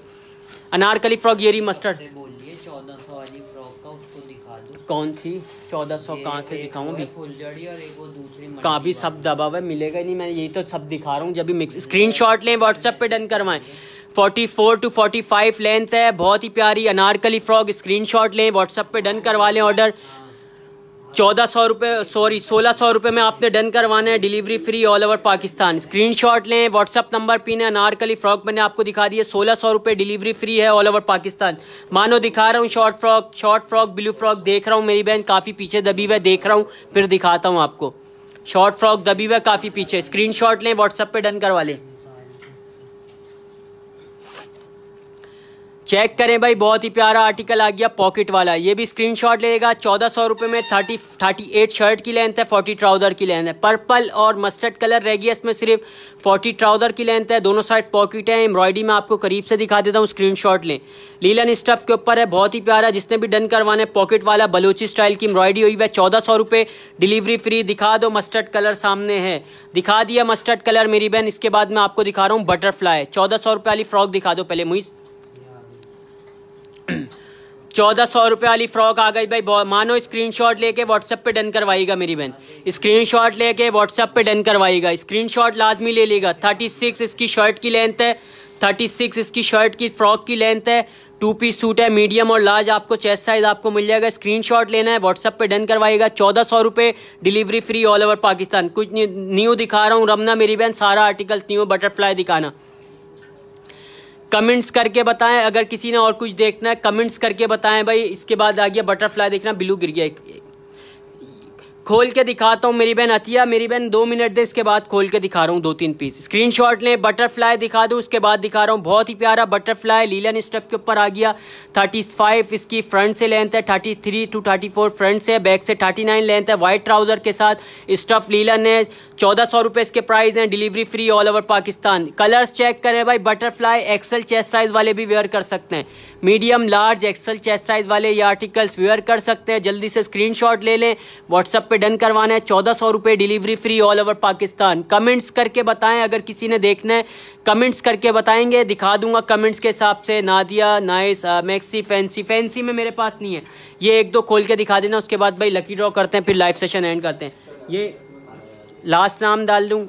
अनारकली फ्रॉक ये रही मस्टर्ड। 1400 वाली फ्रॉक का उसको दिखा दो। कौन सी 1400 कहाँ से दिखाऊं अभी? फुलझड़ी और एक वो दूसरी कहाँ भी सब दबा हुआ है, मिलेगा ही नहीं। मैं यही तो सब दिखा रहा हूँ जब भी मिक्स। स्क्रीनशॉट लें, व्हाट्सएप पे डन करवाएं। 44 to 45 लेंथ है, बहुत ही प्यारी अनारकली फ्रॉक। स्क्रीनशॉट लें, व्हाट्सएप पे डन करवा लें ऑर्डर। 1400 रुपये, सॉरी 1600 रुपये में आपने डन करवाना है, delivery free all over Pakistan. Screenshot लें, व्हाट्सएप नंबर पिन है। अनारकली फ्रॉक मैंने आपको दिखा दी है, 1600 रुपये, डिलीवरी फ्री है ऑल ओवर पाकिस्तान। मानो दिखा रहा हूँ शॉर्ट फ्रॉक ब्लू फ्रॉक देख रहा हूँ मेरी बहन, काफ़ी पीछे दबी हुआ है, देख रहा हूँ फिर दिखाता हूँ आपको। शॉर्ट फ्रॉक दबी हुआ है काफ़ी पीछे। स्क्रीनशॉट लें, व्हाट्सएप पे डन करवा लें। चेक करें भाई, बहुत ही प्यारा आर्टिकल आ गया पॉकेट वाला, ये भी स्क्रीनशॉट लेगा। 1400 रुपये में 38 शर्ट की लेंथ है, 40 ट्राउजर की लेंथ है। पर्पल और मस्टर्ड कलर रह गया इसमें, सिर्फ 40 ट्राउजर की लेंथ है, दोनों साइड पॉकेट है। एम्ब्रॉयडरी में आपको करीब से दिखा देता हूँ, स्क्रीनशॉट लें। लीलन स्टफ के ऊपर है, बहुत ही प्यारा। जिसने भी डन करवाना है, पॉकेट वाला बलोची स्टाइल की एम्ब्रॉयडरी हुई है। 1400 रुपये, डिलीवरी फ्री। दिखा दो, मस्टर्ड कलर सामने है, दिखा दिया मस्टर्ड कलर मेरी बहन। इसके बाद मैं आपको दिखा रहा हूँ बटरफ्लाई। 1400 रुपये वाली फ्रॉक दिखा दो पहले मुझे। 1400 रुपये वाली फ्रॉक आ गई भाई, मानो स्क्रीनशॉट लेके व्हाट्सएप पे डन करवाएगा मेरी बहन। स्क्रीनशॉट लेके व्हाट्सएप पे डन करवाएगा, स्क्रीनशॉट लाजमी ले लेगा। 36 इसकी शर्ट की लेंथ है, 36 इसकी शर्ट की फ्रॉक की लेंथ है। 2 पीस सूट है, मीडियम और लार्ज आपको चेस्ट साइज आपको मिल जाएगा। स्क्रीनशॉट लेना है, व्हाट्सएप पे डन करवाएगा। 1400 रुपये, delivery free all over Pakistan. कुछ न्यू दिखा रहा हूँ रमना मेरी बहन, सारा आर्टिकल न्यू। बटरफ्लाई दिखाना, कमेंट्स करके बताएं। अगर किसी ने और कुछ देखना है कमेंट्स करके बताएं भाई। इसके बाद आ गया बटरफ्लाई, देखना ब्लू गिर गया, खोल के दिखाता हूँ मेरी बहन अतिया। मेरी बहन 2 मिनट दे, इसके बाद खोल के दिखा रहा हूँ 2-3 पीस। स्क्रीनशॉट लें, बटरफ्लाई दिखा दूँ, उसके बाद दिखा रहा हूँ। बहुत ही प्यारा बटरफ्लाई लीलन स्टफ के ऊपर आ गया। 35 इसकी फ्रंट से लेंथ है, 33 to 34 फ्रंट से, बैक से 39 लेंथ है। व्हाइट ट्राउजर के साथ स्टफ लीलन है। 1400 रुपये इसके प्राइस हैं, delivery free all over Pakistan. Colours check करें भाई, बटरफ्लाई एक्सल चेस्ट साइज वाले भी वेयर कर सकते हैं, medium large axle chest size वाले ये आर्टिकल्स वेयर कर सकते हैं। जल्दी से स्क्रीनशॉट ले लें, व्हाट्सएप पे डन करवाना है। 1400 रुपये, delivery free all over Pakistan. Comments करके बताएं, अगर किसी ने देखना है कमेंट्स करके बताएंगे, दिखा दूंगा कमेंट्स के हिसाब से। नादिया, नाइस, मैक्सी, फैंसी में मेरे पास नहीं है, ये 1-2 खोल के दिखा देना। उसके बाद भाई लकी ड्रॉ करते हैं, फिर लाइव सेशन एंड करते हैं। ये लास्ट नाम डाल दूं,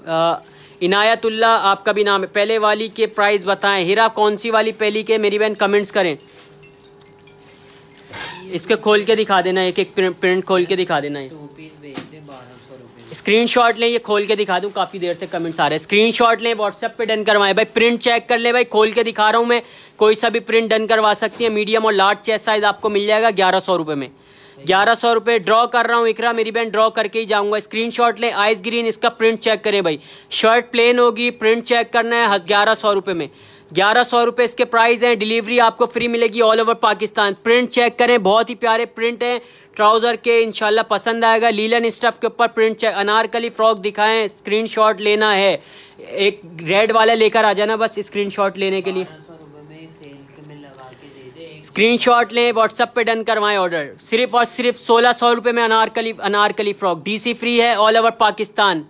इनायतुल्ला आपका भी नाम है। पहले वाली के प्राइस बताएं। हीरा कौन सी वाली पहली के, मेरी बहन कमेंट्स करें। इसके खोल के दिखा देना, एक प्रिंट खोल के दिखा देना है। 2 पीस बेच दे 1200 रुपये। स्क्रीनशॉट लें, ये खोल के दिखा दूं, काफी देर से कमेंट्स आ रहे हैं। स्क्रीनशॉट लें, व्हाट्सएप पे डन करवाएं भाई। प्रिंट चेक कर ले भाई, खोल के दिखा रहा हूं मैं, कोई सा भी प्रिंट डन करवा सकती है। मीडियम और लार्ज चेस्ट साइज आपको मिल जाएगा 1100 रुपये में। 1100 रुपये ड्रॉ कर रहा हूँ इकरा, मेरी बहन ड्रॉ करके ही जाऊंगा। स्क्रीनशॉट लें, आइस ग्रीन, इसका प्रिंट चेक करें भाई। शर्ट प्लेन होगी, प्रिंट चेक करना है। 1100 रुपये में, 1100 रुपये इसके प्राइस हैं, डिलीवरी आपको फ्री मिलेगी all over Pakistan. Print check करें, बहुत ही प्यारे प्रिंट हैं ट्राउजर के, इंशाल्लाह पसंद आएगा। लीलन स्टफ के ऊपर प्रिंट चेक। अनारकली फ्रॉक दिखाएं, स्क्रीनशॉट लेना है। एक रेड वाला लेकर आ जाना बस स्क्रीनशॉट लेने के लिए। स्क्रीनशॉट लें, व्हाट्सएप पे डन करवाएं ऑर्डर। सिर्फ और सिर्फ 1600 रुपये में अनारकली फ्रॉक, DC फ्री है ऑल ओवर पाकिस्तान।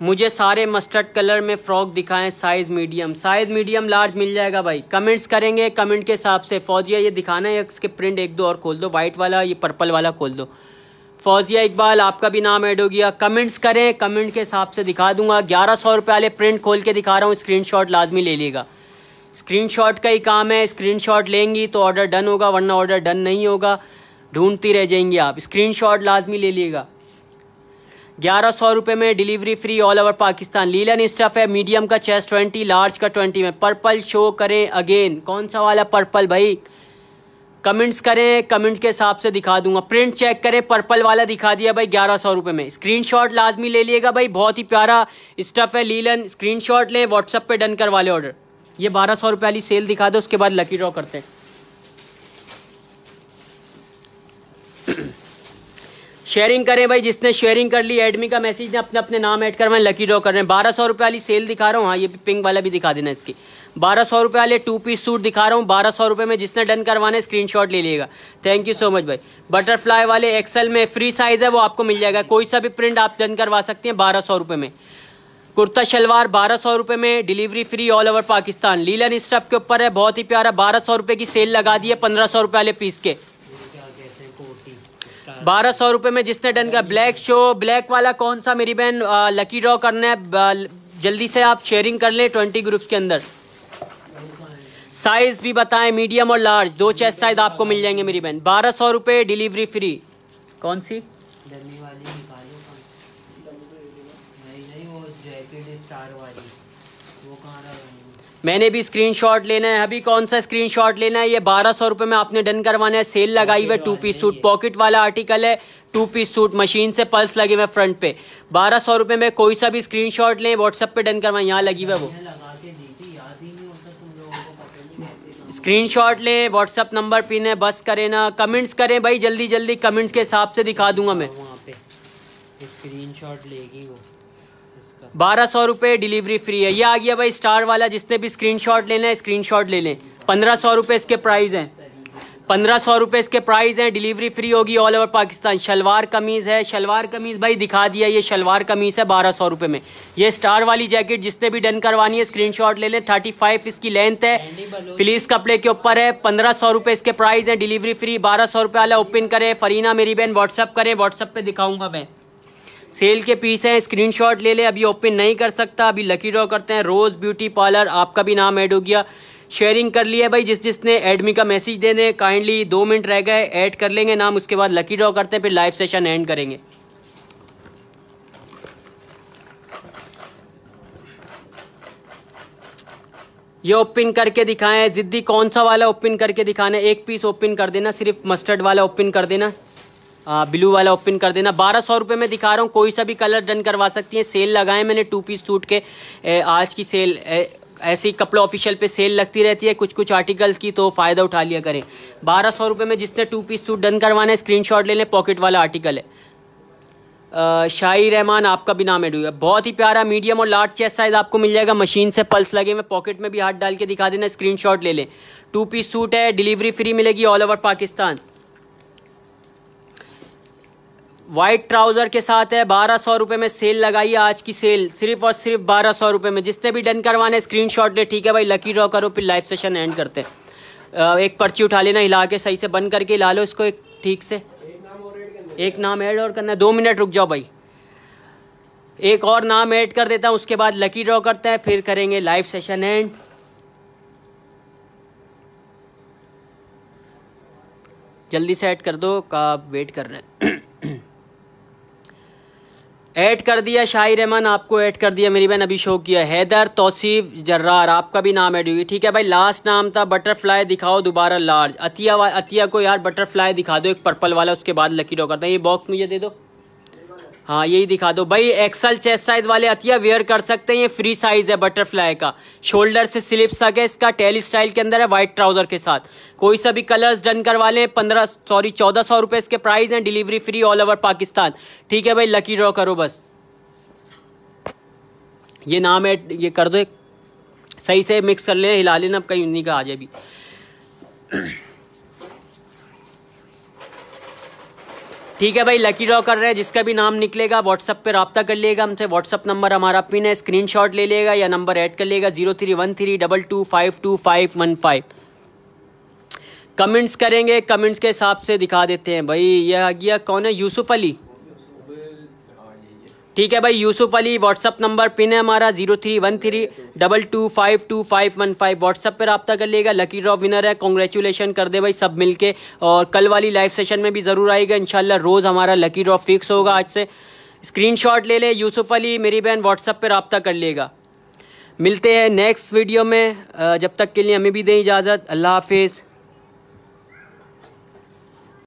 मुझे सारे मस्टर्ड कलर में फ्रॉक दिखाएं, साइज मीडियम लार्ज मिल जाएगा भाई। कमेंट्स करेंगे, कमेंट के हिसाब से। फौजिया ये दिखाना है, इसके प्रिंट 1-2 और खोल दो, व्हाइट वाला, ये पर्पल वाला खोल दो। फौजिया इकबाल आपका भी नाम ऐड हो गया। कमेंट्स करें, कमेंट के हिसाब से दिखा दूंगा। 1100 रुपये वाले प्रिंट खोल के दिखा रहा हूँ, स्क्रीनशॉट लाजमी ले लेगा। स्क्रीनशॉट का ही काम है, स्क्रीनशॉट लेंगी तो ऑर्डर डन होगा, वरना ऑर्डर डन नहीं होगा, ढूंढती रह जाएंगी आप। स्क्रीनशॉट लाजमी ले लीजिएगा। 1100 रुपये में, delivery free all over Pakistan. Linen stuff है, मीडियम का चेस्ट 20, लार्ज का 20 में। पर्पल शो करें अगेन, कौन सा वाला पर्पल भाई? कमेंट्स करें, कमेंट के हिसाब से दिखा दूंगा। प्रिंट चेक करें, पर्पल वाला दिखा दिया भाई 1100 रुपये में। स्क्रीनशॉट लाजमी ले लिएगा भाई, बहुत ही प्यारा स्टफ है लीलन। स्क्रीनशॉट लें, व्हाट्सएप पे डन करवा ले ऑर्डर। ये 1200 रुपये वाली सेल दिखा दो, उसके बाद लकी ड्रॉ करते हैं। शेयरिंग करें भाई, जिसने शेयरिंग कर ली एडमी का मैसेज ने अपने अपने नाम ऐड करवाएं, लकी ड्रॉ कर रहे हैं। 1200 रुपये वाली सेल दिखा रहा हूँ, हाँ ये पिंक वाला भी दिखा देना इसकी। 1200 रुपये वाले 2 पीस सूट दिखा रहा हूँ, 1200 रुपये में जिसने डन करवाना स्क्रीनशॉट ले लीजिएगा। थैंक यू सो मच भाई। बटरफ्लाई वाले एक्सेल में फ्री साइज है वो आपको मिल जाएगा, कोई सा भी प्रिंट आप डन करवा सकते हैं 1200 रुपये में। कुर्ता शलवार 1200 रुपये में, delivery free all over Pakistan. Linen stuff के ऊपर है, बहुत ही प्यारा। 1200 रुपये की सेल लगा दी है 1500 रुपये वाले पीस के। 1200 रुपये में जिसने डन का ब्लैक शो, ब्लैक वाला कौन सा मेरी बहन लकी ड्रॉ करना है, जल्दी से आप शेयरिंग कर लें 20 ग्रुप्स के अंदर। साइज भी बताएं, मीडियम और लार्ज, 2 चेस्ट साइज आपको मिल जाएंगे मेरी बहन। 1200 रुपये डिलीवरी फ्री। कौन सी डमी वाली निकालो, नहीं वो जैकेट स्टार वाली, वो कहाँ रहा? मैंने भी स्क्रीनशॉट लेना है। अभी कौन सा स्क्रीनशॉट लेना है? ये 1200 रुपये में आपने डन करवाना है। सेल लगाई हुई है, 2 पीस सूट पॉकेट वाला आर्टिकल है, 2 पीस सूट मशीन से पल्स लगे हुए फ्रंट पे। 1200 रुपये में कोई सा भी स्क्रीनशॉट लें, व्हाट्सएप पे डन करवाएं, यहाँ लगी हुई है वो। स्क्रीनशॉट लें, व्हाट्सएप नंबर पिन है, बस करें ना, कमेंट्स करें भाई जल्दी जल्दी, कमेंट्स के हिसाब से दिखा दूंगा मैं। वहाँ पे स्क्रीनशॉट लेगी वो। 1200 रुपये डिलीवरी फ्री है। ये आ गया भाई स्टार वाला, जिसने भी स्क्रीनशॉट लेना है स्क्रीनशॉट ले लें। 1500 रुपये इसके प्राइस हैं, 1500 रुपये इसके प्राइस हैं। डिलीवरी फ्री होगी ऑल ओवर पाकिस्तान। शलवार कमीज़ है, शलवार कमीज़ भाई दिखा दिया, ये शलवार कमीज़ है 1200 रुपये में। ये स्टार वाली जैकेट जिसने भी डन करवानी है स्क्रीनशॉट ले लें। 35 इसकी लेंथ है, प्लीज कपड़े के ऊपर है। 1500 रुपये इसके प्राइस हैं, डिलीवरी फ्री। 1200 रुपये वाला ओपन करें, फरीना मेरी बहन व्हाट्सअप करें, व्हाट्सअप पे दिखाऊंगा मैं। सेल के पीस हैं, स्क्रीनशॉट ले ले। अभी ओपन नहीं कर सकता, अभी लकी ड्रॉ करते हैं। रोज ब्यूटी पार्लर, आपका भी नाम ऐड हो गया। शेयरिंग कर लिया भाई, जिसने एडमी का मैसेज दे दें काइंडली। 2 मिनट रह गए, ऐड कर लेंगे नाम, उसके बाद लकी ड्रॉ करते हैं, फिर लाइव सेशन एंड करेंगे। ये ओपन करके दिखाएं, जिद्दी कौन सा वाला ओपन करके दिखाना है? 1 पीस ओपन कर देना, सिर्फ मस्टर्ड वाला ओपन कर देना, ब्लू वाला ओपन कर देना। 1200 रुपये में दिखा रहा हूँ, कोई सा भी कलर डन करवा सकती है। सेल लगाए मैंने 2 पीस सूट के, आज की सेल ऐसे ही कपड़ा ऑफिशियल पे सेल लगती रहती है कुछ कुछ आर्टिकल्स की, तो फायदा उठा लिया करें। 1200 रुपये में जिसने 2 पीस सूट डन करवाना है स्क्रीनशॉट ले लें, पॉकेट वाला आर्टिकल है। शाही रहमान आपका भी नाम ऐड हुआ, बहुत ही प्यारा। मीडियम और लार्ज चेस्ट साइज आपको मिल जाएगा, मशीन से पल्स लगे हुए, पॉकेट में भी हाथ डाल के दिखा देना, स्क्रीनशॉट ले लें। 2 पीस सूट है, डिलीवरी फ्री मिलेगी all over Pakistan. White trouser के साथ है, 1200 रुपये में सेल लगाई है, आज की सेल सिर्फ और सिर्फ 1200 रुपये में। जिसने भी डन करवाने स्क्रीनशॉट ले, ठीक है भाई, लकी ड्रॉ करो, फिर लाइव सेशन एंड करते हैं। एक पर्ची उठा लेना, हिला के सही से बंद करके हिला लो इसको एक ठीक से। एक नाम ऐड और करना है, 2 मिनट रुक जाओ भाई, एक और नाम ऐड कर देता हूँ, उसके बाद लकी ड्रॉ करते हैं, फिर करेंगे लाइव सेशन एंड। जल्दी से ऐड कर दो, का वेट कर रहे हैं। ऐड कर दिया, शाही रहमान आपको ऐड कर दिया मेरी बहन, अभी शो किया। हैदर तौसीफ जर्रार आपका भी नाम ऐड हुई, ठीक है भाई। लास्ट नाम था बटरफ्लाई, दिखाओ दोबारा लार्ज। अतिया को यार बटरफ्लाई दिखा दो, एक पर्पल वाला, उसके बाद लकी ड्रॉ करता है। ये बॉक्स मुझे दे दो, हाँ यही दिखा दो भाई। एक्सल चेस्ट साइज वाले अतिया वेयर कर सकते हैं, ये फ्री साइज है बटरफ्लाई का। शोल्डर से स्लिप्स तक है इसका, टेल स्टाइल के अंदर है, व्हाइट ट्राउजर के साथ। कोई सा भी कलर्स डन करवा लें। 1400 रुपए इसके प्राइस हैं, delivery free all over Pakistan, ठीक है भाई। लकी ड्रॉ करो बस, ये नाम है, ये कर दो, एक सही से मिक्स कर लेना, हिला लेना, अब कहीं उन्हीं का आ जाए भी। ठीक है भाई, लकी ड्रॉ कर रहे हैं, जिसका भी नाम निकलेगा व्हाट्सअप पे रब्ता कर लेगा हमसे। व्हाट्सअप नंबर हमारा पिन है, स्क्रीनशॉट ले लेगा या नंबर ऐड कर लेगा 0313225215। कमेंट्स करेंगे, कमेंट्स के हिसाब से दिखा देते हैं भाई। ये आ गया, कौन है? यूसुफ अली, ठीक है भाई, Yusuf Ali. WhatsApp number pin है हमारा 0313225215। व्हाट्सअप पे रब्ता कर लेगा। लकी ड्रॉ विनर है, कॉन्ग्रेचुलेशन कर दे भाई सब मिलके। और कल वाली लाइव सेशन में भी जरूर आएगा इंशाल्लाह, रोज हमारा लकी ड्रॉ फिक्स होगा आज से। स्क्रीनशॉट ले ले यूसुफ अली मेरी बहन, व्हाट्सअप पे रब्ता कर लेगा। मिलते हैं नेक्स्ट वीडियो में, जब तक के लिए हमें भी दें इजाज़त। अल्लाह हाफिज़।